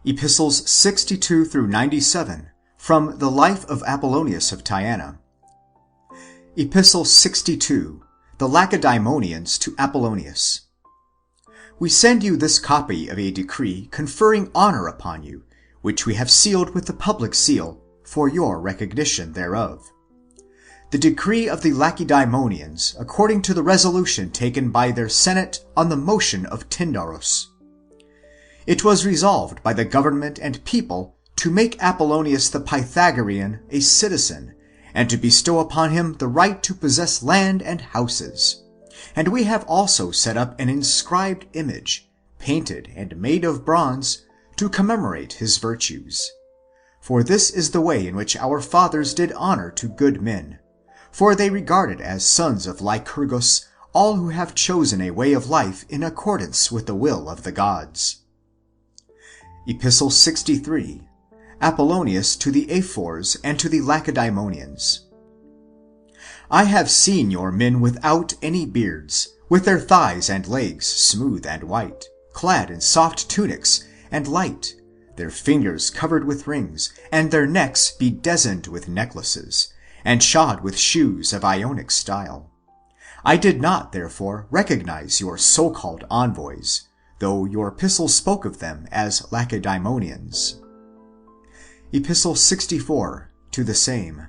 Epistles 62 through 97 from the Life of Apollonius of Tyana. Epistle 62, the Lacedaemonians to Apollonius. We send you this copy of a decree conferring honor upon you, which we have sealed with the public seal, for your recognition thereof. The decree of the Lacedaemonians, according to the resolution taken by their senate on the motion of Tyndareus. It was resolved by the government and people to make Apollonius the Pythagorean a citizen, and to bestow upon him the right to possess land and houses. And we have also set up an inscribed image, painted and made of bronze, to commemorate his virtues. For this is the way in which our fathers did honor to good men, for they regarded as sons of Lycurgus all who have chosen a way of life in accordance with the will of the gods. Epistle 63, Apollonius to the Ephors and to the Lacedaemonians. I have seen your men without any beards, with their thighs and legs smooth and white, clad in soft tunics and light, their fingers covered with rings, and their necks bedizened with necklaces, and shod with shoes of Ionic style. I did not, therefore, recognize your so-called envoys, though your epistle spoke of them as Lacedaemonians. Epistle 64, to the same.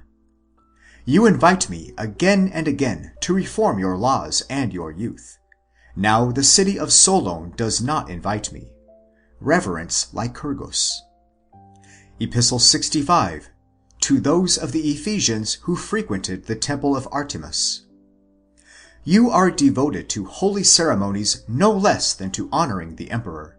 You invite me again and again to reform your laws and your youth. Now the city of Solon does not invite me. Reverence Lycurgus. Epistle 65, to those of the Ephesians who frequented the temple of Artemis. You are devoted to holy ceremonies no less than to honoring the emperor.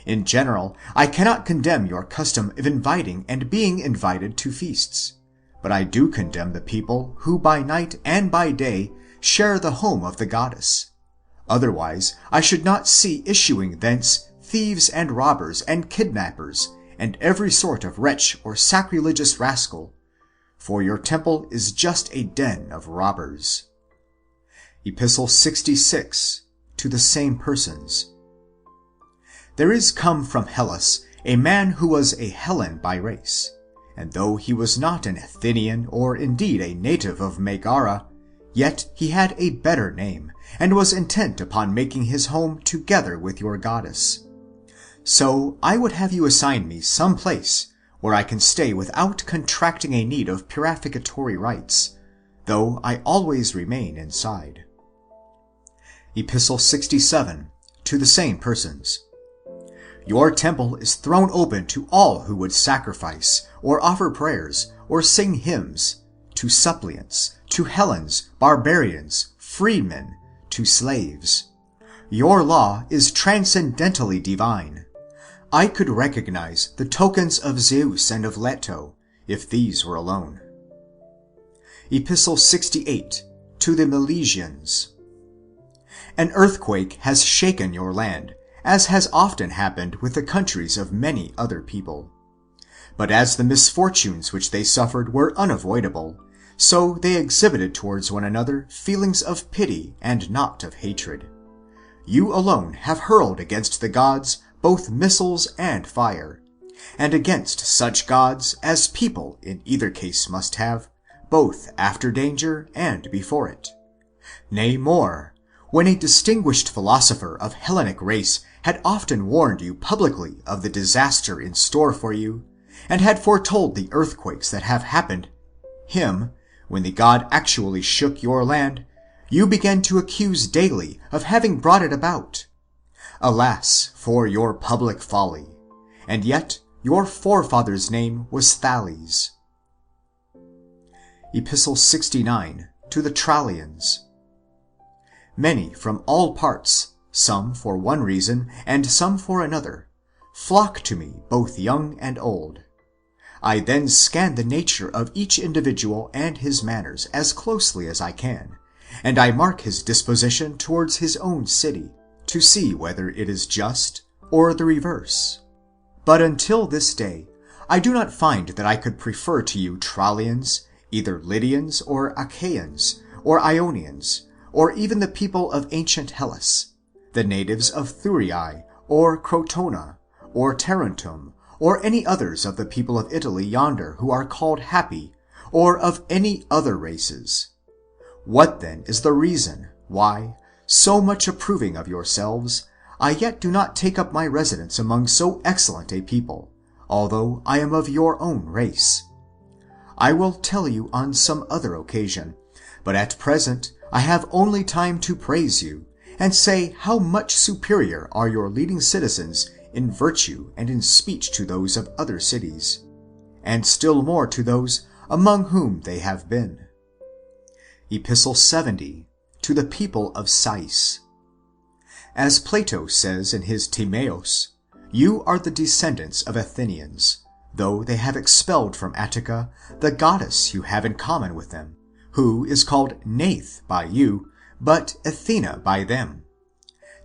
In general, I cannot condemn your custom of inviting and being invited to feasts, but I do condemn the people who by night and by day share the home of the goddess. Otherwise, I should not see issuing thence thieves and robbers and kidnappers and every sort of wretch or sacrilegious rascal, for your temple is just a den of robbers. Epistle 66, to the same persons. There is come from Hellas a man who was a Hellen by race, and though he was not an Athenian or indeed a native of Megara, yet he had a better name, and was intent upon making his home together with your goddess. So I would have you assign me some place where I can stay without contracting a need of purificatory rites, though I always remain inside. Epistle 67, to the same persons. Your temple is thrown open to all who would sacrifice, or offer prayers, or sing hymns, to suppliants, to Hellens, barbarians, freedmen, to slaves. Your law is transcendentally divine. I could recognize the tokens of Zeus and of Leto, if these were alone. Epistle 68, to the Milesians. An earthquake has shaken your land, as has often happened with the countries of many other people. But as the misfortunes which they suffered were unavoidable, so they exhibited towards one another feelings of pity and not of hatred. You alone have hurled against the gods both missiles and fire, and against such gods as people in either case must have, both after danger and before it. Nay more, when a distinguished philosopher of Hellenic race had often warned you publicly of the disaster in store for you, and had foretold the earthquakes that have happened, him, when the god actually shook your land, you began to accuse daily of having brought it about. Alas, for your public folly! And yet your forefather's name was Thales. Epistle 69, to the Trallians. Many from all parts, some for one reason and some for another, flock to me, both young and old. I then scan the nature of each individual and his manners as closely as I can, and I mark his disposition towards his own city, to see whether it is just or the reverse. But until this day, I do not find that I could prefer to you Trallians, either Lydians or Achaeans, or Ionians, or even the people of ancient Hellas, the natives of Thurii, or Crotona, or Tarentum, or any others of the people of Italy yonder who are called happy, or of any other races. What then is the reason why, so much approving of yourselves, I yet do not take up my residence among so excellent a people, although I am of your own race? I will tell you on some other occasion, but at present I have only time to praise you, and say how much superior are your leading citizens in virtue and in speech to those of other cities, and still more to those among whom they have been. Epistle 70, to the people of Sais. As Plato says in his Timaeus, you are the descendants of Athenians, though they have expelled from Attica the goddess you have in common with them, who is called Neith by you, but Athena by them.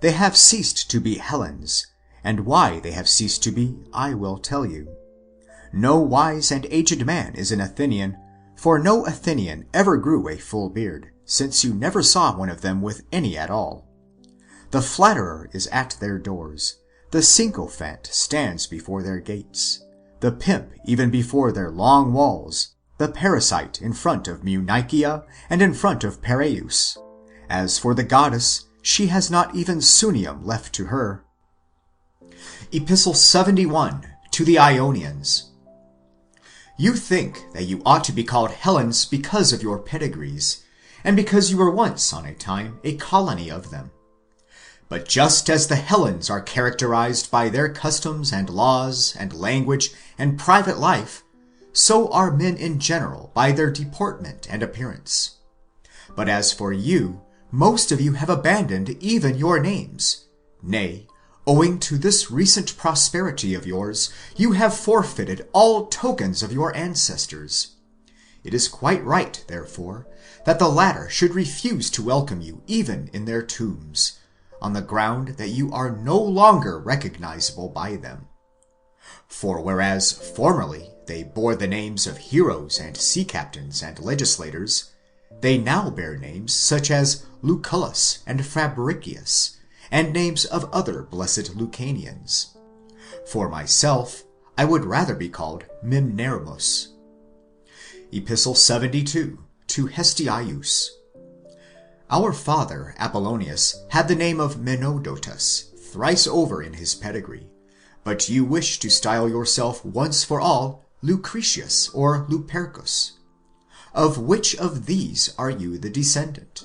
They have ceased to be Hellenes, and why they have ceased to be I will tell you. No wise and aged man is an Athenian, for no Athenian ever grew a full beard, since you never saw one of them with any at all. The flatterer is at their doors, the sycophant stands before their gates, the pimp even before their long walls, the parasite in front of Munichia and in front of Piraeus. As for the goddess, she has not even Sunium left to her. Epistle 71, to the Ionians. You think that you ought to be called Hellenes because of your pedigrees, and because you were once on a time a colony of them. But just as the Hellenes are characterized by their customs and laws and language and private life, so are men in general by their deportment and appearance. But as for you, most of you have abandoned even your names. Nay, owing to this recent prosperity of yours, you have forfeited all tokens of your ancestors. It is quite right, therefore, that the latter should refuse to welcome you even in their tombs, on the ground that you are no longer recognizable by them. For whereas formerly they bore the names of heroes and sea captains and legislators, they now bear names such as Lucullus and Fabricius, and names of other blessed Lucanians. For myself, I would rather be called Mimnermus. Epistle 72, to Hestiaeus. Our father Apollonius had the name of Menodotus thrice over in his pedigree, but you wish to style yourself once for all Lucretius or Lupercus. Of which of these are you the descendant?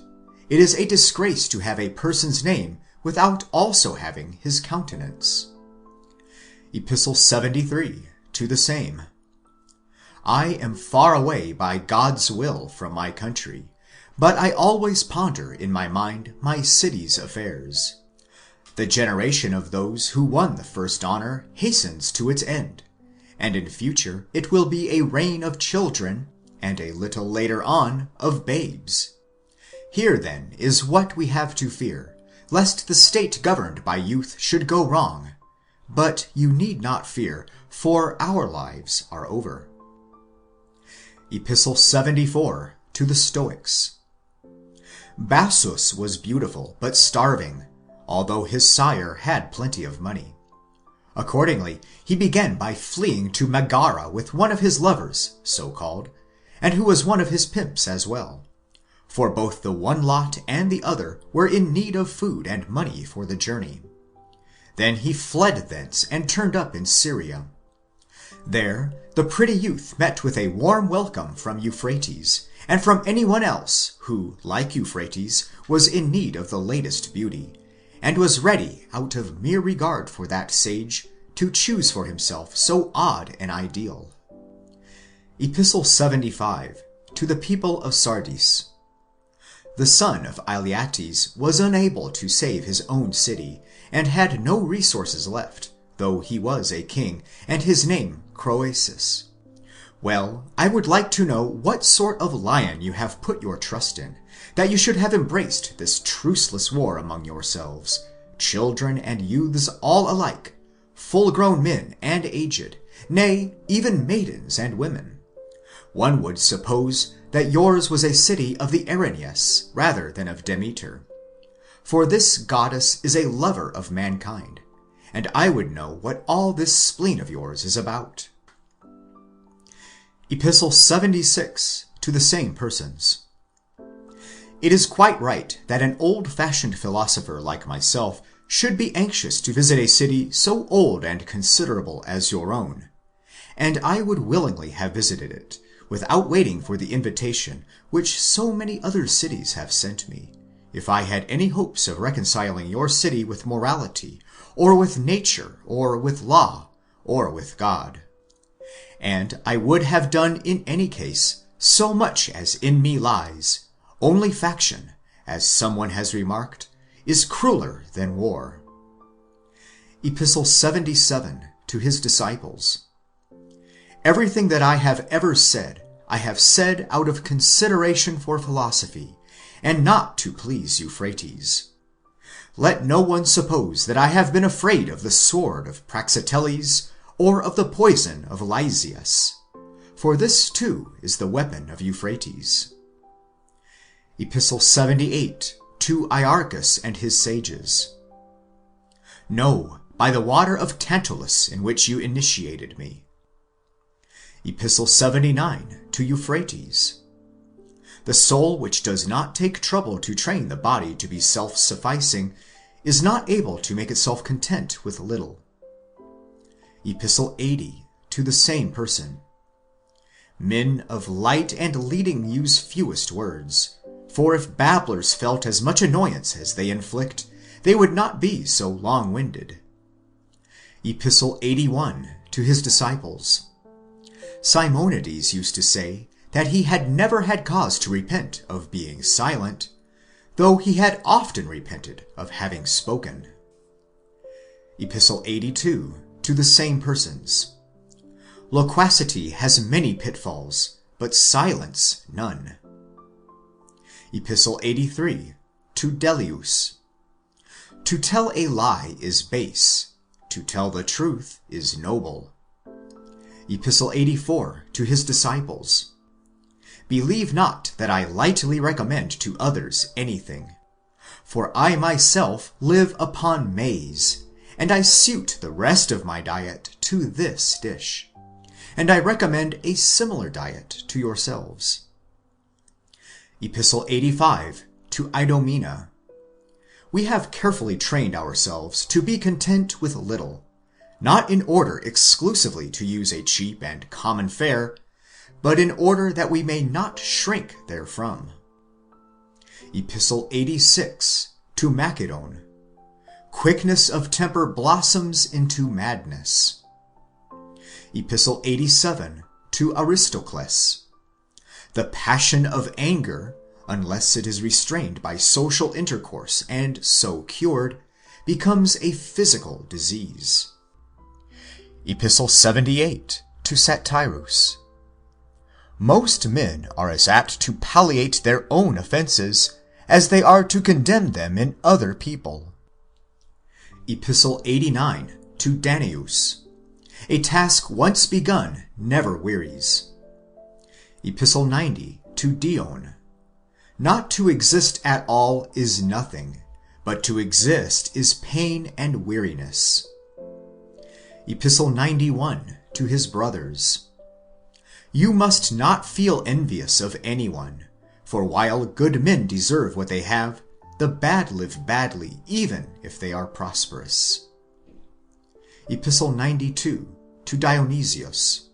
It is a disgrace to have a person's name without also having his countenance. Epistle 73, to the same. I am far away by God's will from my country, but I always ponder in my mind my city's affairs. The generation of those who won the first honor hastens to its end, and in future it will be a reign of children, and a little later on of babes. Here then is what we have to fear, lest the state governed by youth should go wrong. But you need not fear, for our lives are over. Epistle 74, to the Stoics. Bassus was beautiful, but starving, although his sire had plenty of money. Accordingly, he began by fleeing to Megara with one of his lovers, so called, and who was one of his pimps as well. For both the one lot and the other were in need of food and money for the journey. Then he fled thence and turned up in Syria. There the pretty youth met with a warm welcome from Euphrates, and from anyone else who, like Euphrates, was in need of the latest beauty, and was ready, out of mere regard for that sage, to choose for himself so odd an ideal. Epistle 75, to the people of Sardis. The son of Iliates was unable to save his own city, and had no resources left, though he was a king, and his name Croesus. Well, I would like to know what sort of lion you have put your trust in, that you should have embraced this truceless war among yourselves, children and youths all alike, full-grown men and aged, nay, even maidens and women. One would suppose that yours was a city of the Erinyes rather than of Demeter. For this goddess is a lover of mankind, and I would know what all this spleen of yours is about. Epistle 76, to the same persons. It is quite right that an old-fashioned philosopher like myself should be anxious to visit a city so old and considerable as your own, and I would willingly have visited it, without waiting for the invitation which so many other cities have sent me, if I had any hopes of reconciling your city with morality, or with nature, or with law, or with God. And I would have done in any case so much as in me lies. Only faction, as someone has remarked, is crueler than war. Epistle 77, to his disciples. Everything that I have ever said, I have said out of consideration for philosophy, and not to please Euphrates. Let no one suppose that I have been afraid of the sword of Praxiteles, or of the poison of Lysias, for this too is the weapon of Euphrates. Epistle 78, to Iarchus and his sages. No, by the water of Tantalus in which you initiated me. Epistle 79, to Euphrates. The soul which does not take trouble to train the body to be self-sufficing is not able to make itself content with little. Epistle 80, to the same person. Men of light and leading use fewest words, for if babblers felt as much annoyance as they inflict, they would not be so long-winded. Epistle 81, to his disciples. Simonides used to say that he had never had cause to repent of being silent, though he had often repented of having spoken. Epistle 82, to the same persons. Loquacity has many pitfalls, but silence none. Epistle 83, to Dellius. To tell a lie is base, to tell the truth is noble. Epistle 84, to his disciples. Believe not that I lightly recommend to others anything, for I myself live upon maize, and I suit the rest of my diet to this dish, and I recommend a similar diet to yourselves. Epistle 85, to Idomena. We have carefully trained ourselves to be content with little, not in order exclusively to use a cheap and common fare, but in order that we may not shrink therefrom. Epistle 86, to Macedon. Quickness of temper blossoms into madness. Epistle 87, to Aristocles. The passion of anger, unless it is restrained by social intercourse and so cured, becomes a physical disease. Epistle 78, to Satyrus. Most men are as apt to palliate their own offenses as they are to condemn them in other people. Epistle 89, to Danaeus. A task once begun never wearies. Epistle 90, to Dion. Not to exist at all is nothing, but to exist is pain and weariness. Epistle 91, to his brothers. You must not feel envious of anyone, for while good men deserve what they have, the bad live badly even if they are prosperous. Epistle 92, to Dionysius.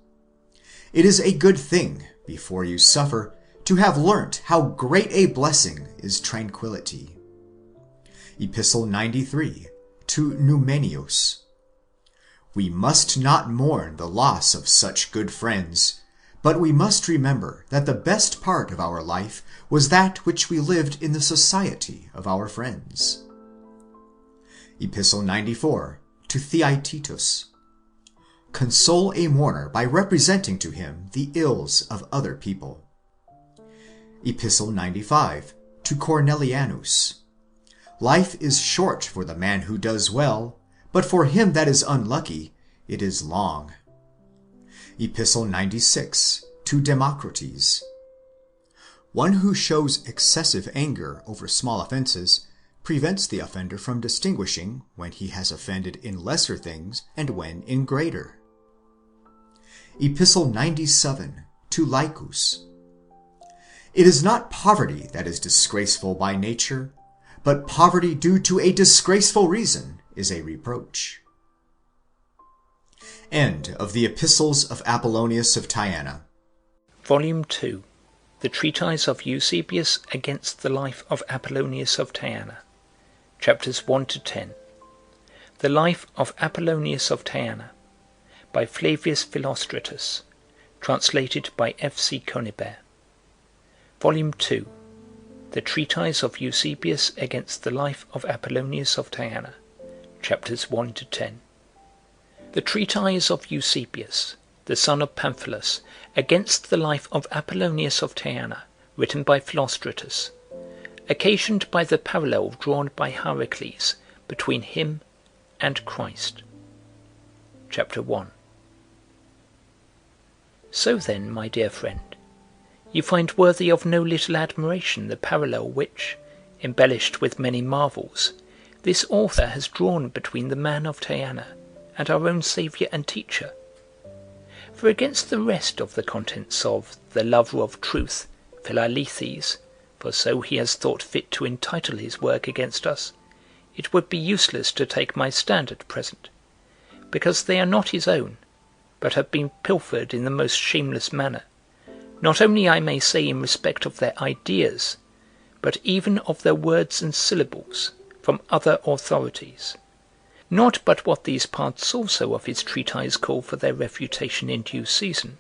It is a good thing, before you suffer, to have learnt how great a blessing is tranquillity. Epistle 93, to Numenius. We must not mourn the loss of such good friends, but we must remember that the best part of our life was that which we lived in the society of our friends. Epistle 94, to Theaetetus. Console a mourner by representing to him the ills of other people. Epistle 95, to Cornelianus. Life is short for the man who does well, but for him that is unlucky, it is long. Epistle 96, to Democritus. One who shows excessive anger over small offenses prevents the offender from distinguishing when he has offended in lesser things and when in greater. Epistle 97 to Lycus. It is not poverty that is disgraceful by nature, but poverty due to a disgraceful reason is a reproach. End of the Epistles of Apollonius of Tyana. Volume 2. The Treatise of Eusebius against the Life of Apollonius of Tyana. Chapters 1 to 10. The Life of Apollonius of Tyana, by Flavius Philostratus, translated by F.C. Conibert. Volume 2. The Treatise of Eusebius against the Life of Apollonius of Tyana. Chapters 1 to 10. The Treatise of Eusebius, the son of Pamphilus, against the life of Apollonius of Tyana, written by Philostratus, occasioned by the parallel drawn by Heracles between him and Christ. Chapter 1. So then, my dear friend, you find worthy of no little admiration the parallel which, embellished with many marvels, this author has drawn between the man of Tyana and our own Saviour and Teacher. For against the rest of the contents of the Lover of Truth, Philalethes, for so he has thought fit to entitle his work against us, it would be useless to take my stand at present, because they are not his own, but have been pilfered in the most shameless manner, not only I may say in respect of their ideas, but even of their words and syllables, from other authorities. Not but what these parts also of his treatise call for their refutation in due season,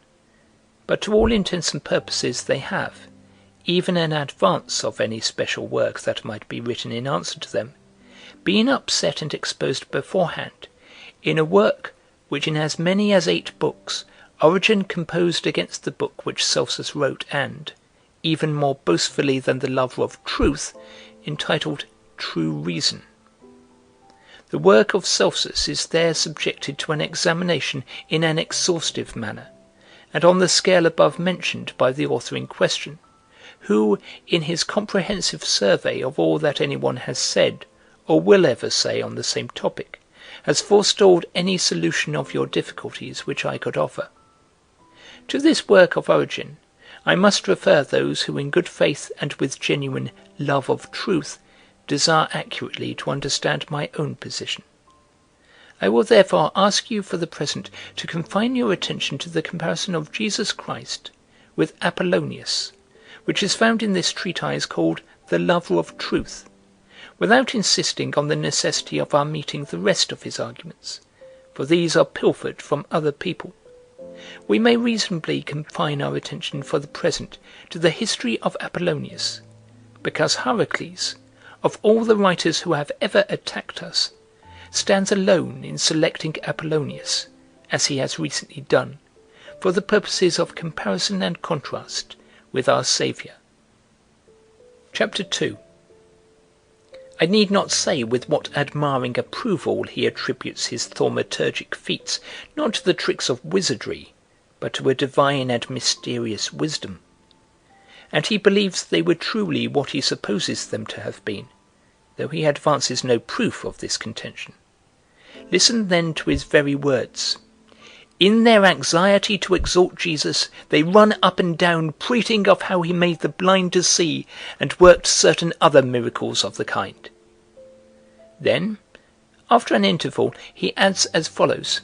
but to all intents and purposes they have, even in advance of any special work that might be written in answer to them, been upset and exposed beforehand, in a work which in as many as 8 books Origen composed against the book which Celsus wrote and, even more boastfully than the Lover of Truth, entitled True Reason. The work of Celsus is there subjected to an examination in an exhaustive manner, and on the scale above mentioned by the author in question, who, in his comprehensive survey of all that anyone has said, or will ever say on the same topic, has forestalled any solution of your difficulties which I could offer. To this work of Origen I must refer those who in good faith and with genuine love of truth desire accurately to understand my own position. I will therefore ask you for the present to confine your attention to the comparison of Jesus Christ with Apollonius, which is found in this treatise called The Lover of Truth, without insisting on the necessity of our meeting the rest of his arguments, for these are pilfered from other people. We may reasonably confine our attention for the present to the history of Apollonius, because Heracles, of all the writers who have ever attacked us, stands alone in selecting Apollonius, as he has recently done, for the purposes of comparison and contrast with our Saviour. Chapter 2. I need not say with what admiring approval he attributes his thaumaturgic feats not to the tricks of wizardry, but to a divine and mysterious wisdom. And he believes they were truly what he supposes them to have been, though he advances no proof of this contention. Listen then to his very words. In their anxiety to exalt Jesus, they run up and down, prating of how he made the blind to see, and worked certain other miracles of the kind. Then, after an interval, he adds as follows: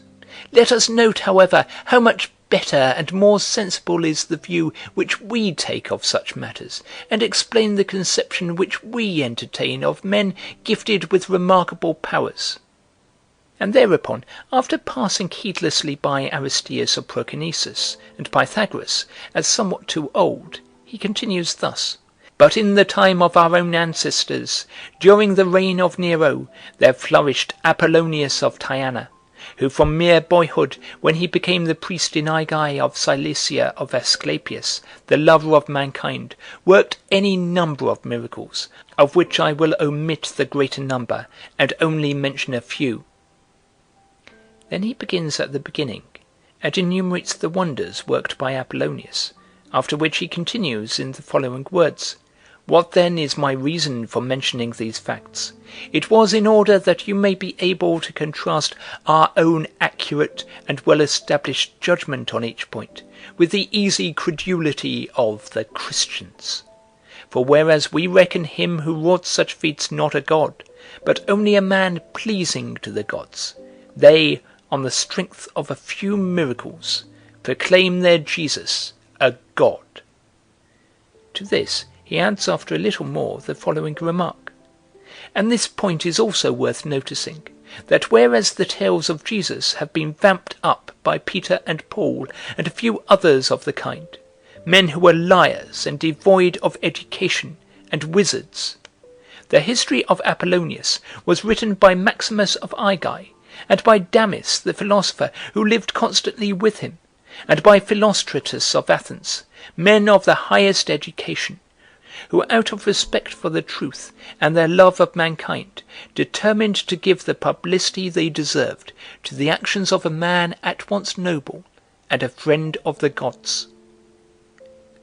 Let us note, however, how much better and more sensible is the view which we take of such matters, and explain the conception which we entertain of men gifted with remarkable powers. And thereupon, after passing heedlessly by Aristeas of Proconnesus and Pythagoras as somewhat too old, he continues thus: But in the time of our own ancestors, during the reign of Nero, there flourished Apollonius of Tyana, who from mere boyhood, when he became the priest in Aegae of Cilicia of Asclepius, the lover of mankind, worked any number of miracles, of which I will omit the greater number, and only mention a few. Then he begins at the beginning, and enumerates the wonders worked by Apollonius, after which he continues in the following words: What then is my reason for mentioning these facts? It was in order that you may be able to contrast our own accurate and well-established judgment on each point with the easy credulity of the Christians. For whereas we reckon him who wrought such feats not a god, but only a man pleasing to the gods, they, on the strength of a few miracles, proclaim their Jesus a god. To this he adds after a little more the following remark. And this point is also worth noticing, that whereas the tales of Jesus have been vamped up by Peter and Paul and a few others of the kind, men who were liars and devoid of education and wizards, the history of Apollonius was written by Maximus of Aegae, and by Damis the philosopher who lived constantly with him, and by Philostratus of Athens, men of the highest education, who out of respect for the truth and their love of mankind determined to give the publicity they deserved to the actions of a man at once noble and a friend of the gods.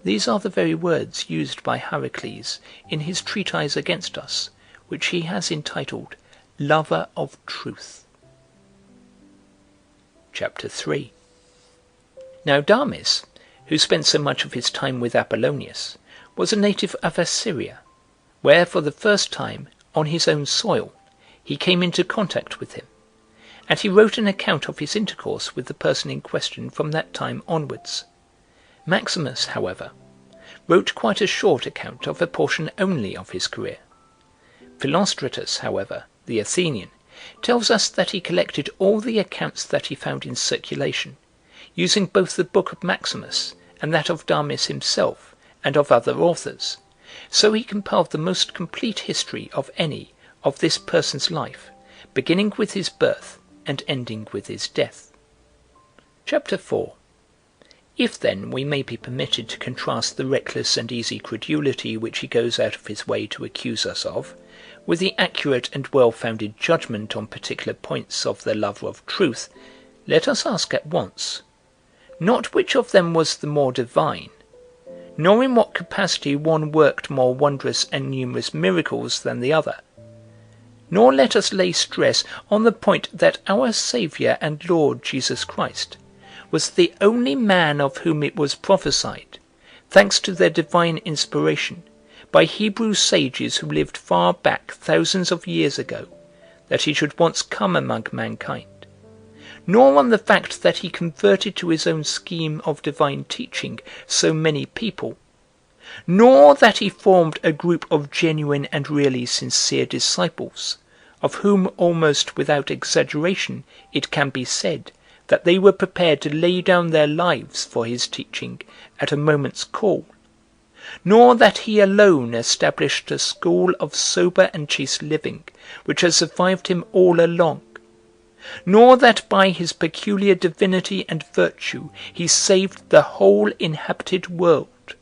These are the very words used by Heracles in his treatise against us, which he has entitled Lover of Truth. Chapter 3. Now Damis, who spent so much of his time with Apollonius, was a native of Assyria, where for the first time, on his own soil, he came into contact with him, and he wrote an account of his intercourse with the person in question from that time onwards. Maximus, however, wrote quite a short account of a portion only of his career. Philostratus, however, the Athenian, tells us that he collected all the accounts that he found in circulation, using both the book of Maximus and that of Damis himself and of other authors, so he compiled the most complete history of any of this person's life, beginning with his birth and ending with his death. Chapter 4. If then we may be permitted to contrast the reckless and easy credulity which he goes out of his way to accuse us of, with the accurate and well-founded judgment on particular points of the lover of truth, let us ask at once, not which of them was the more divine, nor in what capacity one worked more wondrous and numerous miracles than the other, nor let us lay stress on the point that our Saviour and Lord Jesus Christ was the only man of whom it was prophesied, thanks to their divine inspiration, by Hebrew sages who lived far back thousands of years ago, that he should once come among mankind, nor on the fact that he converted to his own scheme of divine teaching so many people, nor that he formed a group of genuine and really sincere disciples, of whom almost without exaggeration it can be said that they were prepared to lay down their lives for his teaching at a moment's call, nor that he alone established a school of sober and chaste living which has survived him all along, nor that by his peculiar divinity and virtue he saved the whole inhabited world,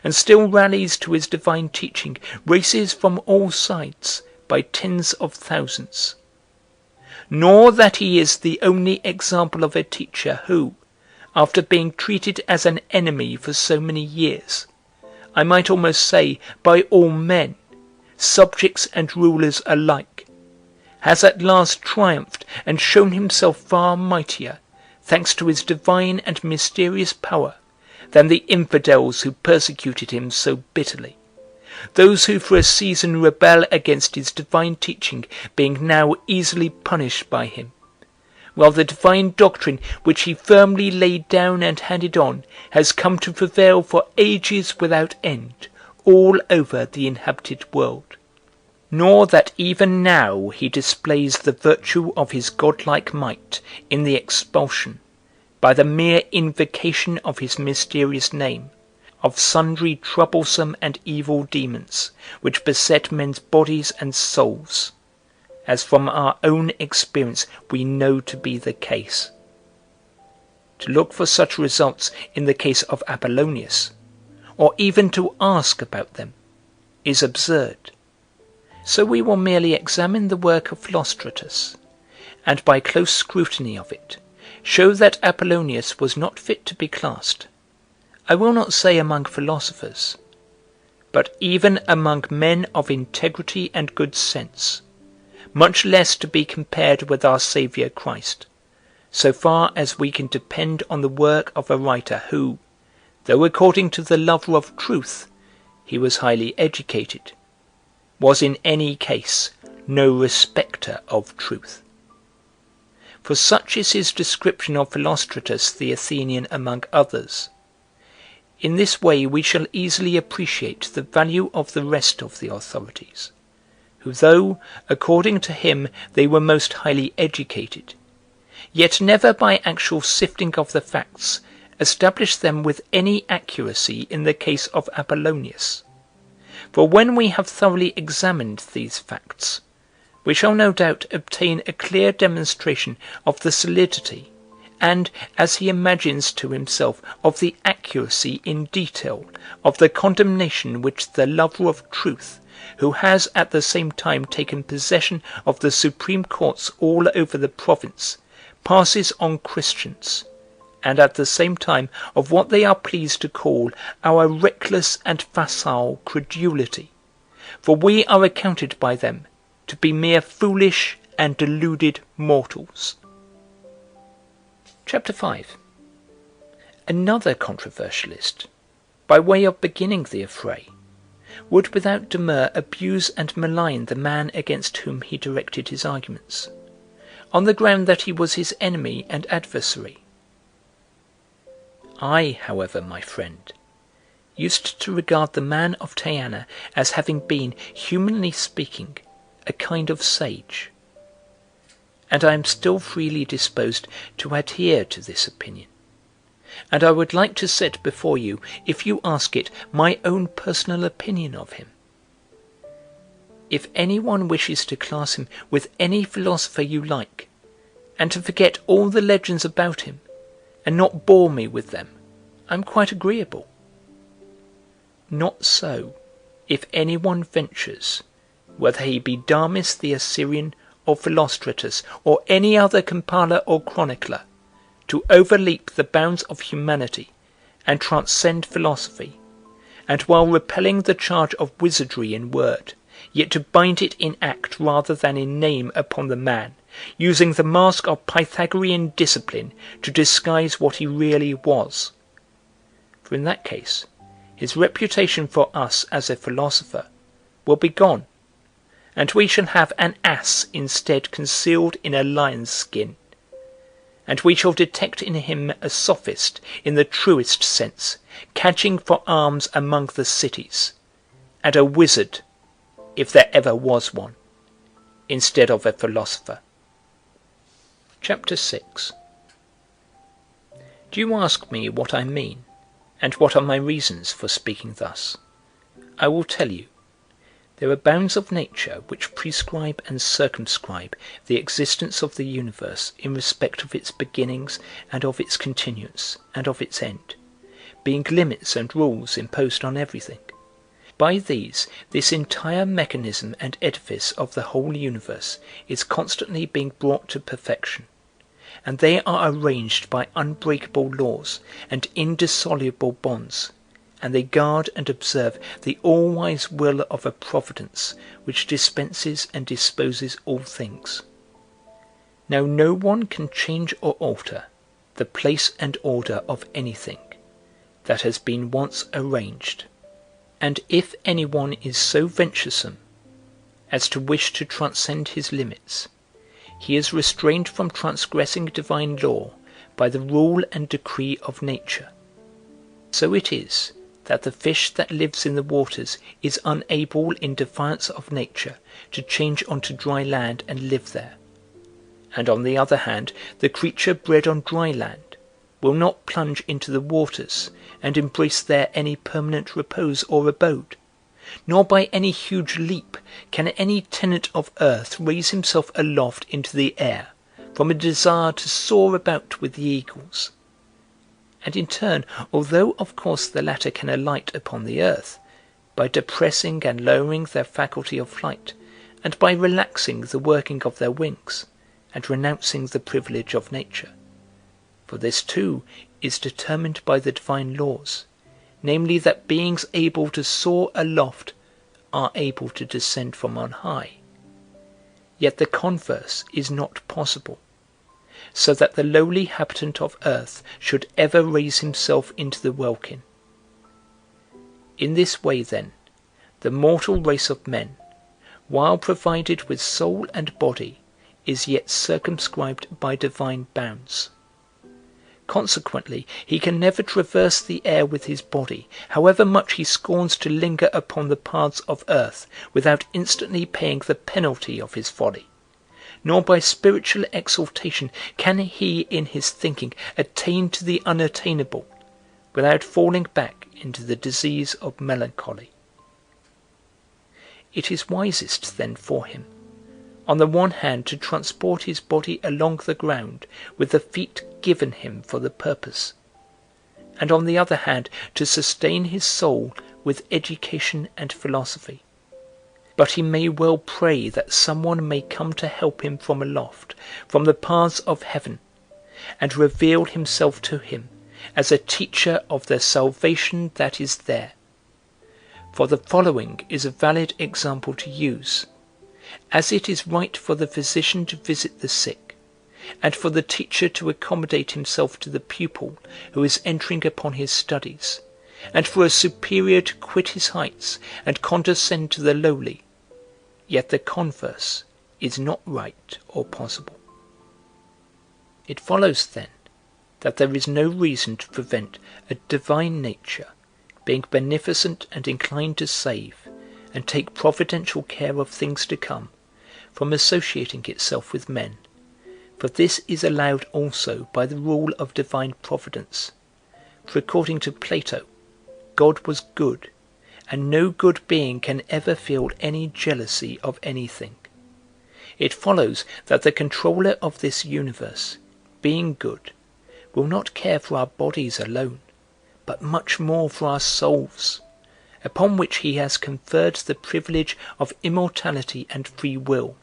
and still rallies to his divine teaching races from all sides by tens of thousands, nor that he is the only example of a teacher who, after being treated as an enemy for so many years, I might almost say by all men, subjects and rulers alike, has at last triumphed and shown himself far mightier, thanks to his divine and mysterious power, than the infidels who persecuted him so bitterly, those who for a season rebel against his divine teaching being now easily punished by him, while the divine doctrine which he firmly laid down and handed on has come to prevail for ages without end all over the inhabited world, nor that even now he displays the virtue of his godlike might in the expulsion, by the mere invocation of his mysterious name, of sundry troublesome and evil demons which beset men's bodies and souls, as from our own experience we know to be the case. To look for such results in the case of Apollonius, or even to ask about them, is absurd. So we will merely examine the work of Philostratus, and by close scrutiny of it, show that Apollonius was not fit to be classed, I will not say among philosophers, but even among men of integrity and good sense, much less to be compared with our Saviour Christ, so far as we can depend on the work of a writer who, though according to the lover of truth he was highly educated, was in any case no respecter of truth. For such is his description of Philostratus the Athenian among others. In this way we shall easily appreciate the value of the rest of the authorities, who, though, according to him, they were most highly educated, yet never by actual sifting of the facts established them with any accuracy in the case of Apollonius. For when we have thoroughly examined these facts, we shall no doubt obtain a clear demonstration of the solidity, and, as he imagines to himself, of the accuracy in detail of the condemnation which the lover of truth, who has at the same time taken possession of the supreme courts all over the province, passes on Christians, and at the same time of what they are pleased to call our reckless and facile credulity, for we are accounted by them to be mere foolish and deluded mortals. Chapter 5. Another controversialist, by way of beginning the affray, would without demur abuse and malign the man against whom he directed his arguments, on the ground that he was his enemy and adversary. I, however, my friend, used to regard the man of Tyana as having been, humanly speaking, a kind of sage, and I am still freely disposed to adhere to this opinion, and I would like to set before you, if you ask it, my own personal opinion of him. If any one wishes to class him with any philosopher you like, and to forget all the legends about him, and not bore me with them, I am quite agreeable. Not so, if any one ventures, whether he be Damis the Assyrian, or Philostratus, or any other compiler or chronicler, to overleap the bounds of humanity, and transcend philosophy, and while repelling the charge of wizardry in word, yet to bind it in act rather than in name upon the man, using the mask of Pythagorean discipline to disguise what he really was. For in that case, his reputation for us as a philosopher will be gone, and we shall have an ass instead concealed in a lion's skin, and we shall detect in him a sophist in the truest sense, cadging for alms among the cities, and a wizard, if there ever was one, instead of a philosopher. Chapter 6. Do you ask me what I mean, and what are my reasons for speaking thus? I will tell you. There are bounds of nature which prescribe and circumscribe the existence of the universe in respect of its beginnings and of its continuance and of its end, being limits and rules imposed on everything. By these, this entire mechanism and edifice of the whole universe is constantly being brought to perfection, and they are arranged by unbreakable laws and indissoluble bonds, and they guard and observe the all-wise will of a providence which dispenses and disposes all things. Now no one can change or alter the place and order of anything that has been once arranged, and if any one is so venturesome as to wish to transcend his limits, he is restrained from transgressing divine law by the rule and decree of nature. So it is that the fish that lives in the waters is unable, in defiance of nature, to change onto dry land and live there, and on the other hand, the creature bred on dry land will not plunge into the waters and embrace there any permanent repose or abode, nor by any huge leap can any tenant of earth raise himself aloft into the air from a desire to soar about with the eagles. And in turn, although of course the latter can alight upon the earth, by depressing and lowering their faculty of flight, and by relaxing the working of their wings, and renouncing the privilege of nature, for this too is determined by the divine laws, namely that beings able to soar aloft are able to descend from on high. Yet the converse is not possible, so that the lowly habitant of earth should ever raise himself into the welkin. In this way, then, the mortal race of men, while provided with soul and body, is yet circumscribed by divine bounds. Consequently, he can never traverse the air with his body, however much he scorns to linger upon the paths of earth, without instantly paying the penalty of his folly. Nor by spiritual exaltation can he in his thinking attain to the unattainable, without falling back into the disease of melancholy. It is wisest then for him, on the one hand to transport his body along the ground with the feet given him for the purpose, and on the other hand to sustain his soul with education and philosophy. But he may well pray that some one may come to help him from aloft, from the paths of heaven, and reveal himself to him as a teacher of the salvation that is there. For the following is a valid example to use, as it is right for the physician to visit the sick, and for the teacher to accommodate himself to the pupil who is entering upon his studies, and for a superior to quit his heights and condescend to the lowly, yet the converse is not right or possible. It follows, then, that there is no reason to prevent a divine nature, being beneficent and inclined to save and take providential care of things to come, from associating itself with men, for this is allowed also by the rule of divine providence. For according to Plato, God was good, and no good being can ever feel any jealousy of anything. It follows that the controller of this universe, being good, will not care for our bodies alone, but much more for our souls, upon which he has conferred the privilege of immortality and free will.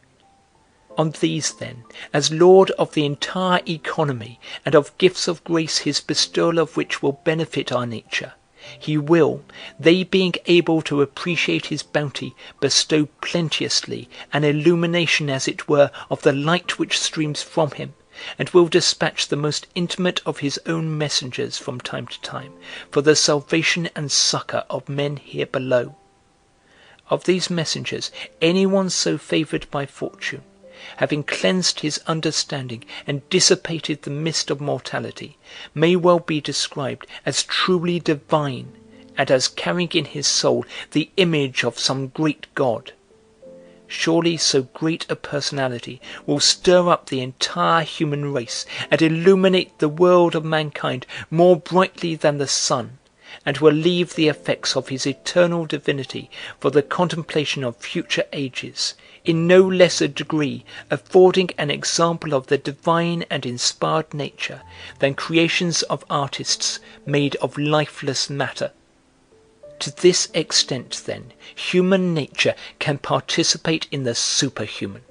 On these, then, as Lord of the entire economy and of gifts of grace his bestowal of which will benefit our nature, he will, they being able to appreciate his bounty, bestow plenteously an illumination as it were of the light which streams from him, and will dispatch the most intimate of his own messengers from time to time for the salvation and succour of men here below. Of these messengers, any one so favoured by fortune, having cleansed his understanding and dissipated the mist of mortality, may well be described as truly divine and as carrying in his soul the image of some great god. Surely so great a personality will stir up the entire human race and illuminate the world of mankind more brightly than the sun, and will leave the effects of his eternal divinity for the contemplation of future ages, in no lesser degree affording an example of the divine and inspired nature than creations of artists made of lifeless matter. To this extent, then, human nature can participate in the superhuman.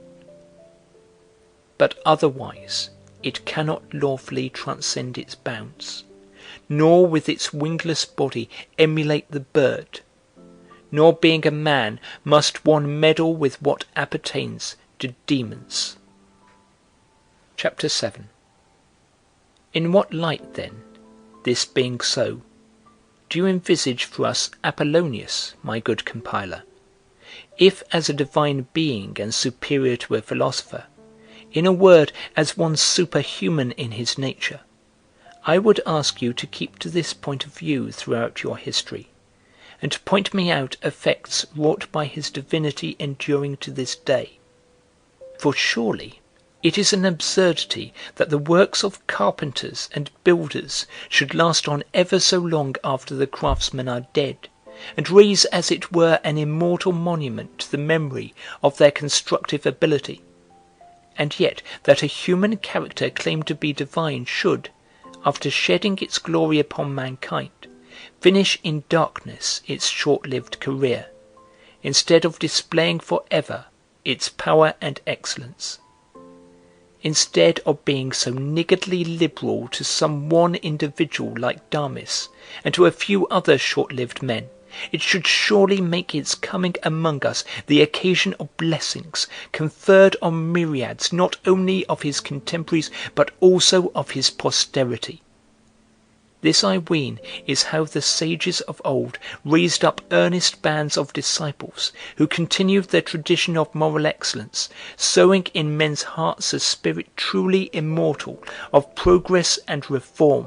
But otherwise it cannot lawfully transcend its bounds, nor with its wingless body emulate the bird, nor being a man must one meddle with what appertains to demons. Chapter 7. In what light, then, this being so, do you envisage for us Apollonius, my good compiler, if as a divine being and superior to a philosopher, in a word, as one superhuman in his nature? I would ask you to keep to this point of view throughout your history, and to point me out effects wrought by his divinity enduring to this day. For surely it is an absurdity that the works of carpenters and builders should last on ever so long after the craftsmen are dead, and raise as it were an immortal monument to the memory of their constructive ability, and yet that a human character claimed to be divine should, after shedding its glory upon mankind, finish in darkness its short-lived career, instead of displaying for ever its power and excellence. instead of being so niggardly liberal to some one individual like Damis, and to a few other short-lived men, it should surely make its coming among us the occasion of blessings conferred on myriads not only of his contemporaries but also of his posterity. This, I ween, is how the sages of old raised up earnest bands of disciples, who continued their tradition of moral excellence, sowing in men's hearts a spirit truly immortal of progress and reform.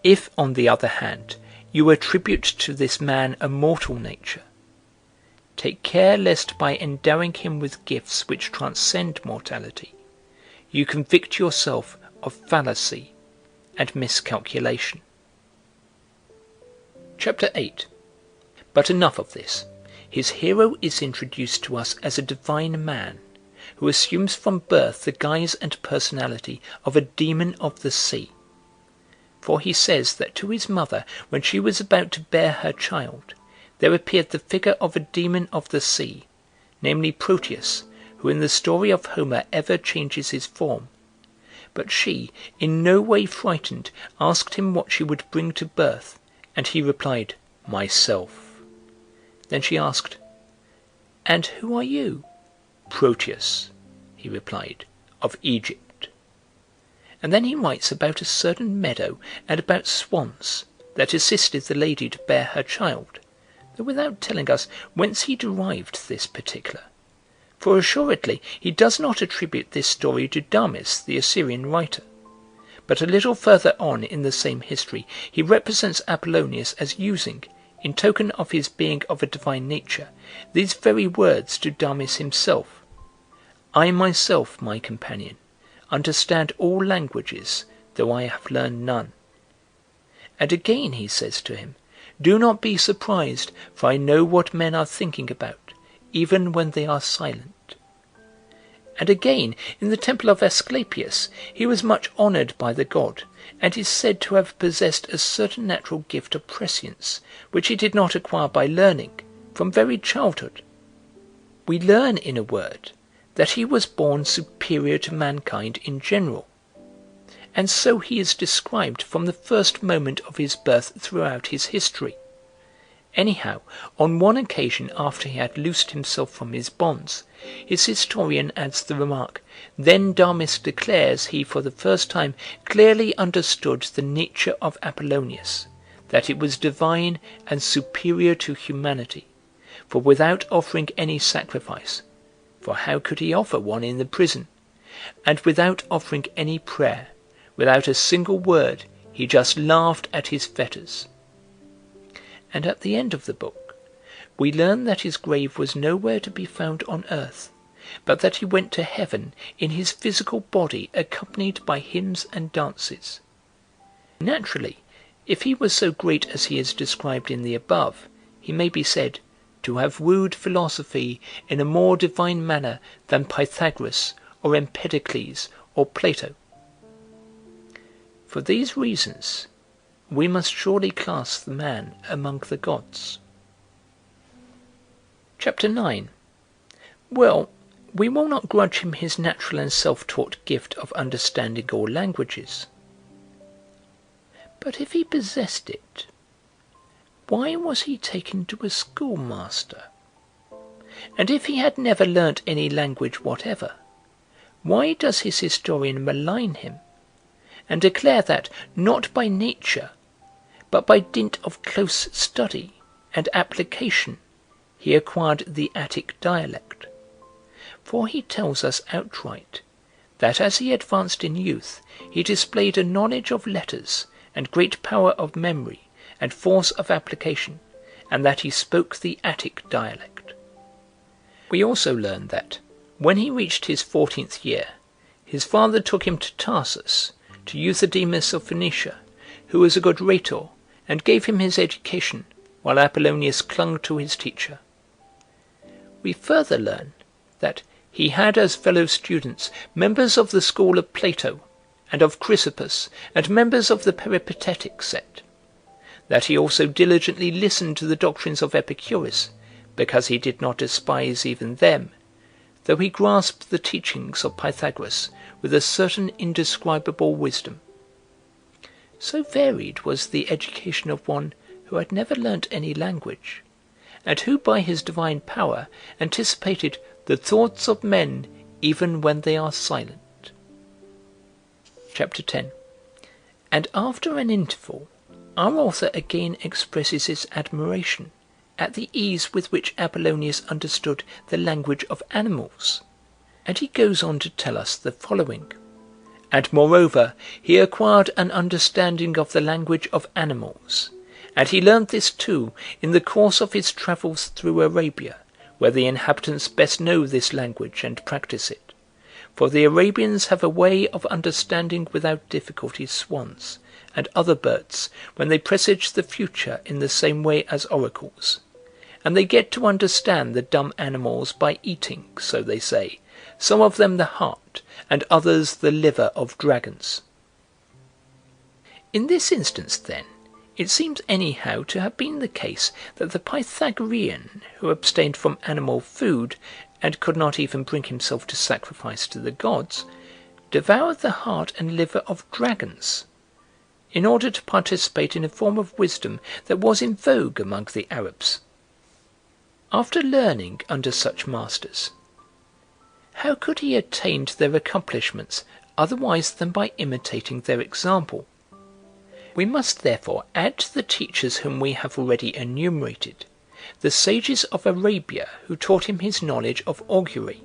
If, on the other hand, you attribute to this man a mortal nature, take care lest by endowing him with gifts which transcend mortality, you convict yourself of fallacy and miscalculation. Chapter 8. But enough of this. His hero is introduced to us as a divine man, who assumes from birth the guise and personality of a demon of the sea. For he says that to his mother, when she was about to bear her child, there appeared the figure of a demon of the sea, namely Proteus, who in the story of Homer ever changes his form. But she, in no way frightened, asked him what she would bring to birth, and he replied, "Myself." Then she asked, "And who are you?" "Proteus," he replied, "of Egypt." And then he writes about a certain meadow and about swans that assisted the lady to bear her child, though without telling us whence he derived this particular. For assuredly he does not attribute this story to Damis, the Assyrian writer. But a little further on in the same history he represents Apollonius as using, in token of his being of a divine nature, these very words to Damis himself: "I myself, my companion, understand all languages, though I have learned none." And again he says to him, "Do not be surprised, for I know what men are thinking about, even when they are silent." And again, in the temple of Asclepius, he was much honoured by the god, and is said to have possessed a certain natural gift of prescience, which he did not acquire by learning, from very childhood. We learn, in a word, that he was born superior to mankind in general, and so he is described from the first moment of his birth throughout his history. Anyhow, on one occasion after he had loosed himself from his bonds, his historian adds the remark, "Then Damis declares he for the first time clearly understood the nature of Apollonius, that it was divine and superior to humanity, for without offering any sacrifice, for how could he offer one in the prison, and without offering any prayer, without a single word, he just laughed at his fetters." And at the end of the book, we learn that his grave was nowhere to be found on earth, but that he went to heaven in his physical body accompanied by hymns and dances. Naturally, if he was so great as he is described in the above, he may be said to have wooed philosophy in a more divine manner than Pythagoras or Empedocles or Plato. For these reasons, we must surely class the man among the gods. Chapter 9. Well, we will not grudge him his natural and self-taught gift of understanding all languages. But if he possessed it, why was he taken to a schoolmaster? And if he had never learnt any language whatever, why does his historian malign him, and declare that, not by nature, but by dint of close study and application, he acquired the Attic dialect? For he tells us outright that as he advanced in youth he displayed a knowledge of letters and great power of memory and force of application, and that he spoke the Attic dialect. We also learn that, when he reached his 14th year, his father took him to Tarsus, to Euthydemus of Phoenicia, who was a good rhetor, and gave him his education, while Apollonius clung to his teacher. We further learn that he had as fellow students members of the school of Plato, and of Chrysippus, and members of the Peripatetic set; that he also diligently listened to the doctrines of Epicurus, because he did not despise even them, though he grasped the teachings of Pythagoras with a certain indescribable wisdom. So varied was the education of one who had never learnt any language, and who by his divine power anticipated the thoughts of men even when they are silent. Chapter 10. And after an interval, our author again expresses his admiration at the ease with which Apollonius understood the language of animals, and he goes on to tell us the following: "And moreover, he acquired an understanding of the language of animals, and he learnt this too in the course of his travels through Arabia, where the inhabitants best know this language and practise it. For the Arabians have a way of understanding without difficulty swans and other birds when they presage the future in the same way as oracles, and they get to understand the dumb animals by eating, so they say, some of them the heart, and others the liver of dragons." In this instance, then, it seems anyhow to have been the case that the Pythagorean, who abstained from animal food, and could not even bring himself to sacrifice to the gods, devoured the heart and liver of dragons, in order to participate in a form of wisdom that was in vogue among the Arabs. After learning under such masters, how could he attain to their accomplishments otherwise than by imitating their example? We must therefore add to the teachers whom we have already enumerated the sages of Arabia who taught him his knowledge of augury,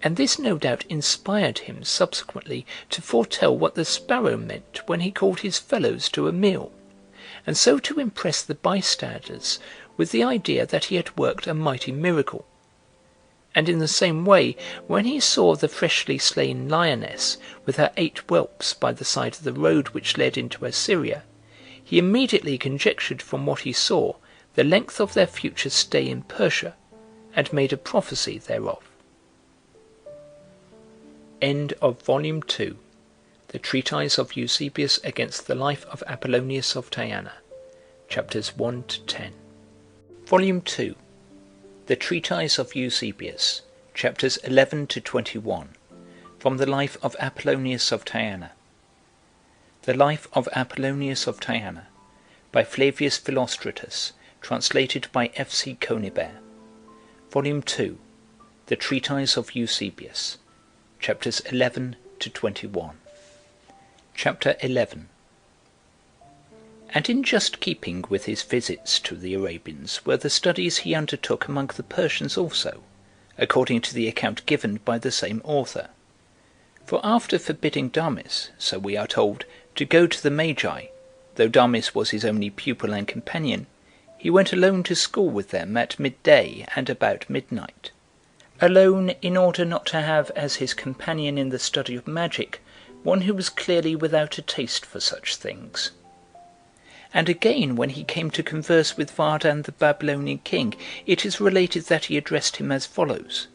and this no doubt inspired him subsequently to foretell what the sparrow meant when he called his fellows to a meal, and so to impress the bystanders with the idea that he had worked a mighty miracle. And in the same way, when he saw the freshly slain lioness with her 8 whelps by the side of the road which led into Assyria, he immediately conjectured from what he saw the length of their future stay in Persia, and made a prophecy thereof. End of Volume 2. The Treatise of Eusebius against the Life of Apollonius of Tyana, Chapters 1 to 10. Volume 2. The Treatise of Eusebius, Chapters 11 to 21, from the Life of Apollonius of Tyana. The Life of Apollonius of Tyana, by Flavius Philostratus, translated by F.C. Conibert. Volume 2. The Treatise of Eusebius, Chapters 11 to 21. Chapter 11. And in just keeping with his visits to the Arabians were the studies he undertook among the Persians also, according to the account given by the same author. For after forbidding Damis, so we are told, to go to the Magi, though Damis was his only pupil and companion, he went alone to school with them at midday and about midnight. Alone, in order not to have as his companion in the study of magic one who was clearly without a taste for such things. And again, when he came to converse with Vardan the Babylonian king, it is related that he addressed him as follows: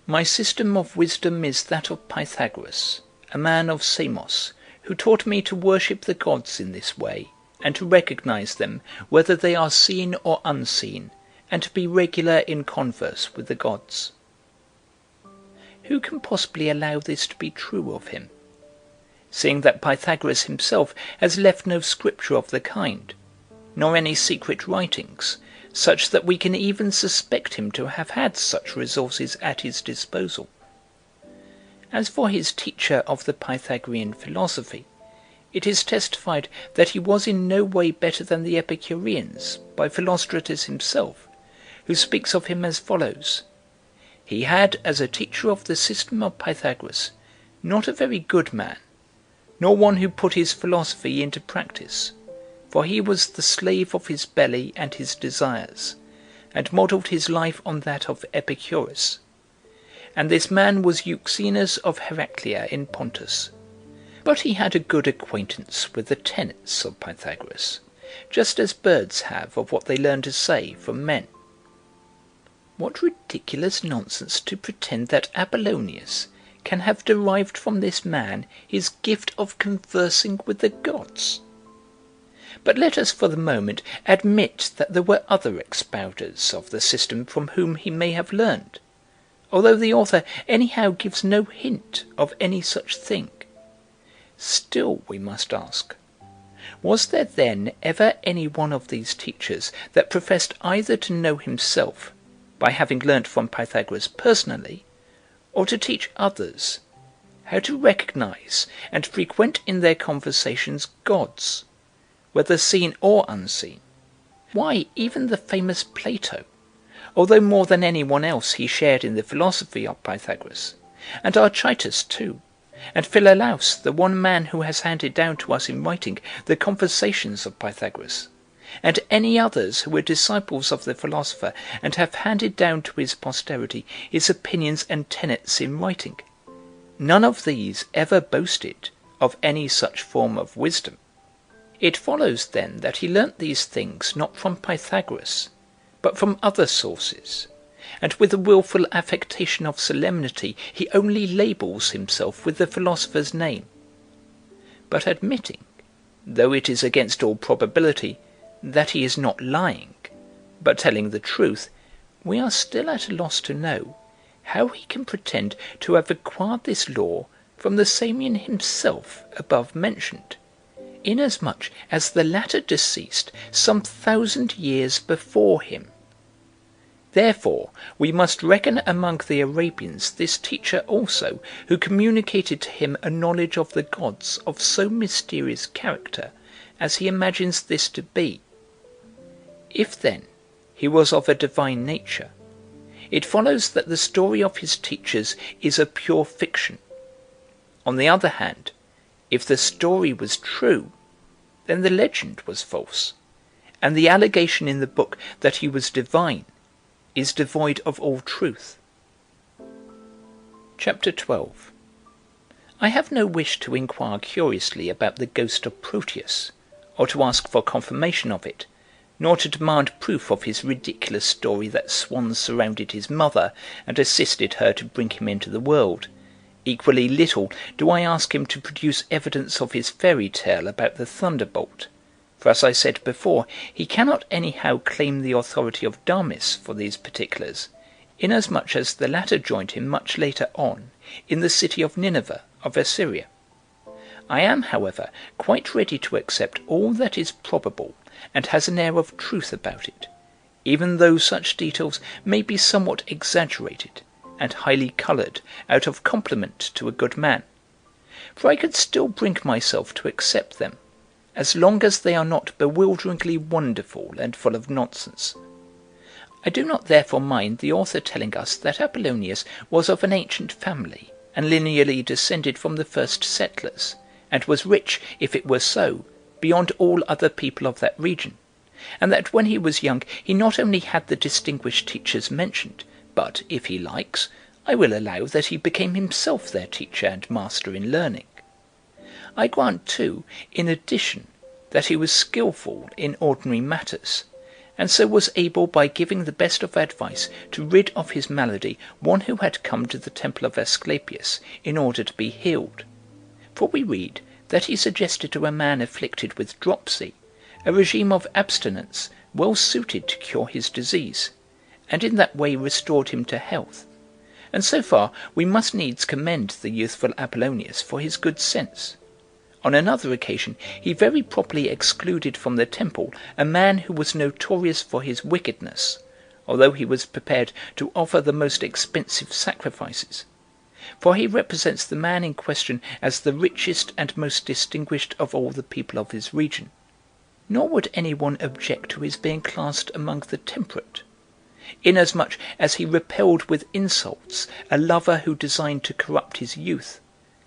"My system of wisdom is that of Pythagoras, a man of Samos, who taught me to worship the gods in this way, and to recognize them, whether they are seen or unseen, and to be regular in converse with the gods." Who can possibly allow this to be true of him, seeing that Pythagoras himself has left no scripture of the kind, nor any secret writings, such that we can even suspect him to have had such resources at his disposal? As for his teacher of the Pythagorean philosophy, it is testified that he was in no way better than the Epicureans by Philostratus himself, who speaks of him as follows: "He had, as a teacher of the system of Pythagoras, not a very good man, nor one who put his philosophy into practice, for he was the slave of his belly and his desires, and modelled his life on that of Epicurus. And this man was Euxenus of Heraclea in Pontus. But he had a good acquaintance with the tenets of Pythagoras, just as birds have of what they learn to say from men." What ridiculous nonsense to pretend that Apollonius can have derived from this man his gift of conversing with the gods! But let us for the moment admit that there were other expounders of the system from whom he may have learned. although the author anyhow gives no hint of any such thing. Still we must ask, was there then ever any one of these teachers that professed either to know himself, by having learnt from Pythagoras personally, or to teach others how to recognize and frequent in their conversations gods, whether seen or unseen? Why, even the famous Plato, although more than any one else he shared in the philosophy of Pythagoras, and Archytas too, and Philolaus, the one man who has handed down to us in writing the conversations of Pythagoras, and any others who were disciples of the philosopher and have handed down to his posterity his opinions and tenets in writing, none of these ever boasted of any such form of wisdom. It follows then that he learnt these things not from Pythagoras, but from other sources, and with a wilful affectation of solemnity he only labels himself with the philosopher's name. But admitting, though it is against all probability, that he is not lying, but telling the truth, we are still at a loss to know how he can pretend to have acquired this lore from the Samian himself above mentioned, inasmuch as the latter deceased some 1,000 years before him. Therefore we must reckon among the Arabians this teacher also, who communicated to him a knowledge of the gods of so mysterious character as he imagines this to be. If then he was of a divine nature, it follows that the story of his teachers is a pure fiction. On the other hand, if the story was true, then the legend was false, and the allegation in the book that he was divine is devoid of all truth. Chapter 12. I have no wish to inquire curiously about the ghost of Proteus, or to ask for confirmation of it, nor to demand proof of his ridiculous story that swans surrounded his mother and assisted her to bring him into the world. Equally little do I ask him to produce evidence of his fairy tale about the thunderbolt, for as I said before, he cannot anyhow claim the authority of Damis for these particulars, inasmuch as the latter joined him much later on in the city of Nineveh of Assyria. I am, however, quite ready to accept all that is probable and has an air of truth about it, even though such details may be somewhat exaggerated and highly coloured out of compliment to a good man, for I could still bring myself to accept them, as long as they are not bewilderingly wonderful and full of nonsense. I do not therefore mind the author telling us that Apollonius was of an ancient family, and lineally descended from the first settlers, and was rich, if it were so, beyond all other people of that region, and that when he was young he not only had the distinguished teachers mentioned, but, if he likes, I will allow that he became himself their teacher and master in learning. I grant, too, in addition, that he was skilful in ordinary matters, and so was able by giving the best of advice to rid of his malady one who had come to the temple of Asclepius in order to be healed. For we read that he suggested to a man afflicted with dropsy a regime of abstinence well suited to cure his disease, and in that way restored him to health. And so far we must needs commend the youthful Apollonius for his good sense. On another occasion he very properly excluded from the temple a man who was notorious for his wickedness, although he was prepared to offer the most expensive sacrifices. For he represents the man in question as the richest and most distinguished of all the people of his region. Nor would any one object to his being classed among the temperate, inasmuch as he repelled with insults a lover who designed to corrupt his youth,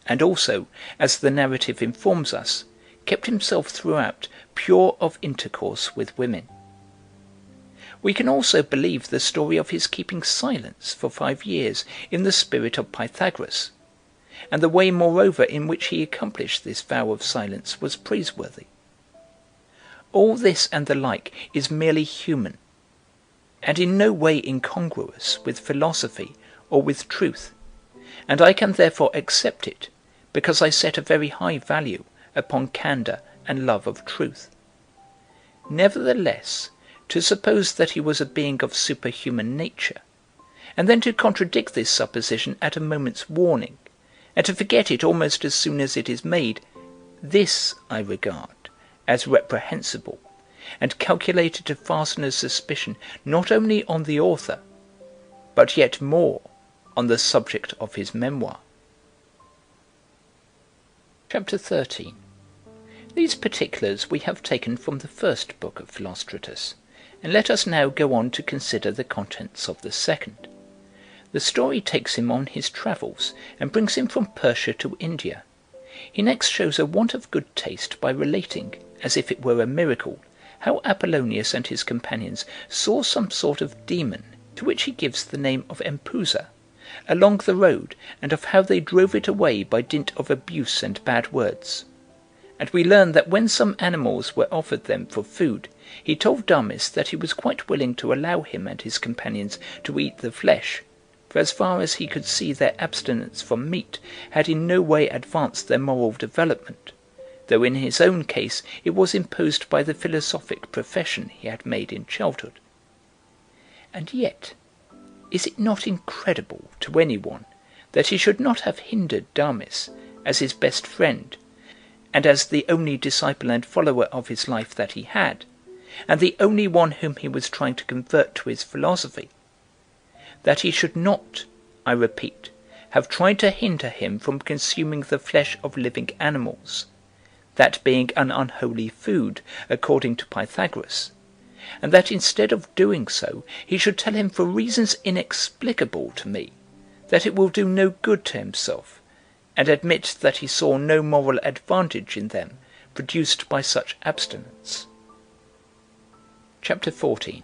and also, as the narrative informs us, kept himself throughout pure of intercourse with women. We can also believe the story of his keeping silence for 5 years in the spirit of Pythagoras, and the way moreover in which he accomplished this vow of silence was praiseworthy. All this and the like is merely human, and in no way incongruous with philosophy or with truth, and I can therefore accept it, because I set a very high value upon candour and love of truth. Nevertheless, to suppose that he was a being of superhuman nature, and then to contradict this supposition at a moment's warning, and to forget it almost as soon as it is made, this I regard as reprehensible, and calculated to fasten a suspicion not only on the author, but yet more on the subject of his memoir. Chapter 13. These particulars we have taken from the first book of Philostratus, and let us now go on to consider the contents of the second. The story takes him on his travels, and brings him from Persia to India. He next shows a want of good taste by relating, as if it were a miracle, how Apollonius and his companions saw some sort of demon, to which he gives the name of empusa, along the road, and of how they drove it away by dint of abuse and bad words. And we learn that when some animals were offered them for food, he told Damis that he was quite willing to allow him and his companions to eat the flesh, for as far as he could see their abstinence from meat had in no way advanced their moral development, though in his own case it was imposed by the philosophic profession he had made in childhood. And yet, is it not incredible to anyone that he should not have hindered Damis, as his best friend, and as the only disciple and follower of his life that he had, and the only one whom he was trying to convert to his philosophy, that he should not, I repeat, have tried to hinder him from consuming the flesh of living animals, that being an unholy food, according to Pythagoras, and that instead of doing so, he should tell him for reasons inexplicable to me, that it will do no good to himself, and admit that he saw no moral advantage in them produced by such abstinence. Chapter 14.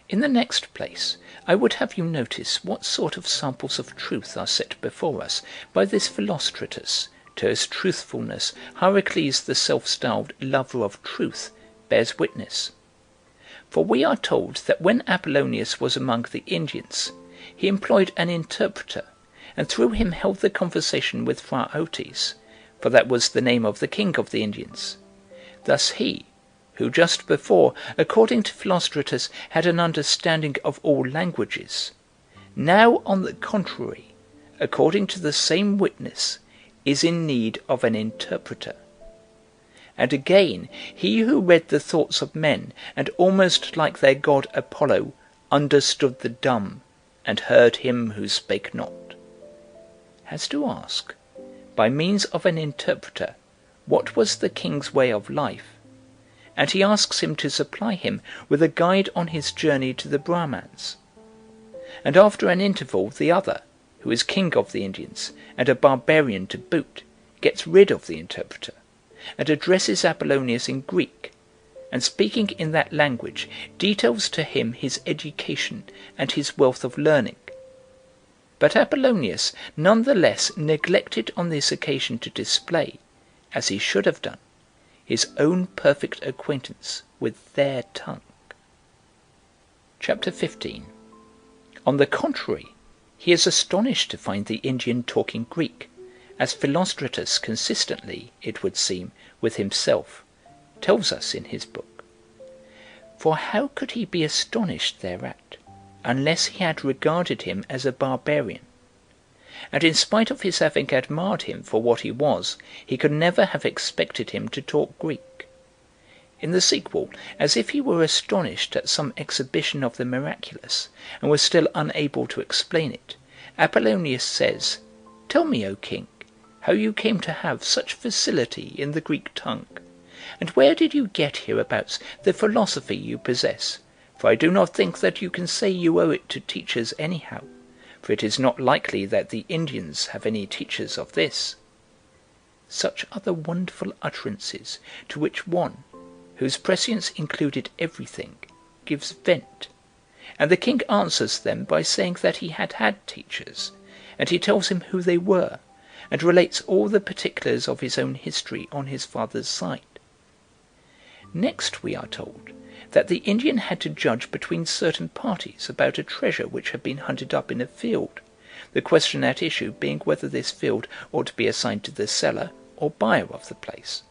In the next place, I would have you notice what sort of samples of truth are set before us by this Philostratus, to whose truthfulness Heracles, the self-styled lover of truth, bears witness. For we are told that when Apollonius was among the Indians, he employed an interpreter, and through him held the conversation with Philostratus, for that was the name of the king of the Indians. Thus he, who just before, according to Philostratus, had an understanding of all languages, now, on the contrary, according to the same witness, is in need of an interpreter. And again, he who read the thoughts of men, and almost like their god Apollo, understood the dumb, and heard him who spake not, has to ask, by means of an interpreter, what was the king's way of life, and he asks him to supply him with a guide on his journey to the Brahmans. And after an interval, the other, who is king of the Indians, and a barbarian to boot, gets rid of the interpreter, and addresses Apollonius in Greek, and speaking in that language, details to him his education and his wealth of learning. But Apollonius none the less neglected on this occasion to display, as he should have done, his own perfect acquaintance with their tongue. Chapter 15. On the contrary, he is astonished to find the Indian talking Greek, as Philostratus consistently, it would seem, with himself, tells us in his book. For how could he be astonished thereat, unless he had regarded him as a barbarian? And in spite of his having admired him for what he was, he could never have expected him to talk Greek. In the sequel, as if he were astonished at some exhibition of the miraculous, and was still unable to explain it, Apollonius says, "Tell me, O king, how you came to have such facility in the Greek tongue, and where did you get hereabouts the philosophy you possess? For I do not think that you can say you owe it to teachers anyhow, for it is not likely that the Indians have any teachers of this." Such are the wonderful utterances to which one, whose prescience included everything, gives vent, and the king answers them by saying that he had had teachers, and he tells him who they were, and relates all the particulars of his own history on his father's side. Next we are told that the Indian had to judge between certain parties about a treasure which had been hunted up in a field, the question at issue being whether this field ought to be assigned to the seller or buyer of the place.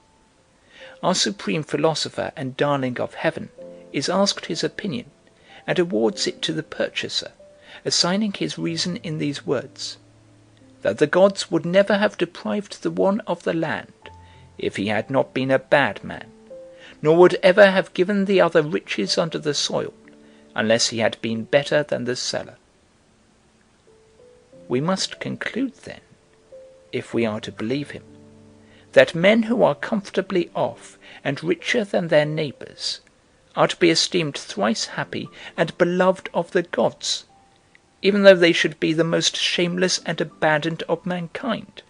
Our supreme philosopher and darling of heaven is asked his opinion, and awards it to the purchaser, assigning his reason in these words: that the gods would never have deprived the one of the land if he had not been a bad man, nor would ever have given the other riches under the soil unless he had been better than the seller. We must conclude then, if we are to believe him, that men who are comfortably off and richer than their neighbours are to be esteemed thrice happy and beloved of the gods, even though they should be the most shameless and abandoned of mankind.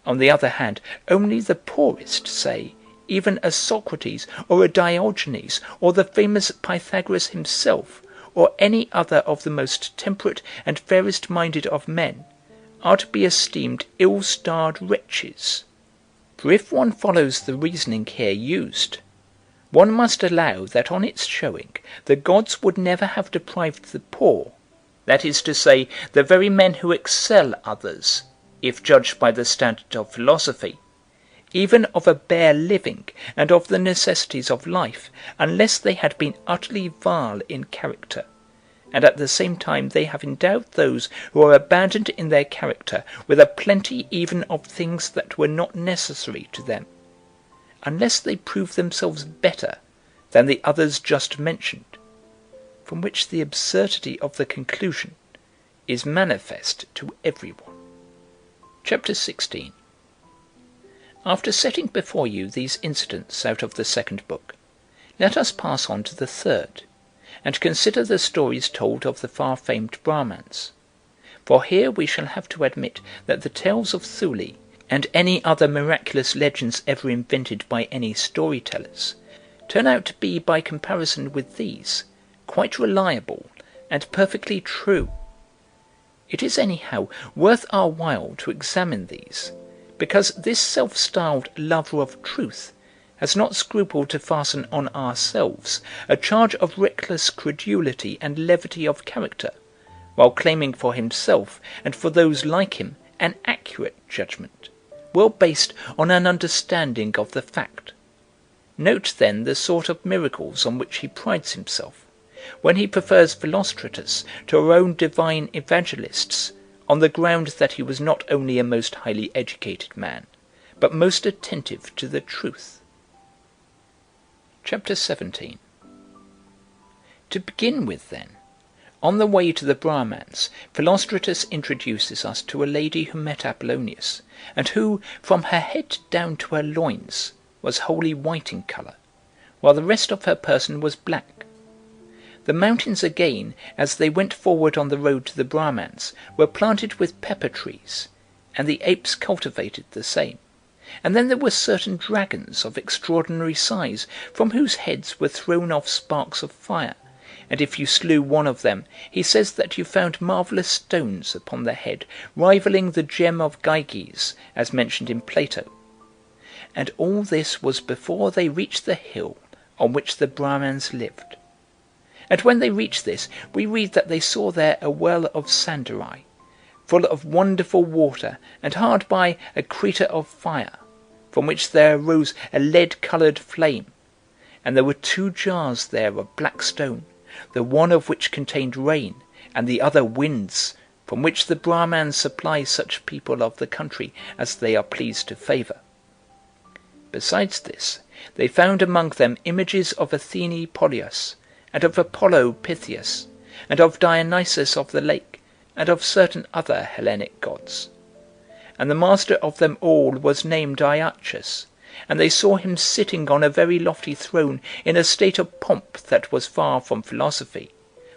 On the other hand, only the poorest, say, even a Socrates or a Diogenes or the famous Pythagoras himself, or any other of the most temperate and fairest minded of men, are to be esteemed ill-starred wretches. For if one follows the reasoning here used, one must allow that on its showing the gods would never have deprived the poor, that is to say, the very men who excel others, if judged by the standard of philosophy, even of a bare living and of the necessities of life, unless they had been utterly vile in character, and at the same time they have endowed those who are abandoned in their character with a plenty even of things that were not necessary to them, unless they prove themselves better than the others just mentioned, from which the absurdity of the conclusion is manifest to everyone. Chapter 16. After setting before you these incidents out of the second book, let us pass on to the third, and consider the stories told of the far-famed Brahmans. For here we shall have to admit that the tales of Thule, and any other miraculous legends ever invented by any storytellers, turn out to be, by comparison with these, quite reliable and perfectly true. It is anyhow worth our while to examine these, because this self-styled lover of truth has not scrupled to fasten on ourselves a charge of reckless credulity and levity of character, while claiming for himself and for those like him an accurate judgment, well based on an understanding of the fact. Note then the sort of miracles on which he prides himself, when he prefers Philostratus to our own divine evangelists, on the ground that he was not only a most highly educated man, but most attentive to the truth. Chapter 17. To begin with, then, on the way to the Brahmans, Philostratus introduces us to a lady who met Apollonius, and who, from her head down to her loins, was wholly white in colour, while the rest of her person was black. The mountains again, as they went forward on the road to the Brahmans, were planted with pepper trees, and the apes cultivated the same. And then there were certain dragons of extraordinary size, from whose heads were thrown off sparks of fire, and if you slew one of them, he says that you found marvellous stones upon the head, rivalling the gem of Gyges, as mentioned in Plato. And all this was before they reached the hill on which the Brahmans lived. And when they reached this, we read that they saw there a well of Sandarai, full of wonderful water, and hard by a crater of fire, from which there arose a lead-coloured flame. And there were 2 jars there of black stone, the one of which contained rain, and the other winds, from which the Brahmans supply such people of the country as they are pleased to favour. Besides this, they found among them images of Athene Polios, and of Apollo Pythias, and of Dionysus of the lake, and of certain other Hellenic gods. And the master of them all was named Iarchus, and they saw him sitting on a very lofty throne in a state of pomp that was far from philosophy,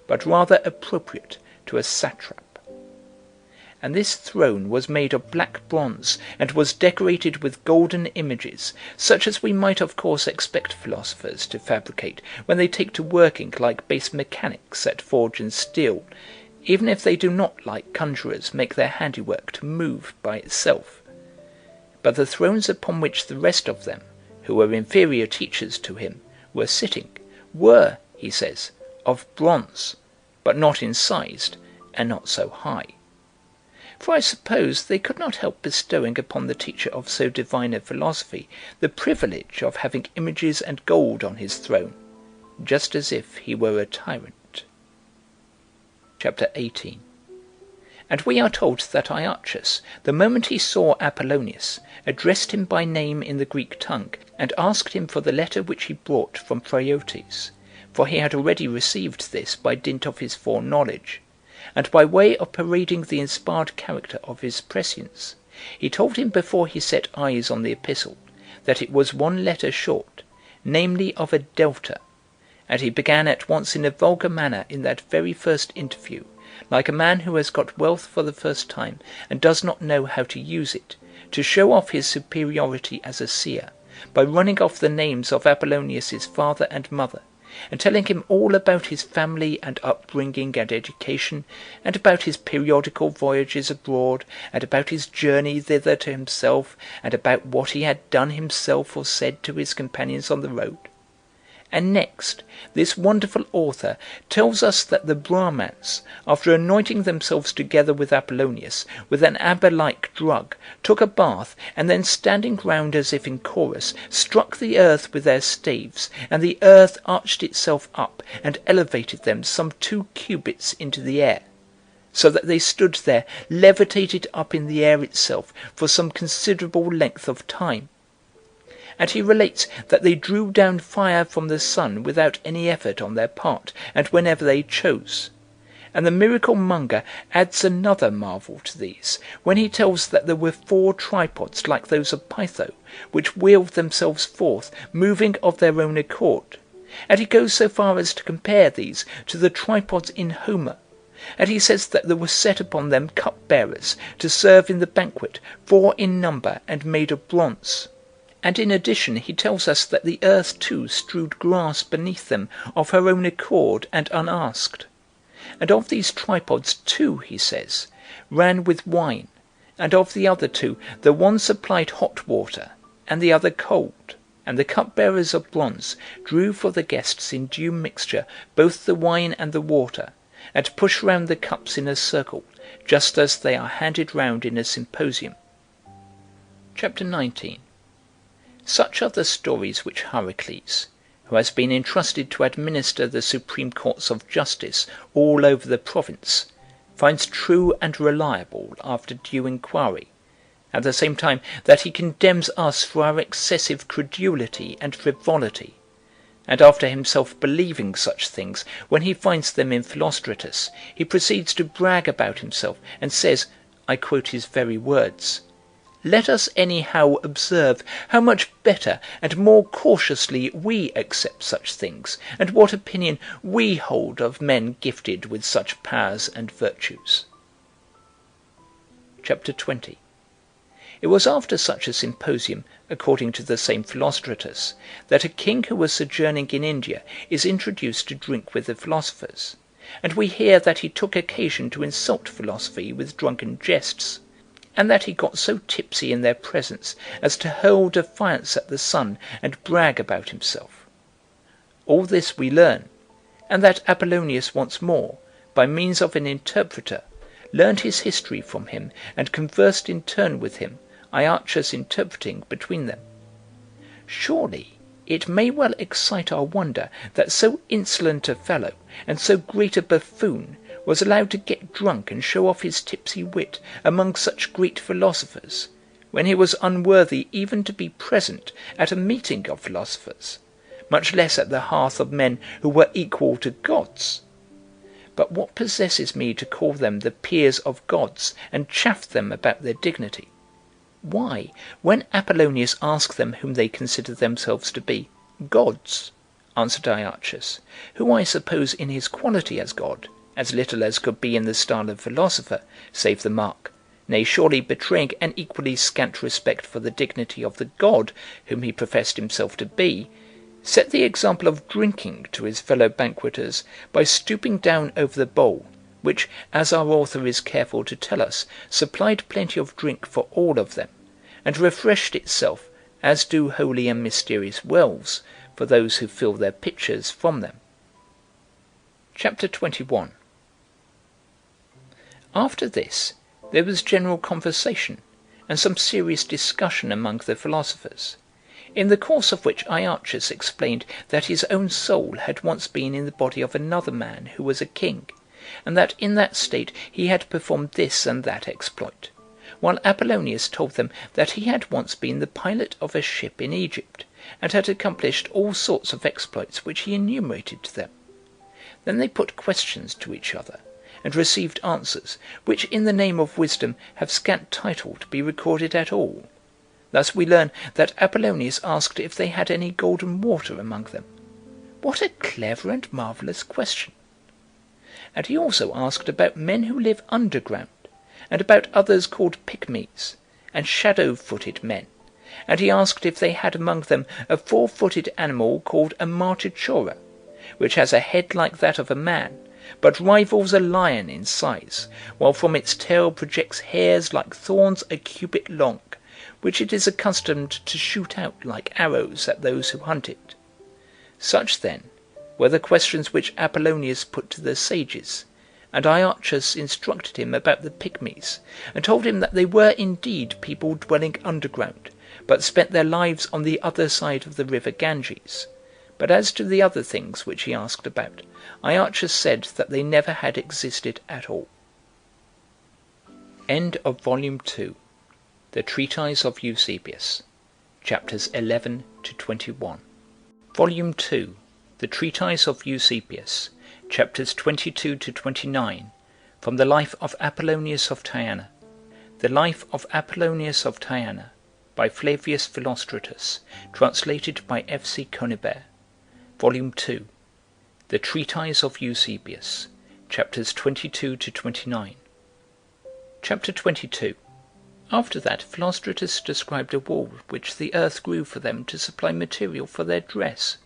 but rather appropriate to a satrap. And this throne was made of black bronze, and was decorated with golden images, such as we might of course expect philosophers to fabricate when they take to working like base mechanics at forge and steel, even if they do not, like conjurers, make their handiwork to move by itself. But the thrones upon which the rest of them, who were inferior teachers to him, were sitting, were, he says, of bronze, but not incised, and not so high. For I suppose they could not help bestowing upon the teacher of so divine a philosophy the privilege of having images and gold on his throne, just as if he were a tyrant. Chapter 18. And we are told that Iarchus, the moment he saw Apollonius, addressed him by name in the Greek tongue, and asked him for the letter which he brought from Phraortes, for he had already received this by dint of his foreknowledge, and by way of parading the inspired character of his prescience, he told him before he set eyes on the epistle, that it was one letter short, namely of a delta, and he began at once in a vulgar manner in that very first interview, like a man who has got wealth for the first time and does not know how to use it, to show off his superiority as a seer, by running off the names of Apollonius's father and mother, and telling him all about his family and upbringing and education, and about his periodical voyages abroad, and about his journey thither to himself, and about what he had done himself or said to his companions on the road. And next, this wonderful author tells us that the Brahmans, after anointing themselves together with Apollonius with an amber-like drug, took a bath, and then standing round as if in chorus, struck the earth with their staves, and the earth arched itself up and elevated them some 2 cubits into the air, so that they stood there levitated up in the air itself for some considerable length of time. And he relates that they drew down fire from the sun without any effort on their part, and whenever they chose. And the miracle monger adds another marvel to these, when he tells that there were 4 tripods like those of Pytho, which wheeled themselves forth, moving of their own accord. And he goes so far as to compare these to the tripods in Homer. And he says that there were set upon them cupbearers to serve in the banquet, 4 in number and made of bronze. And in addition he tells us that the earth too strewed grass beneath them of her own accord and unasked. And of these tripods 2, he says, ran with wine, and of the other 2 the one supplied hot water, and the other cold. And the cupbearers of bronze drew for the guests in due mixture both the wine and the water, and push round the cups in a circle, just as they are handed round in a symposium. Chapter 19. Such are the stories which Heracles, who has been entrusted to administer the supreme courts of justice all over the province, finds true and reliable after due inquiry, at the same time that he condemns us for our excessive credulity and frivolity, and after himself believing such things, when he finds them in Philostratus, he proceeds to brag about himself, and says, I quote his very words, "Let us anyhow observe how much better and more cautiously we accept such things, and what opinion we hold of men gifted with such powers and virtues." Chapter 20. It was after such a symposium, according to the same Philostratus, that a king who was sojourning in India is introduced to drink with the philosophers, and we hear that he took occasion to insult philosophy with drunken jests, and that he got so tipsy in their presence as to hurl defiance at the sun and brag about himself. All this we learn, and that Apollonius once more, by means of an interpreter, learned his history from him and conversed in turn with him, Iarchus interpreting between them. Surely it may well excite our wonder that so insolent a fellow and so great a buffoon was allowed to get drunk and show off his tipsy wit among such great philosophers, when he was unworthy even to be present at a meeting of philosophers, much less at the hearth of men who were equal to gods. But what possesses me to call them the peers of gods and chaff them about their dignity? Why, when Apollonius asked them whom they considered themselves to be, gods, answered Iarchus, who I suppose in his quality as god, as little as could be in the style of philosopher, save the mark, nay, surely betraying an equally scant respect for the dignity of the god whom he professed himself to be, set the example of drinking to his fellow banqueters by stooping down over the bowl, which, as our author is careful to tell us, supplied plenty of drink for all of them, and refreshed itself, as do holy and mysterious wells, for those who fill their pitchers from them. Chapter 21. After this, there was general conversation, and some serious discussion among the philosophers, in the course of which Iarchus explained that his own soul had once been in the body of another man who was a king, and that in that state he had performed this and that exploit, while Apollonius told them that he had once been the pilot of a ship in Egypt, and had accomplished all sorts of exploits which he enumerated to them. Then they put questions to each other, and received answers, which in the name of wisdom have scant title to be recorded at all. Thus we learn that Apollonius asked if they had any golden water among them. What a clever and marvellous question! And he also asked about men who live underground, and about others called pygmies, and shadow-footed men, and he asked if they had among them a four-footed animal called a martichora, which has a head like that of a man, but rivals a lion in size, while from its tail projects hairs like thorns a cubit long, which it is accustomed to shoot out like arrows at those who hunt it. Such, then, were the questions which Apollonius put to the sages, and Iarchus instructed him about the pygmies, and told him that they were indeed people dwelling underground, but spent their lives on the other side of the river Ganges. But as to the other things which he asked about, Iarchus said that they never had existed at all. End of Volume 2. The Treatise of Eusebius, Chapters 11 to 21. Volume 2. The Treatise of Eusebius, Chapters 22 to 29, from the Life of Apollonius of Tyana. The Life of Apollonius of Tyana, by Flavius Philostratus, translated by F.C. Conibert. Volume 2. The Treatise of Eusebius, Chapters 22 to 29. Chapter 22. After that, Philostratus described a wall which the earth grew for them to supply material for their dress,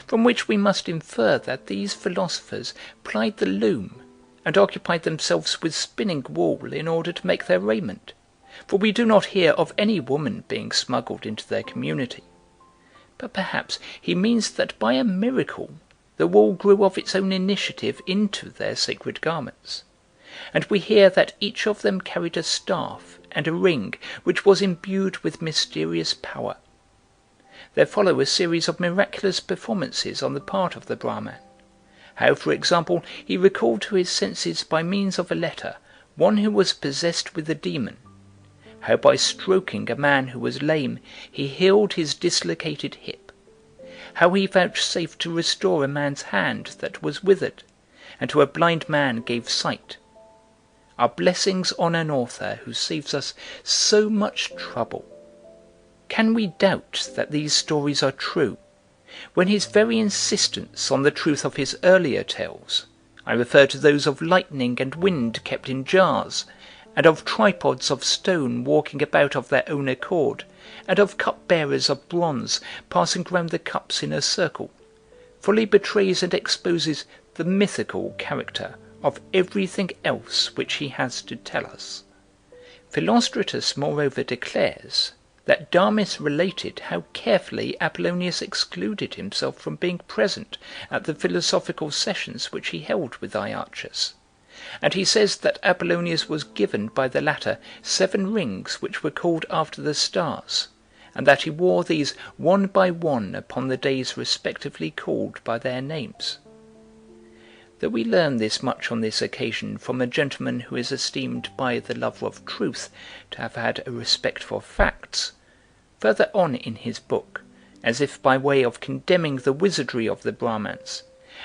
from which we must infer that these philosophers plied the loom, and occupied themselves with spinning wool in order to make their raiment, for we do not hear of any woman being smuggled into their community. But perhaps he means that by a miracle the wool grew of its own initiative into their sacred garments, and we hear that each of them carried a staff and a ring which was imbued with mysterious power. There follow a series of miraculous performances on the part of the Brahman. How, for example, he recalled to his senses by means of a letter one who was possessed with a demon; how by stroking a man who was lame he healed his dislocated hip; how he vouchsafed to restore a man's hand that was withered, and to a blind man gave sight, are blessings on an author who saves us so much trouble. Can we doubt that these stories are true, when his very insistence on the truth of his earlier tales, I refer to those of lightning and wind kept in jars, and of tripods of stone walking about of their own accord, and of cup-bearers of bronze passing round the cups in a circle, fully betrays and exposes the mythical character of everything else which he has to tell us. Philostratus moreover declares that Damis related how carefully Apollonius excluded himself from being present at the philosophical sessions which he held with Iarchus, and he says that Apollonius was given by the latter 7 rings which were called after the stars, and that he wore these one by one upon the days respectively called by their names. Though we learn this much on this occasion from a gentleman who is esteemed by the lover of truth to have had a respect for facts, further on in his book, as if by way of condemning the wizardry of the Brahmans,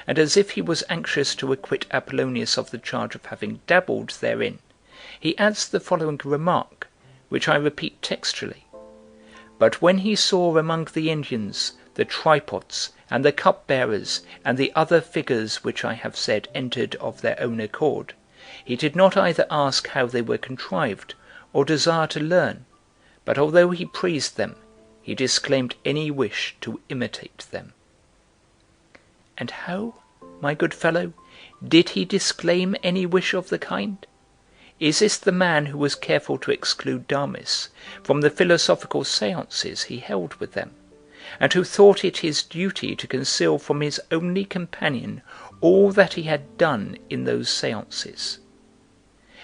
and as if he was anxious to acquit Apollonius of the charge of having dabbled therein, he adds the following remark, which I repeat textually: "But when he saw among the Indians the tripods and the cup-bearers and the other figures which I have said entered of their own accord, he did not either ask how they were contrived, or desire to learn, but although he praised them, he disclaimed any wish to imitate them." And how, my good fellow, did he disclaim any wish of the kind? Is this the man who was careful to exclude Damis from the philosophical séances he held with them, and who thought it his duty to conceal from his only companion all that he had done in those séances?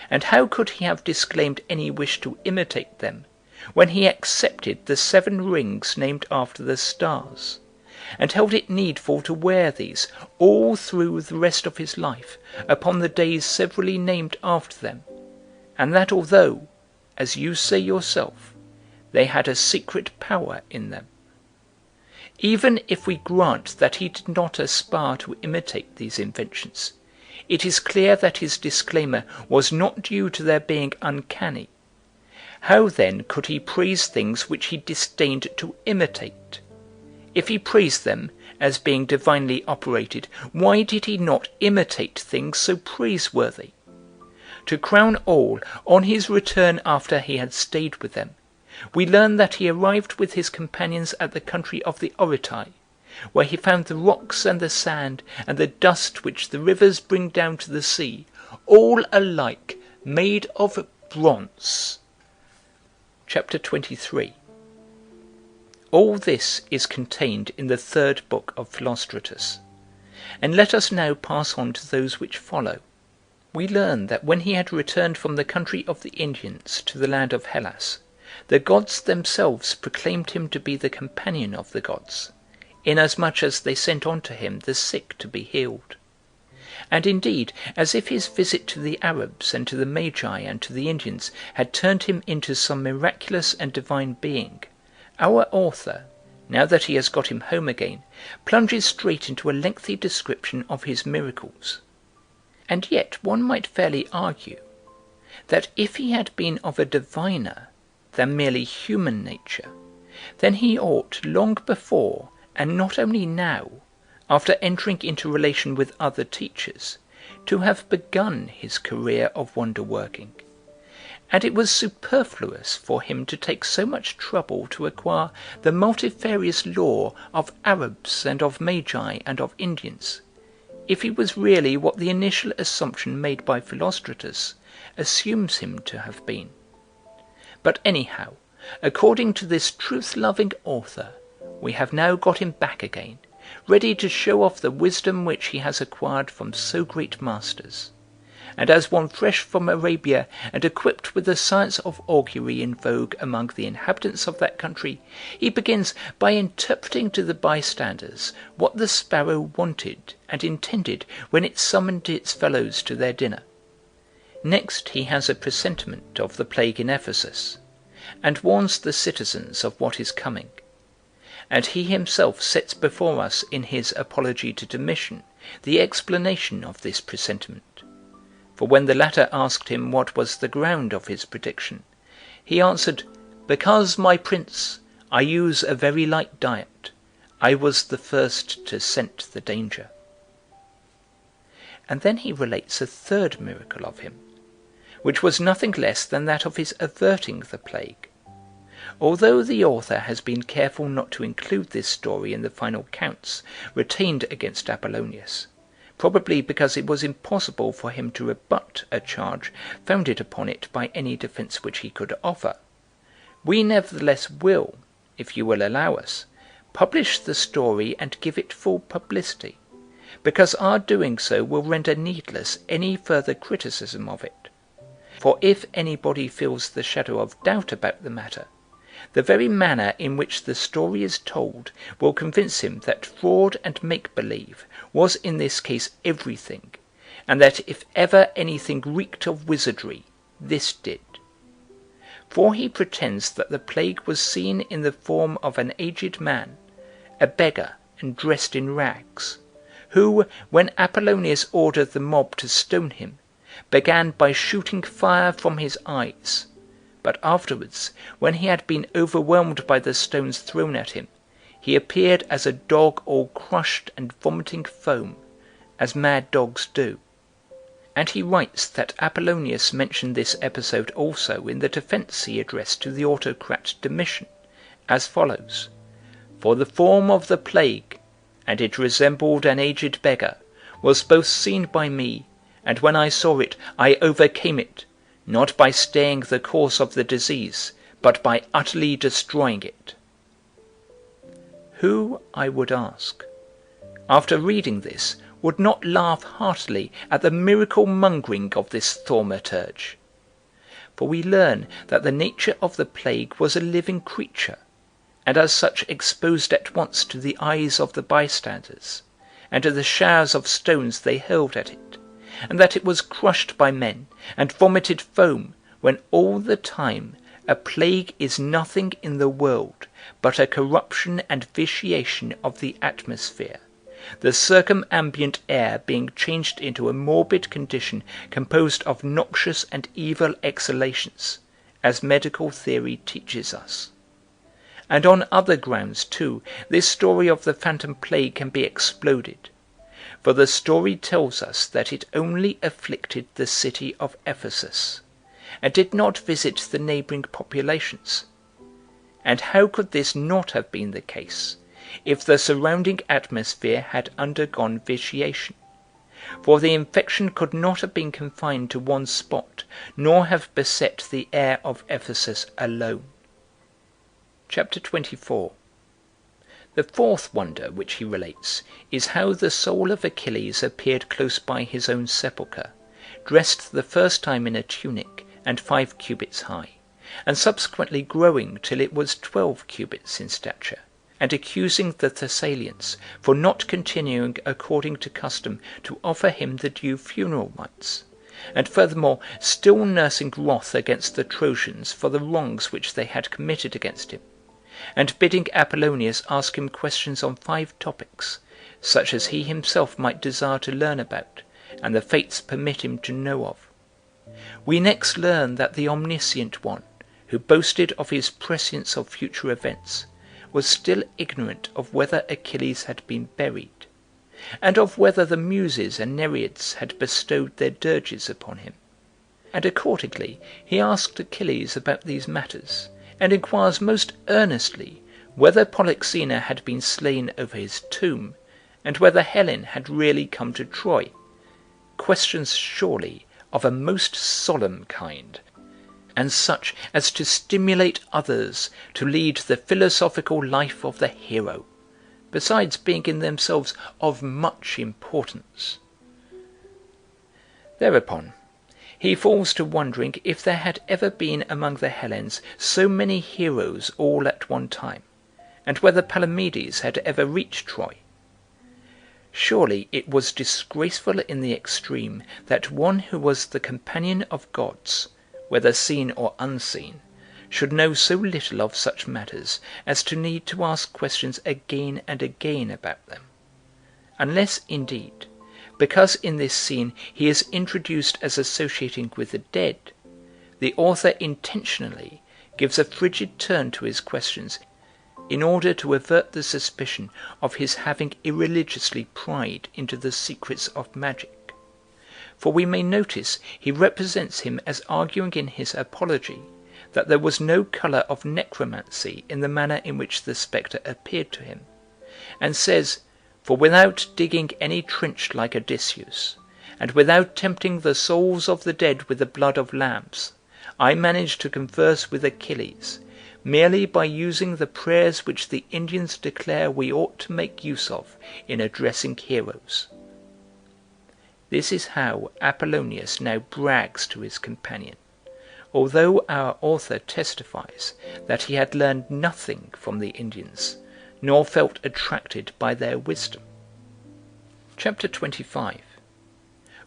And how could he have disclaimed any wish to imitate them, when he accepted the 7 rings named after the stars, and held it needful to wear these all through the rest of his life upon the days severally named after them, and that although, as you say yourself, they had a secret power in them. Even if we grant that he did not aspire to imitate these inventions, it is clear that his disclaimer was not due to their being uncanny. How then could he praise things which he disdained to imitate? If he praised them as being divinely operated, why did he not imitate things so praiseworthy? To crown all, on his return after he had stayed with them, we learn that he arrived with his companions at the country of the Oretae, where he found the rocks and the sand and the dust which the rivers bring down to the sea, all alike made of bronze. Chapter 23. All this is contained in the third book of Philostratus, and let us now pass on to those which follow. We learn that when he had returned from the country of the Indians to the land of Hellas, the gods themselves proclaimed him to be the companion of the gods, inasmuch as they sent on to him the sick to be healed. And indeed, as if his visit to the Arabs and to the Magi and to the Indians had turned him into some miraculous and divine being, our author, now that he has got him home again, plunges straight into a lengthy description of his miracles. And yet one might fairly argue that if he had been of a diviner than merely human nature, then he ought long before, and not only now, after entering into relation with other teachers, to have begun his career of wonder-working. And it was superfluous for him to take so much trouble to acquire the multifarious lore of Arabs and of Magi and of Indians, if he was really what the initial assumption made by Philostratus assumes him to have been. But anyhow, according to this truth-loving author, we have now got him back again, ready to show off the wisdom which he has acquired from so great masters. And as one fresh from Arabia and equipped with the science of augury in vogue among the inhabitants of that country, he begins by interpreting to the bystanders what the sparrow wanted and intended when it summoned its fellows to their dinner. Next he has a presentiment of the plague in Ephesus, and warns the citizens of what is coming. And he himself sets before us in his Apology to Domitian the explanation of this presentiment. For when the latter asked him what was the ground of his prediction, he answered, "Because, my prince, I use a very light diet, I was the first to scent the danger." And then he relates a third miracle of him, which was nothing less than that of his averting the plague. Although the author has been careful not to include this story in the final counts retained against Apollonius, probably because it was impossible for him to rebut a charge founded upon it by any defence which he could offer, we nevertheless will, if you will allow us, publish the story and give it full publicity, because our doing so will render needless any further criticism of it. For if anybody feels the shadow of doubt about the matter, the very manner in which the story is told will convince him that fraud and make-believe was in this case everything, and that if ever anything reeked of wizardry, this did. For he pretends that the plague was seen in the form of an aged man, a beggar and dressed in rags, who, when Apollonius ordered the mob to stone him, began by shooting fire from his eyes, but afterwards, when he had been overwhelmed by the stones thrown at him, he appeared as a dog all crushed and vomiting foam, as mad dogs do. And he writes that Apollonius mentioned this episode also in the defence he addressed to the autocrat Domitian, as follows: "For the form of the plague, and it resembled an aged beggar, was both seen by me, and when I saw it, I overcame it, not by staying the course of the disease, but by utterly destroying it." Who, I would ask, after reading this, would not laugh heartily at the miracle-mongering of this thaumaturge? For we learn that the nature of the plague was a living creature, and as such exposed at once to the eyes of the bystanders, and to the showers of stones they hurled at it, and that it was crushed by men, and vomited foam, when all the time a plague is nothing in the world but a corruption and vitiation of the atmosphere, the circumambient air being changed into a morbid condition composed of noxious and evil exhalations, as medical theory teaches us. And on other grounds, too, this story of the phantom plague can be exploded, for the story tells us that it only afflicted the city of Ephesus, and did not visit the neighbouring populations. And how could this not have been the case, if the surrounding atmosphere had undergone vitiation? For the infection could not have been confined to one spot, nor have beset the air of Ephesus alone. Chapter 24. The fourth wonder which he relates is how the soul of Achilles appeared close by his own sepulchre, dressed the first time in a tunic and 5 cubits high, and subsequently growing till it was 12 cubits in stature, and accusing the Thessalians for not continuing according to custom to offer him the due funeral rites, and furthermore still nursing wrath against the Trojans for the wrongs which they had committed against him, and bidding Apollonius ask him questions on 5 topics, such as he himself might desire to learn about, and the fates permit him to know of. We next learn that the omniscient one, who boasted of his prescience of future events, was still ignorant of whether Achilles had been buried, and of whether the Muses and Nereids had bestowed their dirges upon him. And accordingly he asked Achilles about these matters, and inquires most earnestly whether Polyxena had been slain over his tomb, and whether Helen had really come to Troy, questions surely of a most solemn kind, and such as to stimulate others to lead the philosophical life of the hero, besides being in themselves of much importance. Thereupon he falls to wondering if there had ever been among the Hellenes so many heroes all at one time, and whether Palamedes had ever reached Troy. Surely it was disgraceful in the extreme that one who was the companion of gods, whether seen or unseen, should know so little of such matters as to need to ask questions again and again about them; unless, indeed, because in this scene he is introduced as associating with the dead, the author intentionally gives a frigid turn to his questions in order to avert the suspicion of his having irreligiously pried into the secrets of magic. For we may notice he represents him as arguing in his apology that there was no colour of necromancy in the manner in which the spectre appeared to him, and says, "For without digging any trench like Odysseus, and without tempting the souls of the dead with the blood of lambs, I managed to converse with Achilles, merely by using the prayers which the Indians declare we ought to make use of in addressing heroes." This is how Apollonius now brags to his companion, although our author testifies that he had learned nothing from the Indians, nor felt attracted by their wisdom. Chapter 25.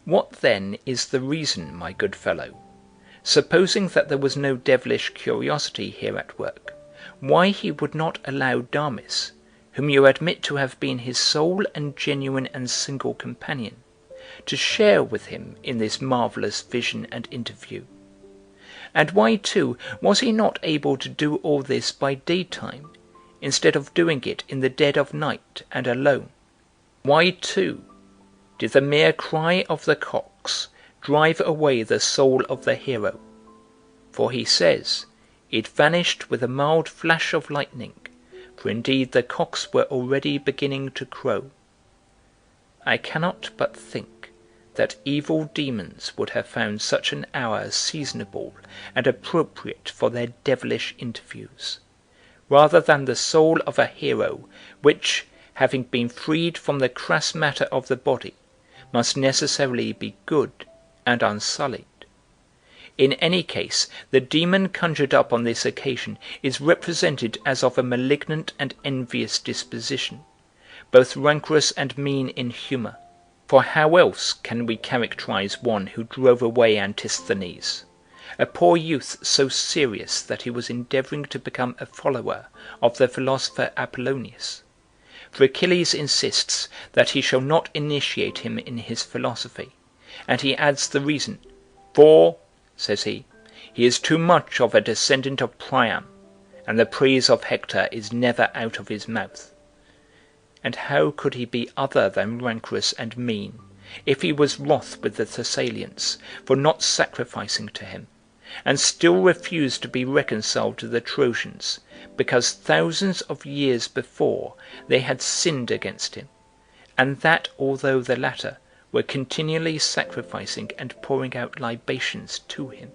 What then is the reason, my good fellow, supposing that there was no devilish curiosity here at work, why he would not allow Damis, whom you admit to have been his sole and genuine and single companion, to share with him in this marvellous vision and interview? And why, too, was he not able to do all this by daytime, instead of doing it in the dead of night and alone? Why, too, did the mere cry of the cocks drive away the soul of the hero? For he says, "It vanished with a mild flash of lightning, for indeed the cocks were already beginning to crow." I cannot but think that evil demons would have found such an hour seasonable and appropriate for their devilish interviews, rather than the soul of a hero, which, having been freed from the crass matter of the body, must necessarily be good and unsullied. In any case, the demon conjured up on this occasion is represented as of a malignant and envious disposition, both rancorous and mean in humour. For how else can we characterize one who drove away Antisthenes, a poor youth so serious that he was endeavouring to become a follower of the philosopher Apollonius? For Achilles insists that he shall not initiate him in his philosophy, and he adds the reason: "For," says he is too much of a descendant of Priam, and the praise of Hector is never out of his mouth." And how could he be other than rancorous and mean, if he was wroth with the Thessalians for not sacrificing to him, and still refused to be reconciled to the Trojans, because thousands of years before they had sinned against him, and that although the latter were continually sacrificing and pouring out libations to him?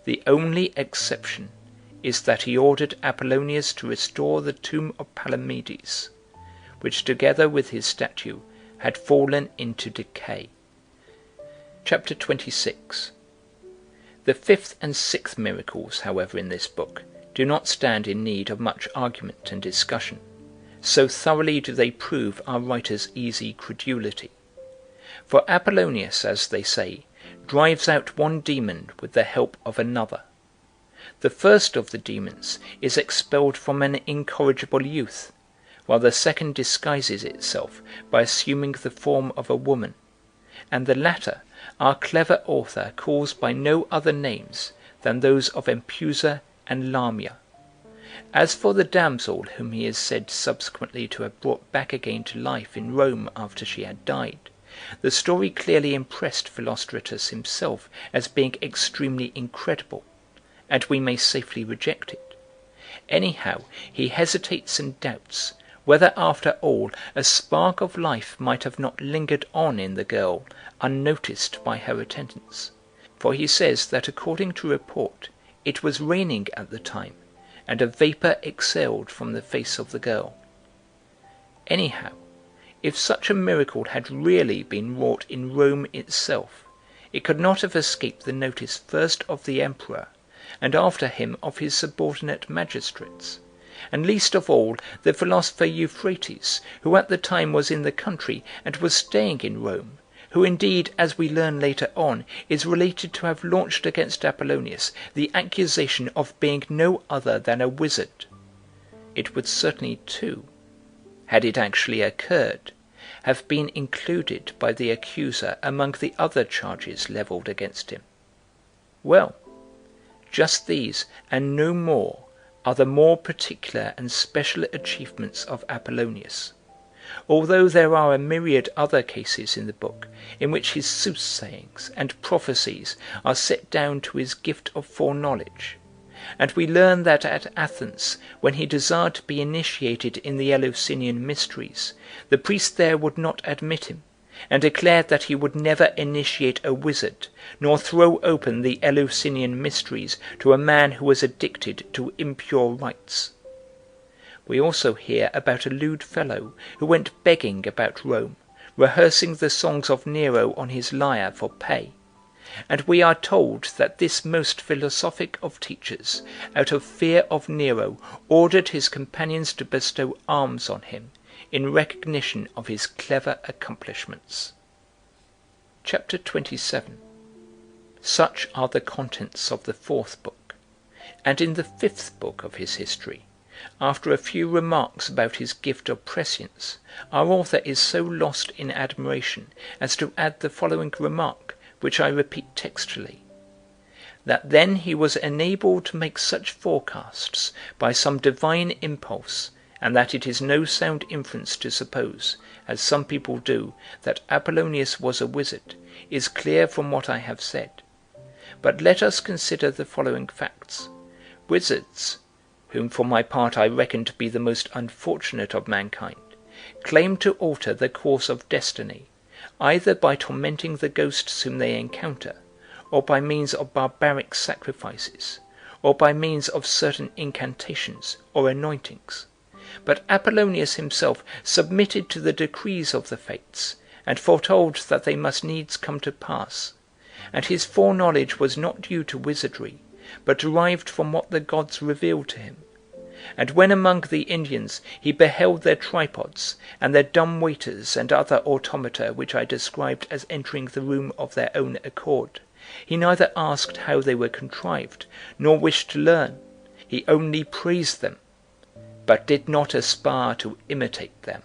The only exception is that he ordered Apollonius to restore the tomb of Palamedes, which together with his statue had fallen into decay. Chapter 26. The fifth and sixth miracles, however, in this book do not stand in need of much argument and discussion, so thoroughly do they prove our writer's easy credulity. For Apollonius, as they say, drives out one demon with the help of another. The first of the demons is expelled from an incorrigible youth, while the second disguises itself by assuming the form of a woman, and the latter our clever author calls by no other names than those of Empusa and Lamia. As for the damsel whom he is said subsequently to have brought back again to life in Rome after she had died, the story clearly impressed Philostratus himself as being extremely incredible, and we may safely reject it. Anyhow, he hesitates and doubts whether after all a spark of life might have not lingered on in the girl unnoticed by her attendants, for he says that according to report it was raining at the time, and a vapour exhaled from the face of the girl. Anyhow, if such a miracle had really been wrought in Rome itself, it could not have escaped the notice first of the emperor, and after him of his subordinate magistrates, and least of all the philosopher Euphrates, who at the time was in the country and was staying in Rome, who indeed, as we learn later on, is related to have launched against Apollonius the accusation of being no other than a wizard. It would certainly too, had it actually occurred, have been included by the accuser among the other charges levelled against him. Well, just these, and no more, are the more particular and special achievements of Apollonius, although there are a myriad other cases in the book in which his soothsayings and prophecies are set down to his gift of foreknowledge, and we learn that at Athens, when he desired to be initiated in the Eleusinian mysteries, the priest there would not admit him, and declared that he would never initiate a wizard, nor throw open the Eleusinian mysteries to a man who was addicted to impure rites. We also hear about a lewd fellow who went begging about Rome, rehearsing the songs of Nero on his lyre for pay, and we are told that this most philosophic of teachers, out of fear of Nero, ordered his companions to bestow alms on him, in recognition of his clever accomplishments. Chapter 27. Such are the contents of the fourth book, and in the fifth book of his history, after a few remarks about his gift of prescience, our author is so lost in admiration as to add the following remark, which I repeat textually: that then he was enabled to make such forecasts by some divine impulse, and that it is no sound inference to suppose, as some people do, that Apollonius was a wizard, is clear from what I have said. But let us consider the following facts. Wizards, whom for my part I reckon to be the most unfortunate of mankind, claim to alter the course of destiny, either by tormenting the ghosts whom they encounter, or by means of barbaric sacrifices, or by means of certain incantations or anointings. But Apollonius himself submitted to the decrees of the fates, and foretold that they must needs come to pass, and his foreknowledge was not due to wizardry, but derived from what the gods revealed to him. And when among the Indians he beheld their tripods, and their dumb waiters and other automata which I described as entering the room of their own accord, he neither asked how they were contrived, nor wished to learn; he only praised them, but did not aspire to imitate them.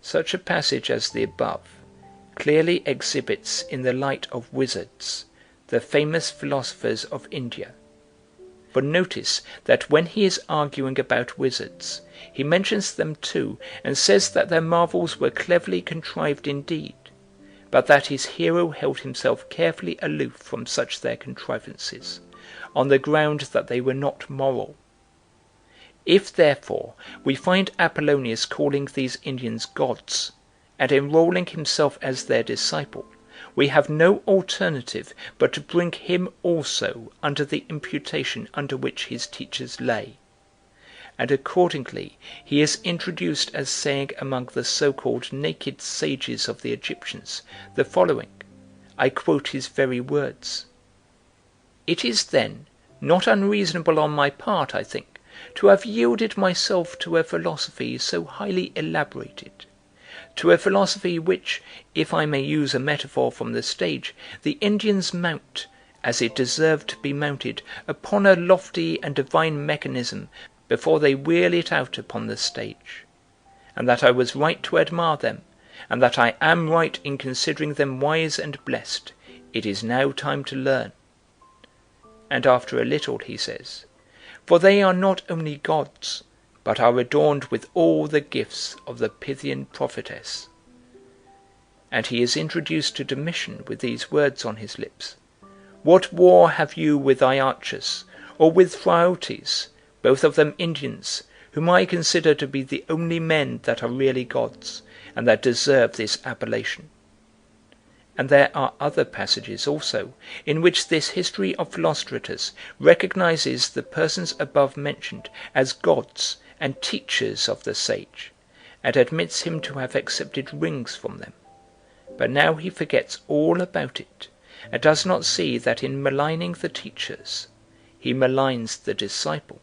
Such a passage as the above clearly exhibits in the light of wizards the famous philosophers of India. For notice that when he is arguing about wizards, he mentions them too, and says that their marvels were cleverly contrived indeed, but that his hero held himself carefully aloof from such their contrivances, on the ground that they were not moral. If, therefore, we find Apollonius calling these Indians gods, and enrolling himself as their disciple, we have no alternative but to bring him also under the imputation under which his teachers lay. And accordingly he is introduced as saying among the so-called naked sages of the Egyptians the following. I quote his very words: "It is then not unreasonable on my part, I think, to have yielded myself to a philosophy so highly elaborated, to a philosophy which, if I may use a metaphor from the stage, the Indians mount, as it deserved to be mounted, upon a lofty and divine mechanism before they wheel it out upon the stage; and that I was right to admire them, and that I am right in considering them wise and blessed, it is now time to learn." And after a little he says, "For they are not only gods, but are adorned with all the gifts of the Pythian prophetess." And he is introduced to Domitian with these words on his lips: "What war have you with thy archers, or with Phraortes, both of them Indians, whom I consider to be the only men that are really gods, and that deserve this appellation?" And there are other passages also, in which this history of Philostratus recognizes the persons above mentioned as gods and teachers of the sage, and admits him to have accepted rings from them. But now he forgets all about it, and does not see that in maligning the teachers, he maligns the disciple.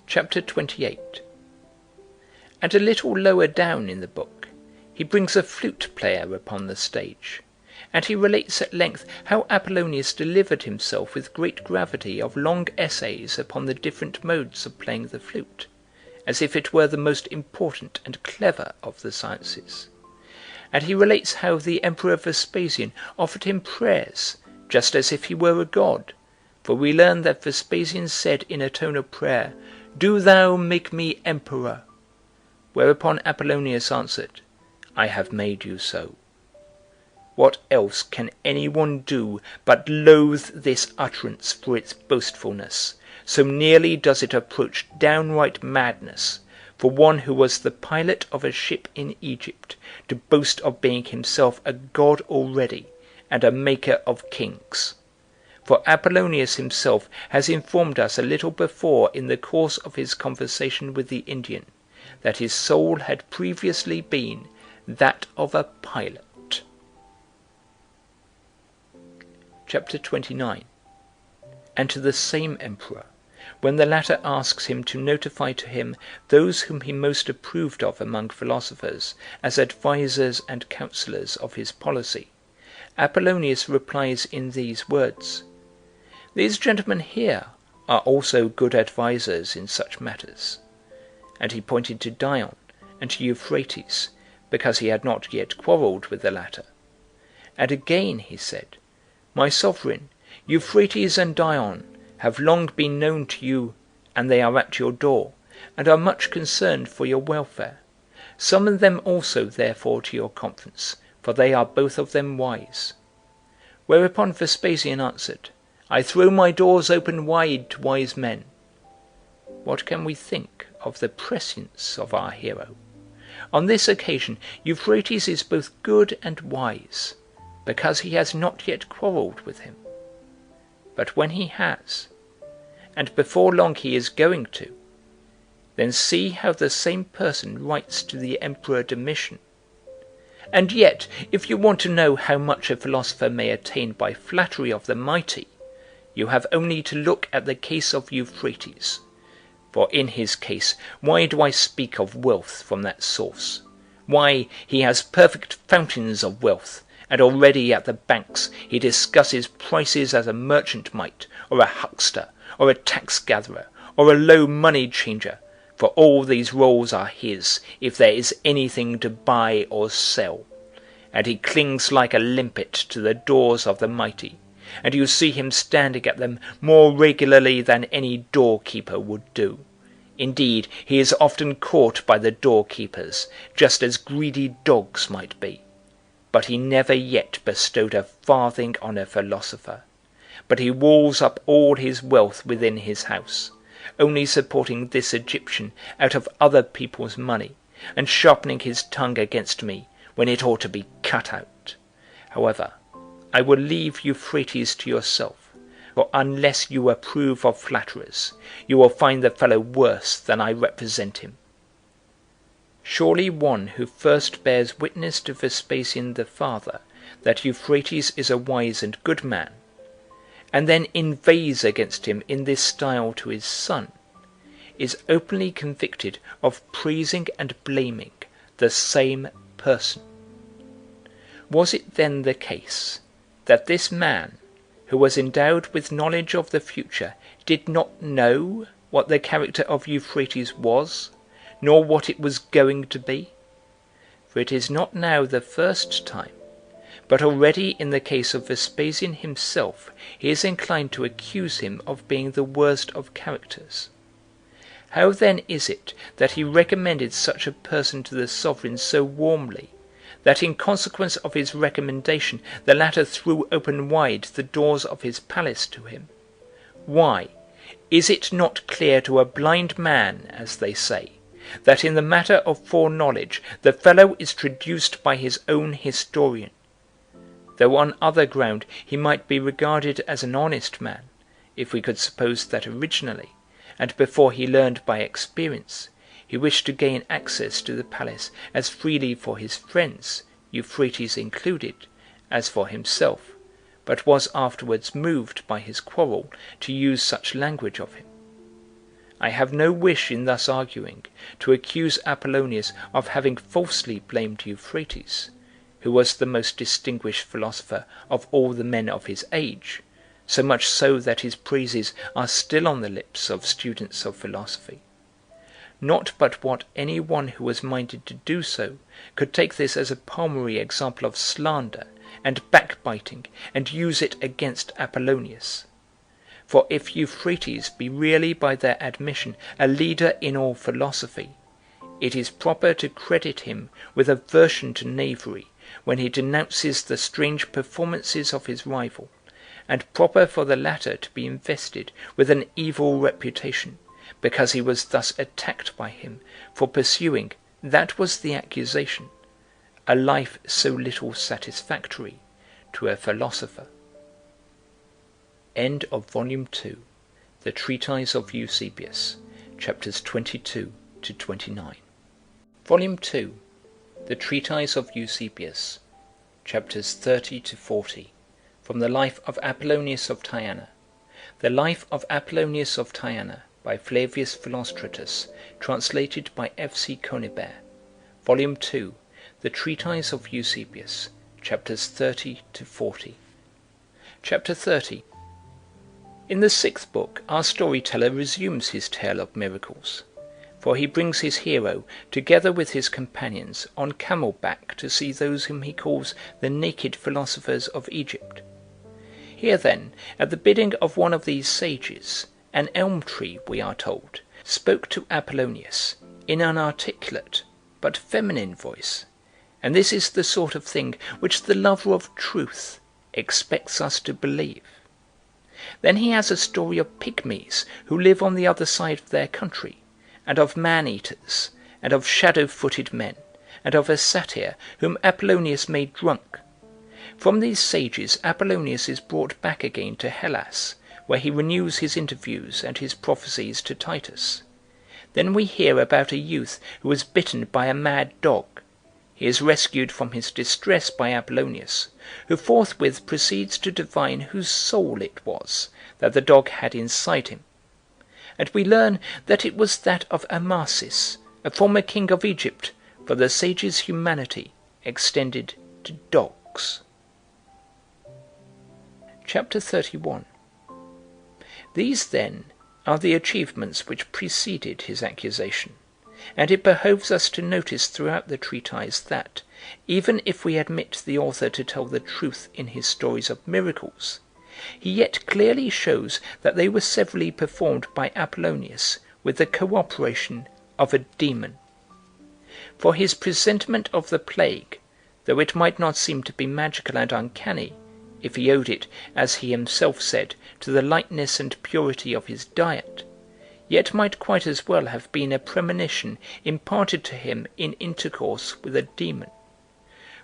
Chapter 28. And a little lower down in the book, he brings a flute player upon the stage, and he relates at length how Apollonius delivered himself with great gravity of long essays upon the different modes of playing the flute, as if it were the most important and clever of the sciences. And he relates how the Emperor Vespasian offered him prayers, just as if he were a god, for we learn that Vespasian said in a tone of prayer, "Do thou make me emperor," whereupon Apollonius answered, "I have made you so." What else can anyone do but loathe this utterance for its boastfulness, so nearly does it approach downright madness, for one who was the pilot of a ship in Egypt to boast of being himself a god already and a maker of kings. For Apollonius himself has informed us a little before in the course of his conversation with the Indian, that his soul had previously been that of a pilot. Chapter 29. And to the same emperor, when the latter asks him to notify to him those whom he most approved of among philosophers as advisers and counsellors of his policy, Apollonius replies in these words: "These gentlemen here are also good advisers in such matters." And he pointed to Dion and to Euphrates, because he had not yet quarrelled with the latter. And again he said, "My sovereign, Euphrates and Dion have long been known to you, and they are at your door, and are much concerned for your welfare. Summon them also therefore to your conference, for they are both of them wise." Whereupon Vespasian answered, "I throw my doors open wide to wise men." What can we think of the prescience of our hero? On this occasion Euphrates is both good and wise, because he has not yet quarrelled with him. But when he has, and before long he is going to, then see how the same person writes to the Emperor Domitian. And yet, if you want to know how much a philosopher may attain by flattery of the mighty, you have only to look at the case of Euphrates. For in his case, why do I speak of wealth from that source? Why, he has perfect fountains of wealth, and already at the banks he discusses prices as a merchant might, or a huckster, or a tax-gatherer, or a low money-changer, for all these rolls are his, if there is anything to buy or sell. And he clings like a limpet to the doors of the mighty, and you see him standing at them more regularly than any doorkeeper would do. Indeed, he is often caught by the doorkeepers, just as greedy dogs might be. But he never yet bestowed a farthing on a philosopher, but he walls up all his wealth within his house, only supporting this Egyptian out of other people's money, and sharpening his tongue against me when it ought to be cut out. However, I will leave Euphrates to yourself, for unless you approve of flatterers, you will find the fellow worse than I represent him. Surely one who first bears witness to Vespasian the father that Euphrates is a wise and good man, and then inveighs against him in this style to his son, is openly convicted of praising and blaming the same person. Was it then the case that this man, who was endowed with knowledge of the future, did not know what the character of Euphrates was, nor what it was going to be? For it is not now the first time, but already in the case of Vespasian himself he is inclined to accuse him of being the worst of characters. How then is it that he recommended such a person to the sovereign so warmly, that in consequence of his recommendation the latter threw open wide the doors of his palace to him? Why, is it not clear to a blind man, as they say, that in the matter of foreknowledge the fellow is traduced by his own historian? Though on other ground he might be regarded as an honest man, if we could suppose that originally, and before he learned by experience, he wished to gain access to the palace as freely for his friends, Euphrates included, as for himself, but was afterwards moved by his quarrel to use such language of him. I have no wish in thus arguing to accuse Apollonius of having falsely blamed Euphrates, who was the most distinguished philosopher of all the men of his age, so much so that his praises are still on the lips of students of philosophy. Not but what any one who was minded to do so could take this as a palmary example of slander and backbiting and use it against Apollonius. For if Euphrates be really by their admission a leader in all philosophy, it is proper to credit him with aversion to knavery when he denounces the strange performances of his rival, and proper for the latter to be invested with an evil reputation, because he was thus attacked by him for pursuing, that was the accusation, a life so little satisfactory to a philosopher. End of Volume 2, The Treatise of Eusebius, chapters 22 to 29. Volume 2, The Treatise of Eusebius, chapters 30 to 40, from the Life of Apollonius of Tyana. The Life of Apollonius of Tyana, by Flavius Philostratus, translated by F.C. Conibert. Volume 2, The Treatise of Eusebius, chapters 30 to 40. Chapter 30. In the 6th book our storyteller resumes his tale of miracles, for he brings his hero, together with his companions, on camel-back to see those whom he calls the naked philosophers of Egypt. Here then, at the bidding of one of these sages, an elm tree, we are told, spoke to Apollonius in an articulate but feminine voice, and this is the sort of thing which the lover of truth expects us to believe. Then he has a story of pygmies who live on the other side of their country, and of man-eaters, and of shadow-footed men, and of a satyr whom Apollonius made drunk. From these sages Apollonius is brought back again to Hellas, where he renews his interviews and his prophecies to Titus. Then we hear about a youth who was bitten by a mad dog. He is rescued from his distress by Apollonius, who forthwith proceeds to divine whose soul it was that the dog had inside him, and we learn that it was that of Immerses, a former king of Egypt, for the sage's humanity extended to dogs. Chapter 31. These, then, are the achievements which preceded his accusation, and it behoves us to notice throughout the treatise that, even if we admit the author to tell the truth in his stories of miracles, he yet clearly shows that they were severally performed by Apollonius with the co-operation of a demon. For his presentiment of the plague, though it might not seem to be magical and uncanny, if he owed it, as he himself said, to the lightness and purity of his diet, yet might quite as well have been a premonition imparted to him in intercourse with a demon.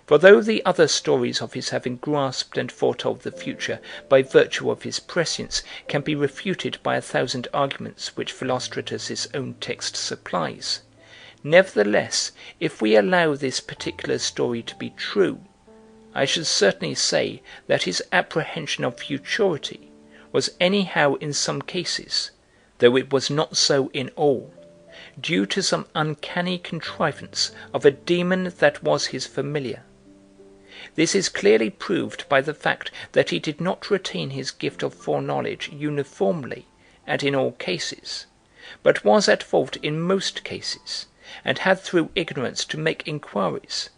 For though the other stories of his having grasped and foretold the future by virtue of his prescience can be refuted by 1,000 arguments which Philostratus' own text supplies, nevertheless, if we allow this particular story to be true, I should certainly say that his apprehension of futurity was anyhow in some cases, though it was not so in all, due to some uncanny contrivance of a demon that was his familiar. This is clearly proved by the fact that he did not retain his gift of foreknowledge uniformly and in all cases, but was at fault in most cases, and had through ignorance to make inquiries,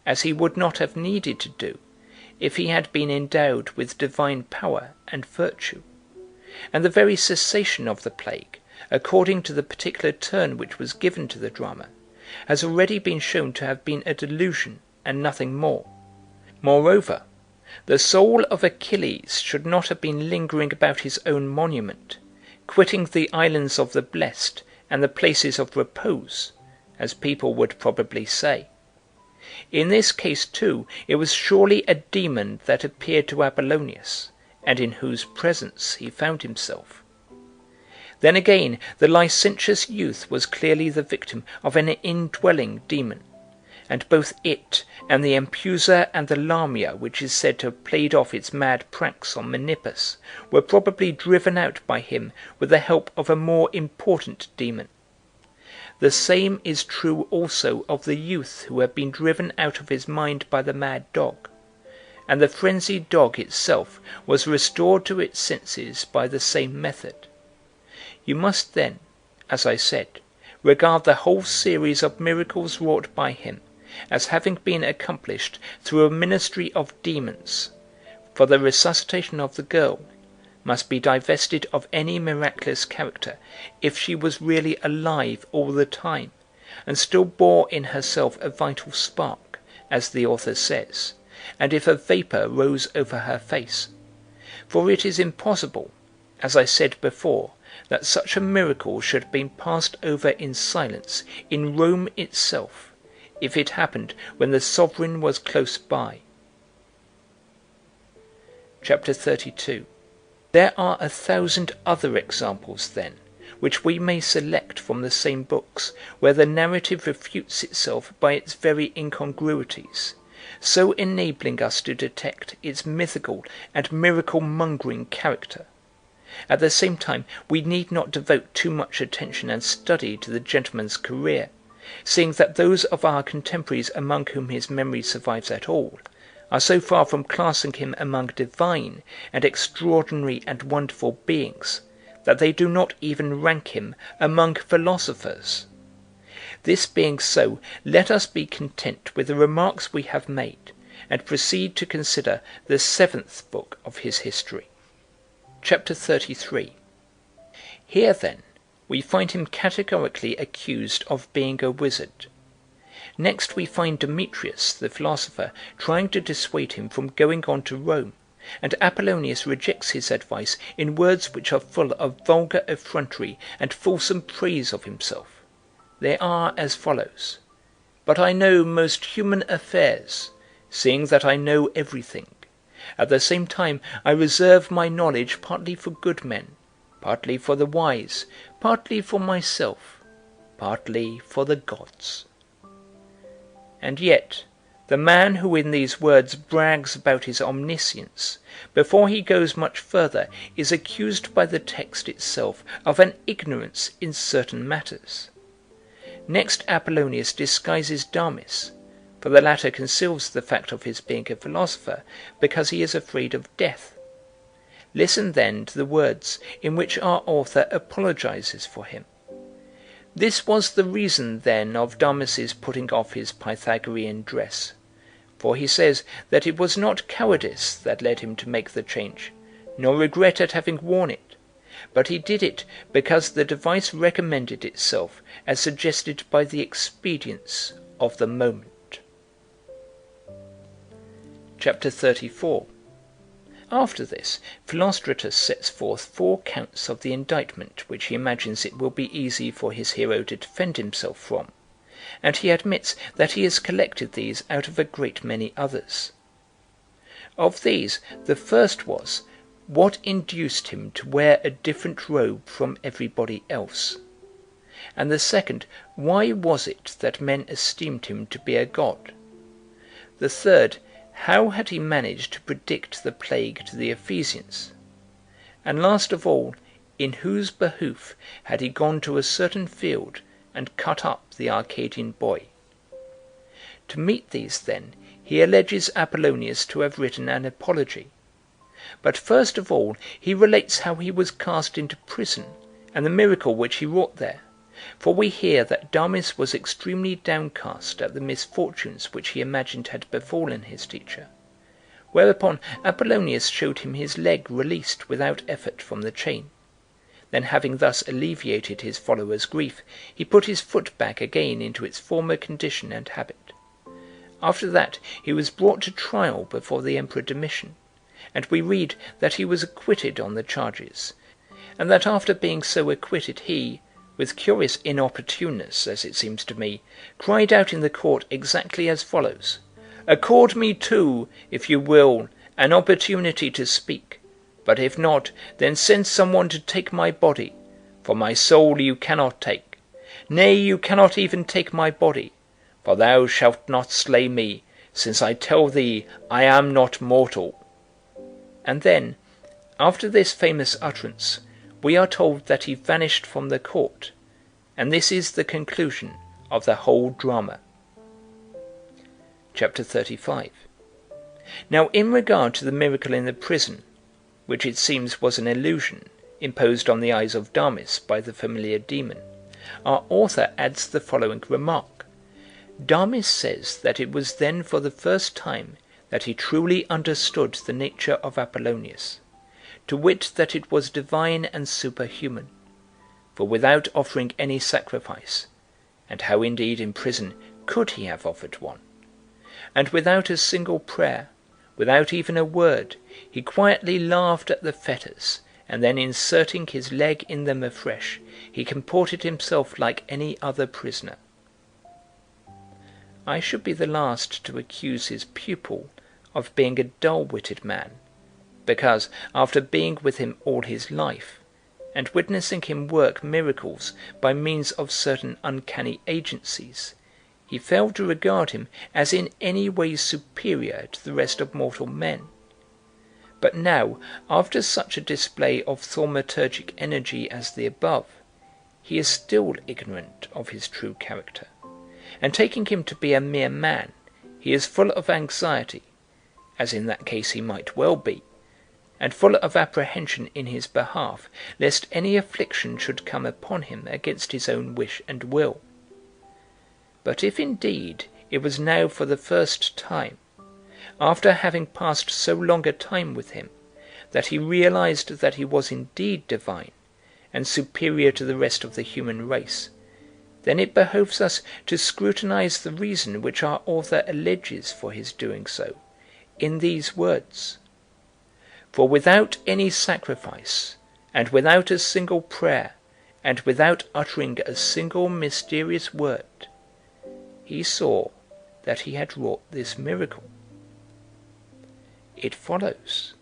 as he would not have needed to do if he had been endowed with divine power and virtue. And the very cessation of the plague, according to the particular turn which was given to the drama, has already been shown to have been a delusion and nothing more. Moreover, the soul of Achilles should not have been lingering about his own monument, quitting the islands of the blessed and the places of repose, as people would probably say. In this case, too, it was surely a demon that appeared to Apollonius, and in whose presence he found himself. Then again, the licentious youth was clearly the victim of an indwelling demon, and both it and the empusa and the lamia, which is said to have played off its mad pranks on Menippus, were probably driven out by him with the help of a more important demon. The same is true also of the youth who had been driven out of his mind by the mad dog, and the frenzied dog itself was restored to its senses by the same method. You must then, as I said, regard the whole series of miracles wrought by him as having been accomplished through a ministry of demons, for the resuscitation of the girl must be divested of any miraculous character if she was really alive all the time and still bore in herself a vital spark, as the author says, and if a vapour rose over her face. For it is impossible, as I said before, that such a miracle should have been passed over in silence in Rome itself, if it happened when the sovereign was close by. Chapter 32. There are 1,000 other examples, then, which we may select from the same books, where the narrative refutes itself by its very incongruities, so enabling us to detect its mythical and miracle-mongering character. At the same time, we need not devote too much attention and study to the gentleman's career, seeing that those of our contemporaries among whom his memory survives at all are so far from classing him among divine and extraordinary and wonderful beings that they do not even rank him among philosophers. This being so, let us be content with the remarks we have made and proceed to consider the 7th book of his history. Chapter 33. Here, then, we find him categorically accused of being a wizard. Next we find Demetrius, the philosopher, trying to dissuade him from going on to Rome, and Apollonius rejects his advice in words which are full of vulgar effrontery and fulsome praise of himself. They are as follows: "But I know most human affairs, seeing that I know everything. At the same time I reserve my knowledge partly for good men, partly for the wise, partly for myself, partly for the gods." And yet, the man who in these words brags about his omniscience, before he goes much further, is accused by the text itself of an ignorance in certain matters. Next Apollonius disguises Damis, for the latter conceals the fact of his being a philosopher because he is afraid of death. Listen then to the words in which our author apologizes for him. This was the reason then of Damis's putting off his Pythagorean dress. For he says that it was not cowardice that led him to make the change, nor regret at having worn it, but he did it because the device recommended itself as suggested by the expedience of the moment. Chapter 34. After this, Philostratus sets forth 4 counts of the indictment which he imagines it will be easy for his hero to defend himself from, and he admits that he has collected these out of a great many others. Of these, the first was, what induced him to wear a different robe from everybody else; and the second, why was it that men esteemed him to be a god; the third, how had he managed to predict the plague to the Ephesians; and last of all, in whose behoof had he gone to a certain field and cut up the Arcadian boy. To meet these, then, he alleges Apollonius to have written an apology. But first of all he relates how he was cast into prison, and the miracle which he wrought there. For we hear that Damis was extremely downcast at the misfortunes which he imagined had befallen his teacher. Whereupon Apollonius showed him his leg released without effort from the chain. Then, having thus alleviated his follower's grief, he put his foot back again into its former condition and habit. After that he was brought to trial before the Emperor Domitian, and we read that he was acquitted on the charges, and that after being so acquitted he, with curious inopportuneness, as it seems to me, cried out in the court exactly as follows: "Accord me too, if you will, an opportunity to speak, but if not, then send some one to take my body, for my soul you cannot take. Nay, you cannot even take my body, for thou shalt not slay me, since I tell thee I am not mortal." And then, after this famous utterance, we are told that he vanished from the court, and this is the conclusion of the whole drama. Chapter 35. Now, in regard to the miracle in the prison, which it seems was an illusion imposed on the eyes of Damis by the familiar demon, our author adds the following remark. Damis says that it was then for the first time that he truly understood the nature of Apollonius, to wit that it was divine and superhuman, for without offering any sacrifice, and how indeed in prison could he have offered one, and without a single prayer, without even a word, he quietly laughed at the fetters, and then inserting his leg in them afresh, he comported himself like any other prisoner. I should be the last to accuse his pupil of being a dull-witted man, because, after being with him all his life, and witnessing him work miracles by means of certain uncanny agencies, he failed to regard him as in any way superior to the rest of mortal men. But now, after such a display of thaumaturgic energy as the above, he is still ignorant of his true character, and taking him to be a mere man, he is full of anxiety, as in that case he might well be, and full of apprehension in his behalf, lest any affliction should come upon him against his own wish and will. But if indeed it was now for the first time, after having passed so long a time with him, that he realized that he was indeed divine, and superior to the rest of the human race, then it behoves us to scrutinize the reason which our author alleges for his doing so, in these words: "For without any sacrifice, and without a single prayer, and without uttering a single mysterious word, he saw that he had wrought this miracle." It follows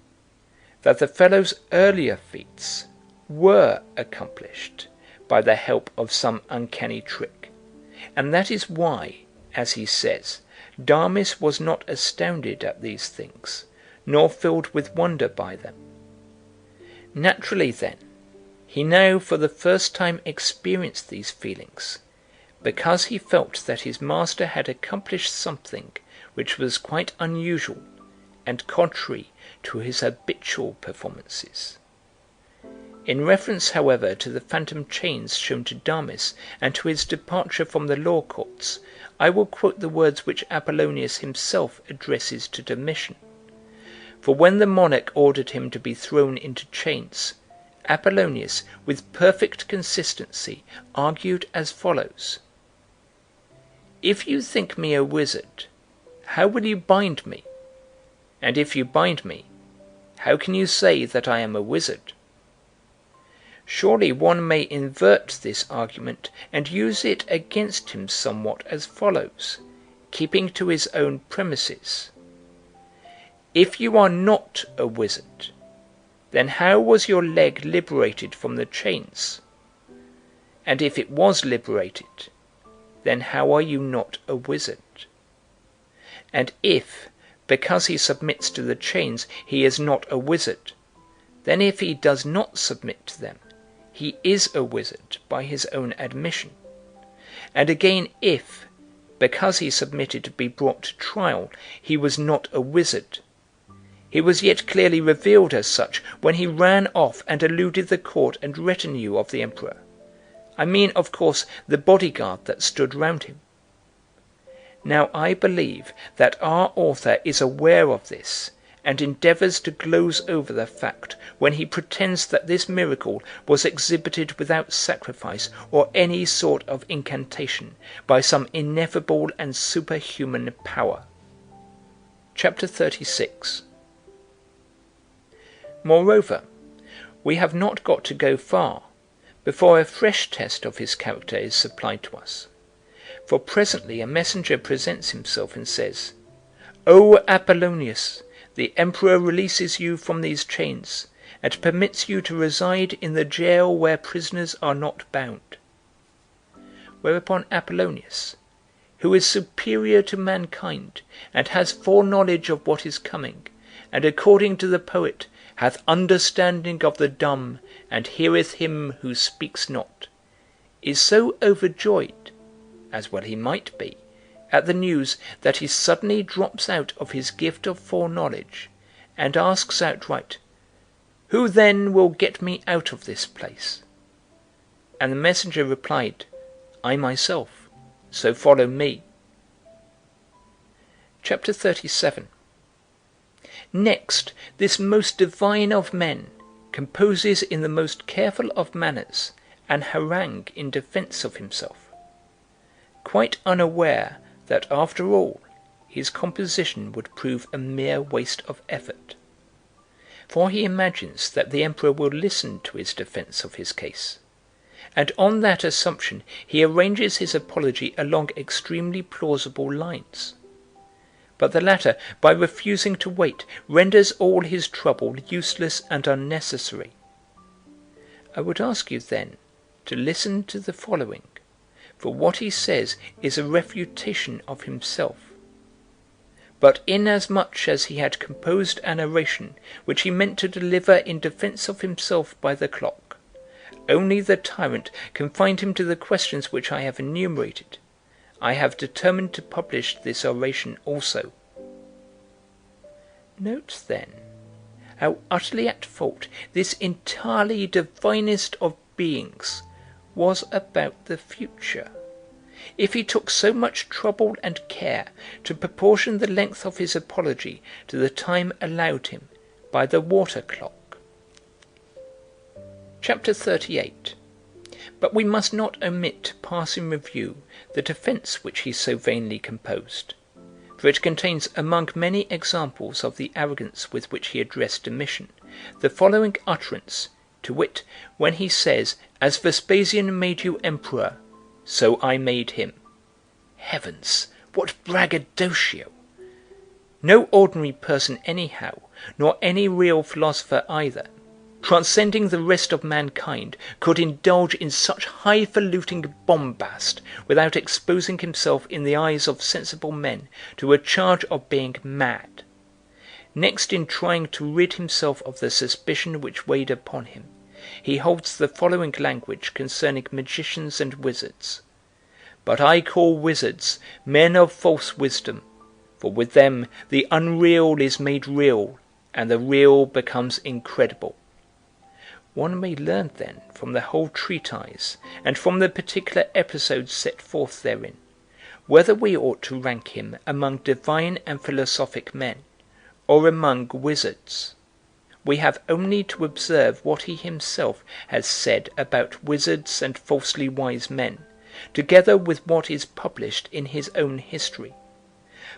that the fellow's earlier feats were accomplished by the help of some uncanny trick, and that is why, as he says, Damis was not astounded at these things, nor filled with wonder by them. Naturally, then, he now for the first time experienced these feelings, because he felt that his master had accomplished something which was quite unusual and contrary to his habitual performances. In reference, however, to the phantom chains shown to Damis and to his departure from the law courts, I will quote the words which Apollonius himself addresses to Domitian. For when the monarch ordered him to be thrown into chains, Apollonius, with perfect consistency, argued as follows: "If you think me a wizard, how will you bind me? And if you bind me, how can you say that I am a wizard?" Surely one may invert this argument and use it against him somewhat as follows, keeping to his own premises: "If you are not a wizard, then how was your leg liberated from the chains? And if it was liberated, then how are you not a wizard? And if, because he submits to the chains, he is not a wizard, then if he does not submit to them, he is a wizard by his own admission. And again, if, because he submitted to be brought to trial, he was not a wizard, he was yet clearly revealed as such when he ran off and eluded the court and retinue of the emperor. I mean, of course, the bodyguard that stood round him. Now I believe that our author is aware of this, and endeavours to gloze over the fact when he pretends that this miracle was exhibited without sacrifice or any sort of incantation, by some ineffable and superhuman power. Chapter 36. Moreover, we have not got to go far before a fresh test of his character is supplied to us. For presently a messenger presents himself and says, "O Apollonius, the emperor releases you from these chains, and permits you to reside in the jail where prisoners are not bound." Whereupon Apollonius, who is superior to mankind, and has foreknowledge of what is coming, and according to the poet, hath understanding of the dumb, and heareth him who speaks not, is so overjoyed, as well he might be, at the news that he suddenly drops out of his gift of foreknowledge, and asks outright, "Who then will get me out of this place?" And the messenger replied, "I myself, so follow me." Chapter 37. Next, this most divine of men composes in the most careful of manners an harangue in defense of himself, quite unaware that after all his composition would prove a mere waste of effort. For he imagines that the emperor will listen to his defense of his case, and on that assumption he arranges his apology along extremely plausible lines. But the latter, by refusing to wait, renders all his trouble useless and unnecessary. I would ask you then to listen to the following, for what he says is a refutation of himself. But inasmuch as he had composed an oration which he meant to deliver in defense of himself by the clock, only the tyrant confined him to the questions which I have enumerated, I have determined to publish this oration also. Note, then, how utterly at fault this entirely divinest of beings was about the future, if he took so much trouble and care to proportion the length of his apology to the time allowed him by the water clock. Chapter 38. But we must not omit to pass in review the defence which he so vainly composed, for it contains, among many examples of the arrogance with which he addressed Domitian, the following utterance, to wit, when he says, "As Vespasian made you emperor, so I made him." Heavens, what braggadocio! No ordinary person anyhow, nor any real philosopher either, transcending the rest of mankind, could indulge in such highfalutin bombast without exposing himself in the eyes of sensible men to a charge of being mad. Next, in trying to rid himself of the suspicion which weighed upon him, he holds the following language concerning magicians and wizards: "But I call wizards men of false wisdom, for with them the unreal is made real, and the real becomes incredible." One may learn then from the whole treatise, and from the particular episodes set forth therein, whether we ought to rank him among divine and philosophic men, or among wizards. We have only to observe what he himself has said about wizards and falsely wise men, together with what is published in his own history.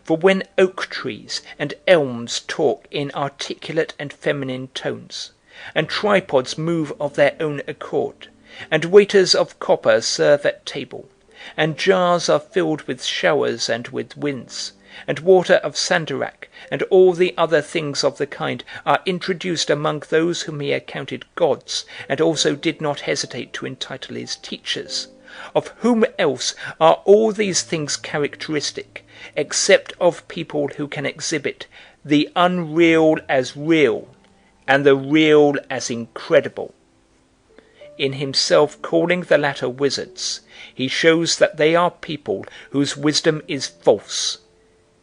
For when oak trees and elms talk in articulate and feminine tones, and tripods move of their own accord, and waiters of copper serve at table, and jars are filled with showers and with winds, and water of sandarak, and all the other things of the kind are introduced among those whom he accounted gods, and also did not hesitate to entitle his teachers, of whom else are all these things characteristic, except of people who can exhibit the unreal as real, and the real as incredible? In himself calling the latter wizards, he shows that they are people whose wisdom is false.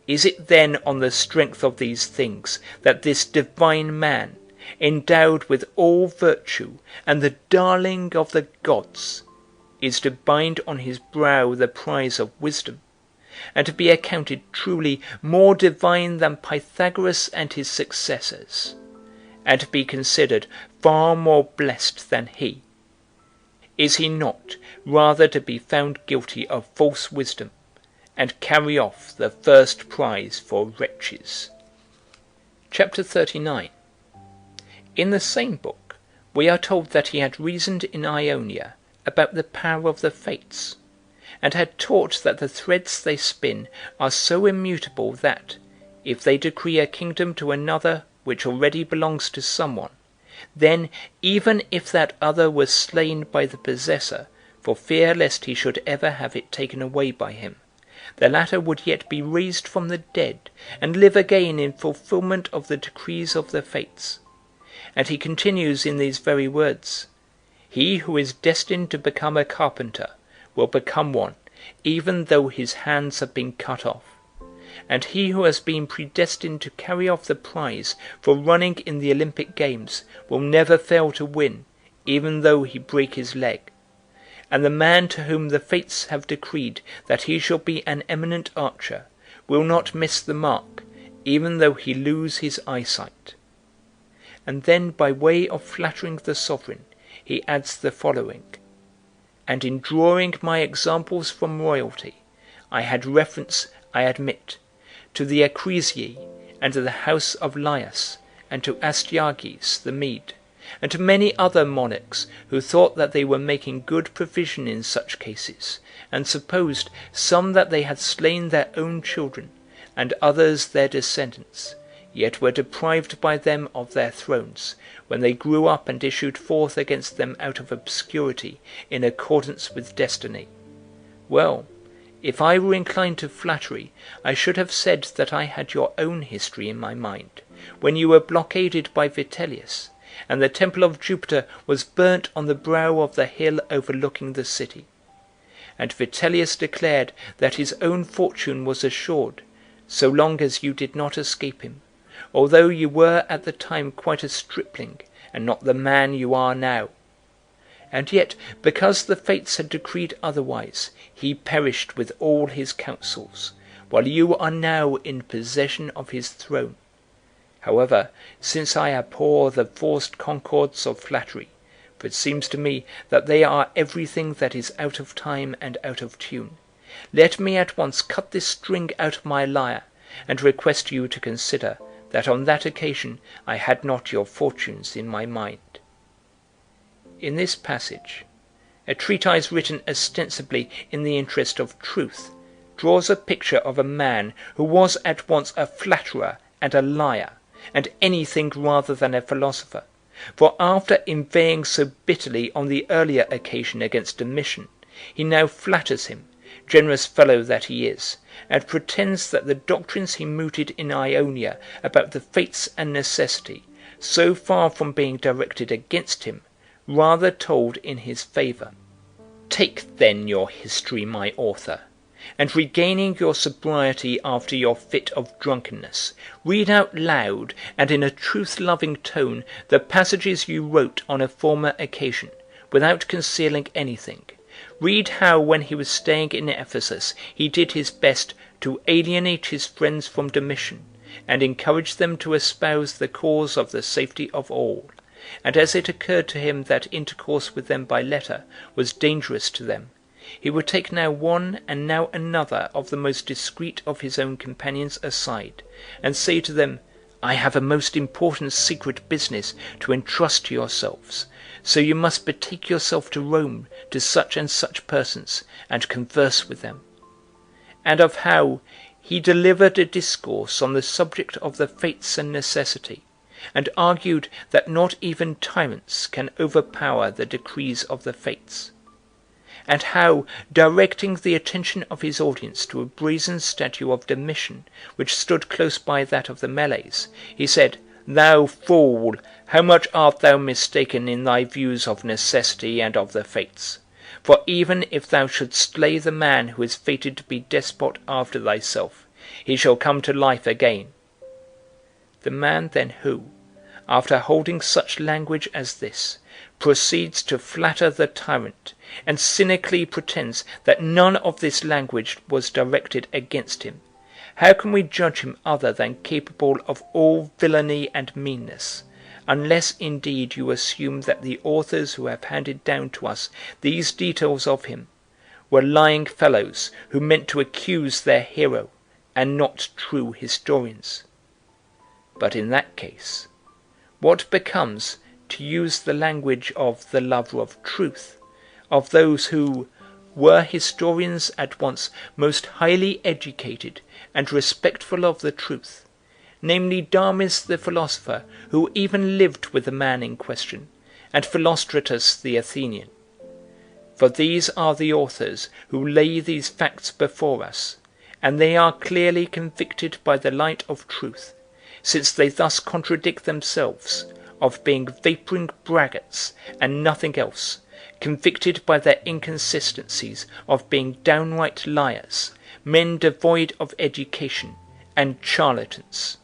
Is it then on the strength of these things that this divine man, endowed with all virtue and the darling of the gods, is to bind on his brow the prize of wisdom, and to be accounted truly more divine than Pythagoras and his successors, and to be considered far more blessed than he? Is he not rather to be found guilty of false wisdom, and carry off the first prize for wretches? Chapter 39. In the same book we are told that he had reasoned in Ionia about the power of the fates, and had taught that the threads they spin are so immutable that, if they decree a kingdom to another which already belongs to someone, then, even if that other was slain by the possessor, for fear lest he should ever have it taken away by him, the latter would yet be raised from the dead, and live again in fulfilment of the decrees of the fates. And he continues in these very words: "He who is destined to become a carpenter will become one, even though his hands have been cut off. And he who has been predestined to carry off the prize for running in the Olympic games will never fail to win, even though he break his leg. And the man to whom the fates have decreed that he shall be an eminent archer will not miss the mark, even though he lose his eyesight." And then, by way of flattering the sovereign, he adds the following: "And in drawing my examples from royalty, I had reference, I admit, to the Acrisii, and to the house of Laius, and to Astyages the Mede, and to many other monarchs who thought that they were making good provision in such cases, and supposed, some that they had slain their own children, and others their descendants, yet were deprived by them of their thrones, when they grew up and issued forth against them out of obscurity in accordance with destiny. Well, if I were inclined to flattery, I should have said that I had your own history in my mind, when you were blockaded by Vitellius, and the temple of Jupiter was burnt on the brow of the hill overlooking the city. And Vitellius declared that his own fortune was assured, so long as you did not escape him, although you were at the time quite a stripling, and not the man you are now. And yet, because the fates had decreed otherwise, he perished with all his counsels, while you are now in possession of his throne. However, since I abhor the forced concords of flattery, for it seems to me that they are everything that is out of time and out of tune, let me at once cut this string out of my lyre, and request you to consider that on that occasion I had not your fortunes in my mind." In this passage, a treatise written ostensibly in the interest of truth draws a picture of a man who was at once a flatterer and a liar, and anything rather than a philosopher, For after inveighing so bitterly on the earlier occasion against Domitian, he now flatters him, generous fellow that he is, and pretends that the doctrines he mooted in Ionia about the fates and necessity, so far from being directed against him, rather told in his favour. Take then your history, my author, and regaining your sobriety after your fit of drunkenness, read out loud and in a truth-loving tone the passages you wrote on a former occasion, without concealing anything. Read how, when he was staying in Ephesus, he did his best to alienate his friends from Domitian, and encourage them to espouse the cause of the safety of all, and as it occurred to him that intercourse with them by letter was dangerous to them, he would take now one and now another of the most discreet of his own companions aside, and say to them, I have a most important secret business to entrust to yourselves, so you must betake yourself to Rome to such and such persons, and converse with them. And of how he delivered a discourse on the subject of the fates and necessity, and argued that not even tyrants can overpower the decrees of the fates. And how, directing the attention of his audience to a brazen statue of Domitian, which stood close by that of the Melees, he said, Thou fool, how much art thou mistaken in thy views of necessity and of the fates! For even if thou shouldst slay the man who is fated to be despot after thyself, he shall come to life again. The man then who, after holding such language as this, proceeds to flatter the tyrant, and cynically pretends that none of this language was directed against him, how can we judge him other than capable of all villainy and meanness, unless indeed you assume that the authors who have handed down to us these details of him were lying fellows who meant to accuse their hero, and not true historians? But in that case, what becomes, to use the language of the lover of truth, of those who were historians at once most highly educated and respectful of the truth, namely Damis the philosopher, who even lived with the man in question, and Philostratus the Athenian? For these are the authors who lay these facts before us, and they are clearly convicted by the light of truth, since they thus contradict themselves, of being vapouring braggarts and nothing else, convicted by their inconsistencies of being downright liars, men devoid of education, and charlatans.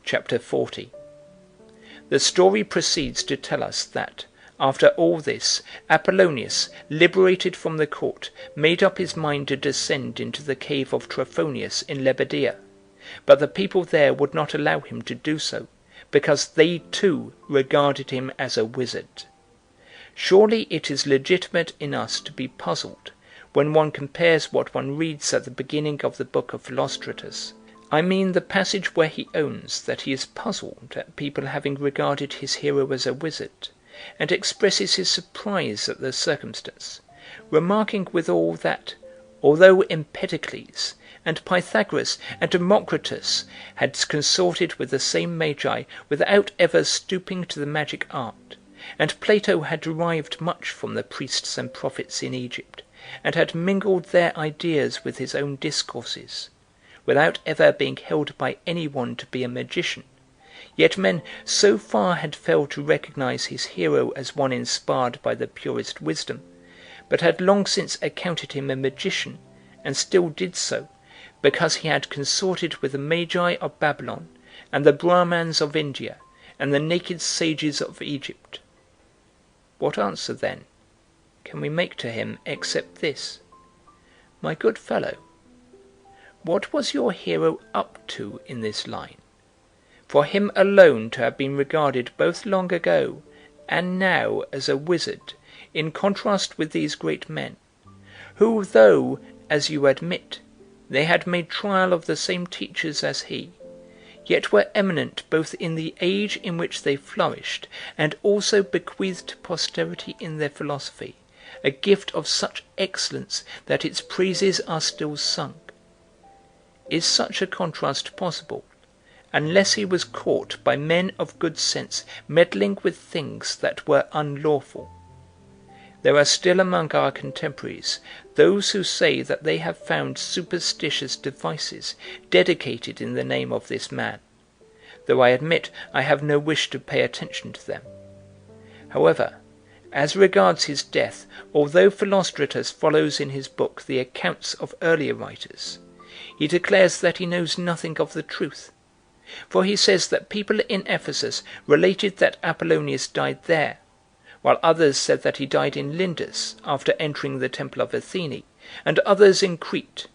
Chapter 40. The story proceeds to tell us that, after all this, Apollonius, liberated from the court, made up his mind to descend into the cave of Trophonius in Lebedea, but the people there would not allow him to do so, because they too regarded him as a wizard. Surely it is legitimate in us to be puzzled when one compares what one reads at the beginning of the book of Philostratus. I mean the passage where he owns that he is puzzled at people having regarded his hero as a wizard, and expresses his surprise at the circumstance, remarking withal that, although Empedocles and Pythagoras and Democritus had consorted with the same magi without ever stooping to the magic art, and Plato had derived much from the priests and prophets in Egypt, and had mingled their ideas with his own discourses, without ever being held by any one to be a magician, yet men so far had failed to recognize his hero as one inspired by the purest wisdom, but had long since accounted him a magician, and still did so, because he had consorted with the Magi of Babylon, and the Brahmans of India, and the naked sages of Egypt. What answer, then, can we make to him except this? My good fellow, what was your hero up to in this line, for him alone to have been regarded both long ago and now as a wizard, in contrast with these great men, who, though, as you admit, they had made trial of the same teachers as he, yet were eminent both in the age in which they flourished, and also bequeathed to posterity in their philosophy a gift of such excellence that its praises are still sung? Is such a contrast possible, unless he was caught by men of good sense meddling with things that were unlawful. There are still among our contemporaries those who say that they have found superstitious devices dedicated in the name of this man, though I admit I have no wish to pay attention to them. However, as regards his death, although Philostratus follows in his book the accounts of earlier writers, he declares that he knows nothing of the truth. For he says that people in Ephesus related that Apollonius died there, while others said that he died in Lindus after entering the temple of Athene, and others in Crete,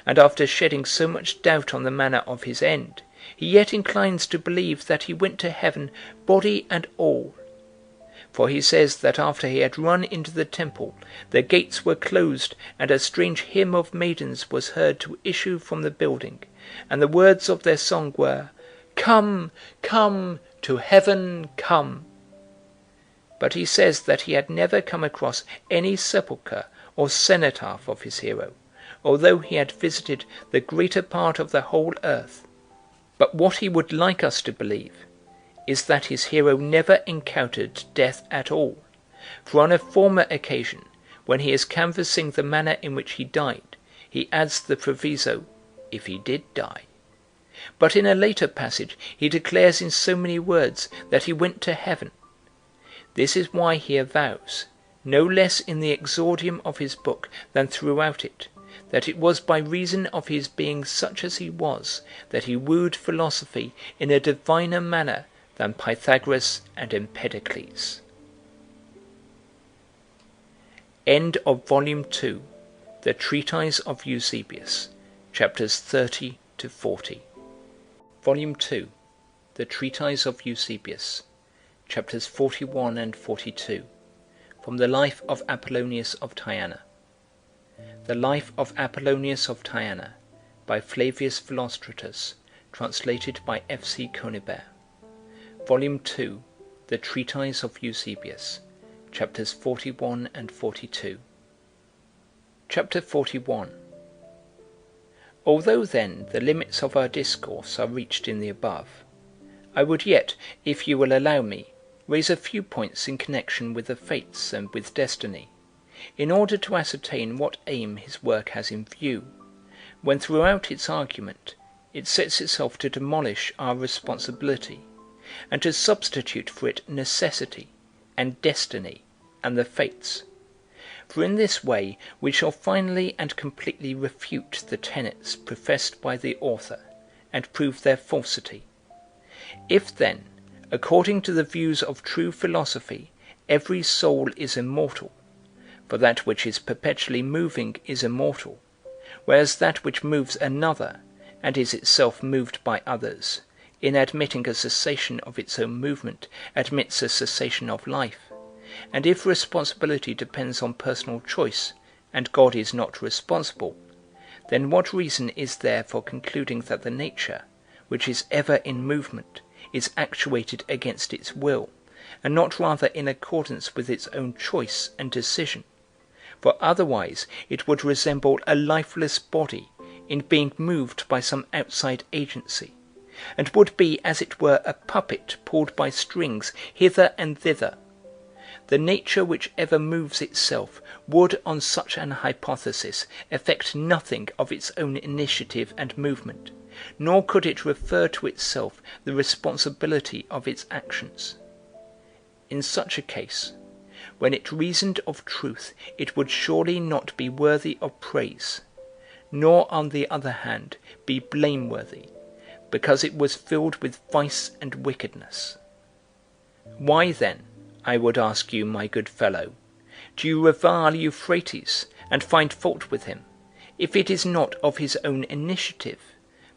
and after shedding so much doubt on the manner of his end, he yet inclines to believe that he went to heaven body and all. For he says that after he had run into the temple, the gates were closed, and a strange hymn of maidens was heard to issue from the building, and the words of their song were, "Come, come, to heaven come." But he says that he had never come across any sepulchre or cenotaph of his hero, although he had visited the greater part of the whole earth. But what he would like us to believe is that his hero never encountered death at all, for on a former occasion, when he is canvassing the manner in which he died, he adds the proviso, "if he did die." But in a later passage he declares in so many words that he went to heaven. This is why he avows, no less in the exordium of his book than throughout it, that it was by reason of his being such as he was that he wooed philosophy in a diviner manner than Pythagoras and Empedocles. End of Volume 2, The Treatise of Eusebius, chapters 30 to 40. Volume 2, The Treatise of Eusebius, chapters 41 and 42, from the Life of Apollonius of Tyana. The Life of Apollonius of Tyana, by Flavius Philostratus, translated by F.C. Conibert. Volume 2, The Treatise of Eusebius, chapters 41 and 42. Chapter 41. Although then the limits of our discourse are reached in the above, I would yet, if you will allow me, raise a few points in connection with the fates and with destiny, in order to ascertain what aim his work has in view, when throughout its argument it sets itself to demolish our responsibility, and to substitute for it necessity, and destiny, and the fates. For in this way we shall finally and completely refute the tenets professed by the author, and prove their falsity. If then, according to the views of true philosophy, every soul is immortal, for that which is perpetually moving is immortal, whereas that which moves another, and is itself moved by others, in admitting a cessation of its own movement, admits a cessation of life, and if responsibility depends on personal choice, and God is not responsible, then what reason is there for concluding that the nature, which is ever in movement, is actuated against its will, and not rather in accordance with its own choice and decision? For otherwise it would resemble a lifeless body in being moved by some outside agency, and would be as it were a puppet pulled by strings hither and thither. The nature which ever moves itself would, on such an hypothesis, effect nothing of its own initiative and movement, nor could it refer to itself the responsibility of its actions. In such a case, when it reasoned of truth, it would surely not be worthy of praise, nor, on the other hand, be blameworthy, because it was filled with vice and wickedness. Why then, I would ask you, my good fellow, do you revile Euphrates and find fault with him, if it is not of his own initiative,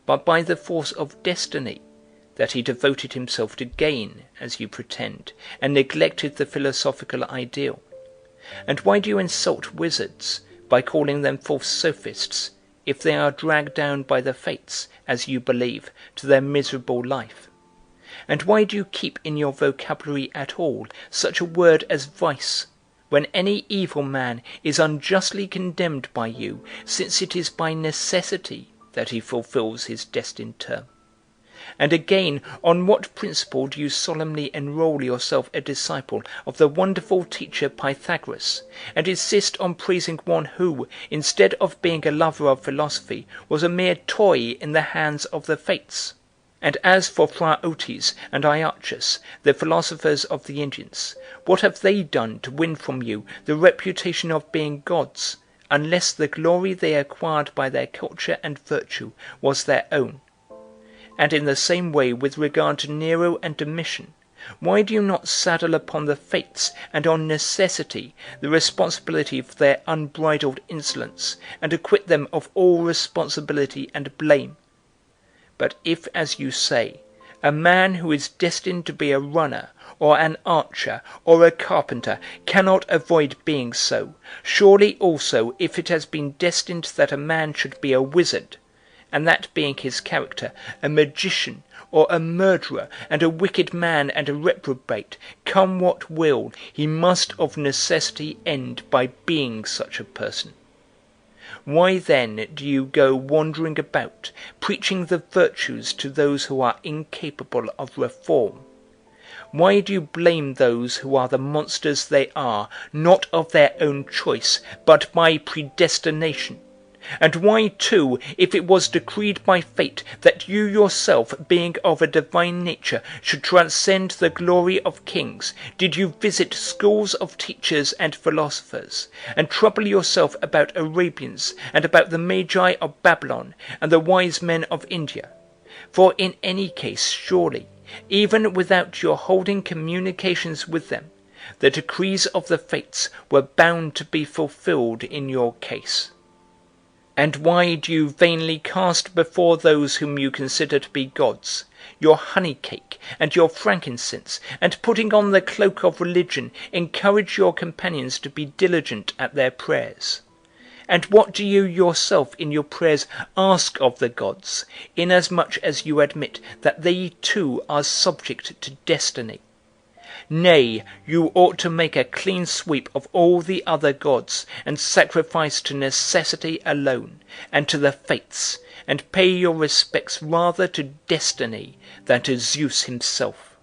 but by the force of destiny, that he devoted himself to gain, as you pretend, and neglected the philosophical ideal? And why do you insult wizards by calling them false sophists, if they are dragged down by the fates, as you believe, to their miserable life? And why do you keep in your vocabulary at all such a word as vice, when any evil man is unjustly condemned by you, since it is by necessity that he fulfills his destined term? And again, on what principle do you solemnly enroll yourself a disciple of the wonderful teacher Pythagoras, and insist on praising one who, instead of being a lover of philosophy, was a mere toy in the hands of the Fates? And as for Phraortes and Iarchus, the philosophers of the Indians, what have they done to win from you the reputation of being gods, unless the glory they acquired by their culture and virtue was their own? And in the same way with regard to Nero and Domitian, why do you not saddle upon the Fates and on necessity the responsibility for their unbridled insolence, and acquit them of all responsibility and blame? But if, as you say, a man who is destined to be a runner, or an archer, or a carpenter, cannot avoid being so, surely also if it has been destined that a man should be a wizard, and that being his character, a magician, or a murderer, and a wicked man and a reprobate, come what will, he must of necessity end by being such a person. Why then do you go wandering about, preaching the virtues to those who are incapable of reform? Why do you blame those who are the monsters they are, not of their own choice, but by predestination? And why, too, if it was decreed by fate that you yourself, being of a divine nature, should transcend the glory of kings, did you visit schools of teachers and philosophers, and trouble yourself about Arabians, and about the Magi of Babylon, and the wise men of India? For in any case, surely, even without your holding communications with them, the decrees of the fates were bound to be fulfilled in your case. And why do you vainly cast before those whom you consider to be gods, your honey cake and your frankincense, and putting on the cloak of religion, encourage your companions to be diligent at their prayers? And what do you yourself in your prayers ask of the gods, inasmuch as you admit that they too are subject to destiny? Nay, you ought to make a clean sweep of all the other gods, and sacrifice to necessity alone, and to the fates, and pay your respects rather to destiny than to Zeus himself.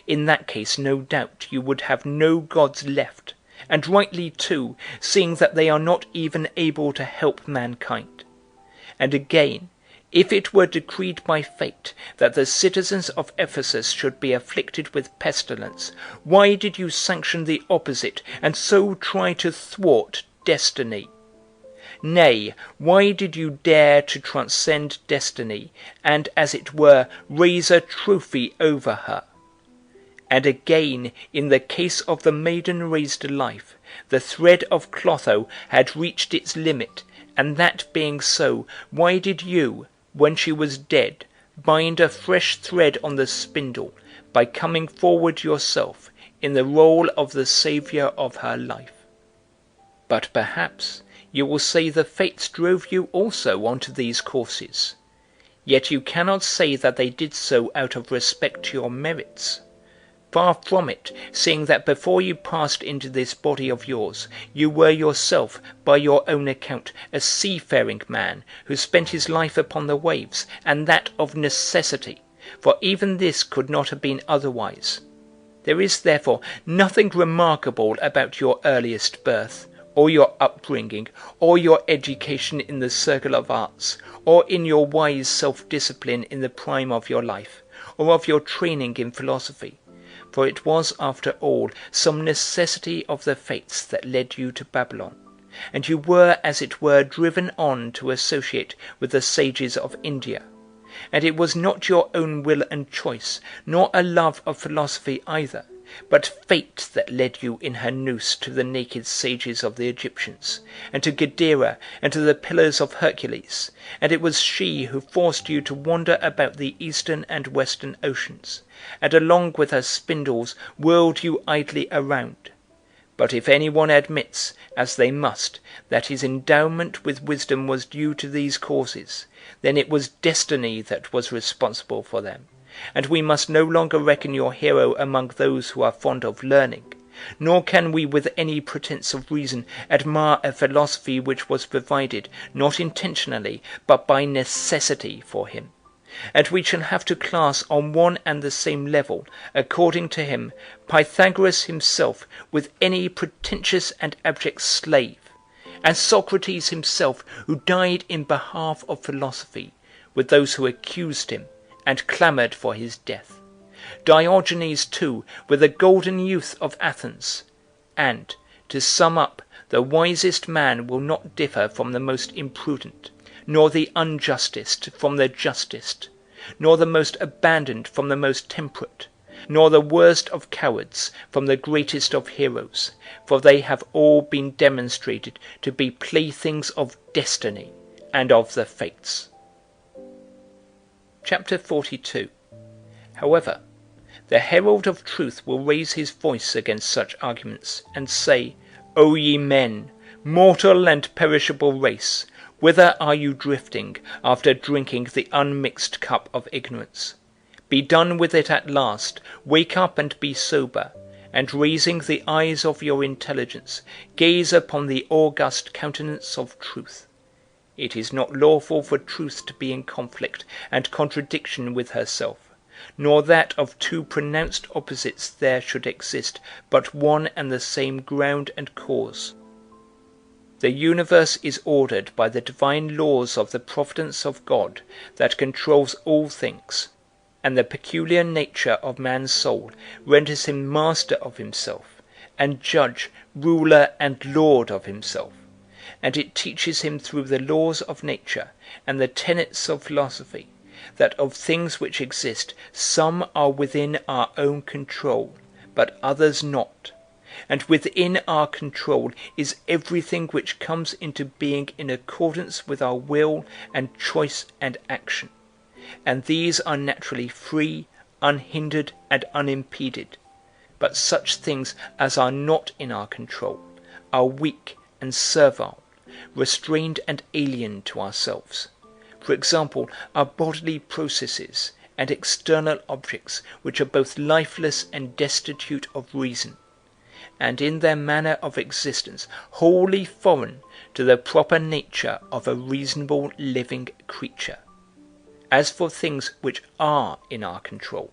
In that case, no doubt, you would have no gods left, and rightly too, seeing that they are not even able to help mankind. And again, if it were decreed by fate that the citizens of Ephesus should be afflicted with pestilence, why did you sanction the opposite, and so try to thwart destiny? Nay, why did you dare to transcend destiny, and, as it were, raise a trophy over her? And again, in the case of the maiden raised life, the thread of Clotho had reached its limit, and that being so, why did you, when she was dead, bind a fresh thread on the spindle, by coming forward yourself in the role of the saviour of her life? But perhaps you will say the fates drove you also onto these courses. Yet you cannot say that they did so out of respect to your merits. Far from it, seeing that before you passed into this body of yours, you were yourself, by your own account, a seafaring man, who spent his life upon the waves, and that of necessity, for even this could not have been otherwise. There is, therefore, nothing remarkable about your earliest birth, or your upbringing, or your education in the circle of arts, or in your wise self-discipline in the prime of your life, or of your training in philosophy. For it was, after all, some necessity of the fates that led you to Babylon, and you were, as it were, driven on to associate with the sages of India. And it was not your own will and choice, nor a love of philosophy either, but fate that led you in her noose to the naked sages of the Egyptians, and to Gadara, and to the Pillars of Hercules, and it was she who forced you to wander about the eastern and western oceans, and along with her spindles whirled you idly around. But if any one admits, as they must, that his endowment with wisdom was due to these causes, then it was destiny that was responsible for them, and we must no longer reckon your hero among those who are fond of learning, nor can we with any pretence of reason admire a philosophy which was provided, not intentionally, but by necessity for him. and we shall have to class on one and the same level, according to him, Pythagoras himself with any pretentious and abject slave, and Socrates himself, who died in behalf of philosophy, with those who accused him and clamoured for his death, Diogenes too with the golden youth of Athens, and, to sum up, the wisest man will not differ from the most imprudent, nor the unjustest from the justest, nor the most abandoned from the most temperate, nor the worst of cowards from the greatest of heroes, for they have all been demonstrated to be playthings of destiny and of the fates. Chapter 42. However, the herald of truth will raise his voice against such arguments, and say, O ye men, mortal and perishable race, whither are you drifting after drinking the unmixed cup of ignorance? Be done with it at last, wake up and be sober, and raising the eyes of your intelligence, gaze upon the august countenance of truth. It is not lawful for truth to be in conflict and contradiction with herself, nor that of two pronounced opposites there should exist but one and the same ground and cause. The universe is ordered by the divine laws of the providence of God that controls all things, and the peculiar nature of man's soul renders him master of himself, and judge, ruler, and lord of himself, and it teaches him through the laws of nature and the tenets of philosophy that of things which exist some are within our own control, but others not, and within our control is everything which comes into being in accordance with our will and choice and action, and these are naturally free, unhindered, and unimpeded, but such things as are not in our control are weak and servile, restrained and alien to ourselves. For example, our bodily processes and external objects which are both lifeless and destitute of reason, and in their manner of existence wholly foreign to the proper nature of a reasonable living creature. As for things which are in our control,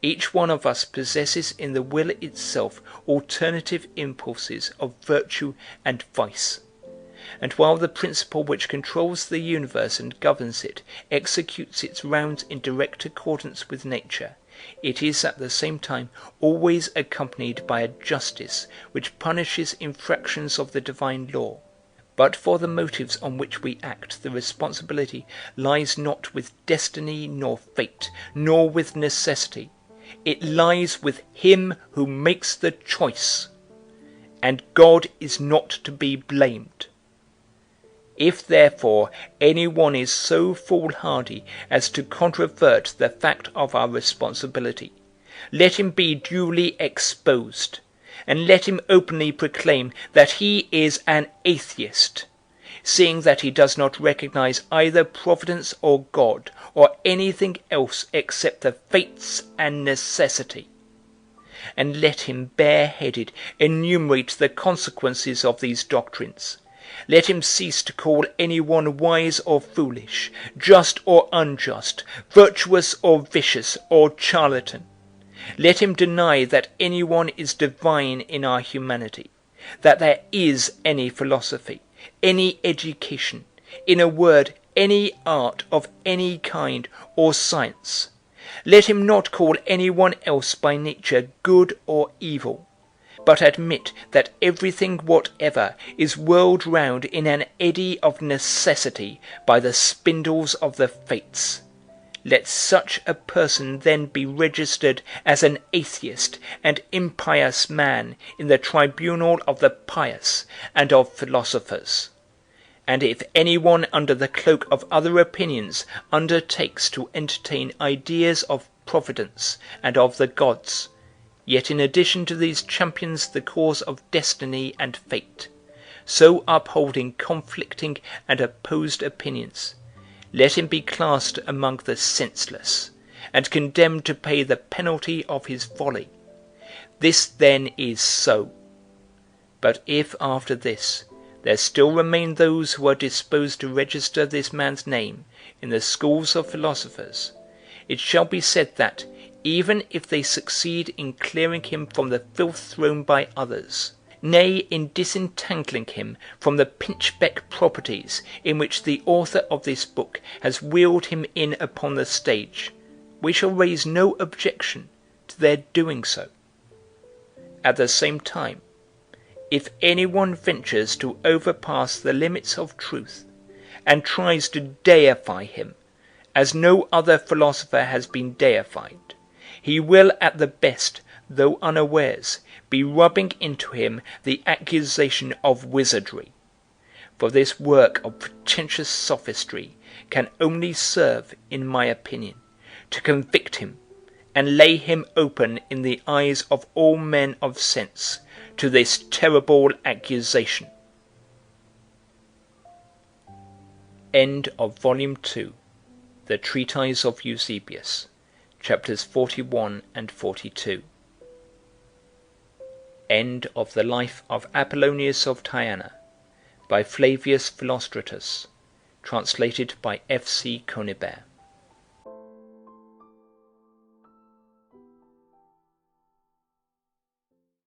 each one of us possesses in the will itself alternative impulses of virtue and vice. And while the principle which controls the universe and governs it executes its rounds in direct accordance with nature, it is at the same time always accompanied by a justice which punishes infractions of the divine law. But for the motives on which we act, the responsibility lies not with destiny nor fate, nor with necessity. It lies with him who makes the choice, and God is not to be blamed. If therefore any one is so foolhardy as to controvert the fact of our responsibility, let him be duly exposed, and let him openly proclaim that he is an atheist, seeing that he does not recognize either Providence or God or anything else except the fates and necessity. And let him bareheaded enumerate the consequences of these doctrines. Let him cease to call anyone wise or foolish, just or unjust, virtuous or vicious, or charlatan. Let him deny that anyone is divine in our humanity, that there is any philosophy, any education, in a word, any art of any kind or science. Let him not call anyone else by nature good or evil, but admit that everything whatever is whirled round in an eddy of necessity by the spindles of the fates. Let such a person then be registered as an atheist and impious man in the tribunal of the pious and of philosophers. And if anyone under the cloak of other opinions undertakes to entertain ideas of Providence and of the gods, yet in addition to these champions the cause of destiny and fate, so upholding conflicting and opposed opinions, let him be classed among the senseless, and condemned to pay the penalty of his folly. This then is so. But if after this there still remain those who are disposed to register this man's name in the schools of philosophers, it shall be said that, even if they succeed in clearing him from the filth thrown by others, nay, in disentangling him from the pinchbeck properties in which the author of this book has wheeled him in upon the stage, we shall raise no objection to their doing so. At the same time, if anyone ventures to overpass the limits of truth, and tries to deify him, as no other philosopher has been deified, he will at the best, though unawares, be rubbing into him the accusation of wizardry. For this work of pretentious sophistry can only serve, in my opinion, to convict him, and lay him open in the eyes of all men of sense to this terrible accusation. End of Volume 2, The Treatise of Eusebius, Chapters 41 and 42. End of the Life of Apollonius of Tyana, by Flavius Philostratus, translated by F. C. Conibert.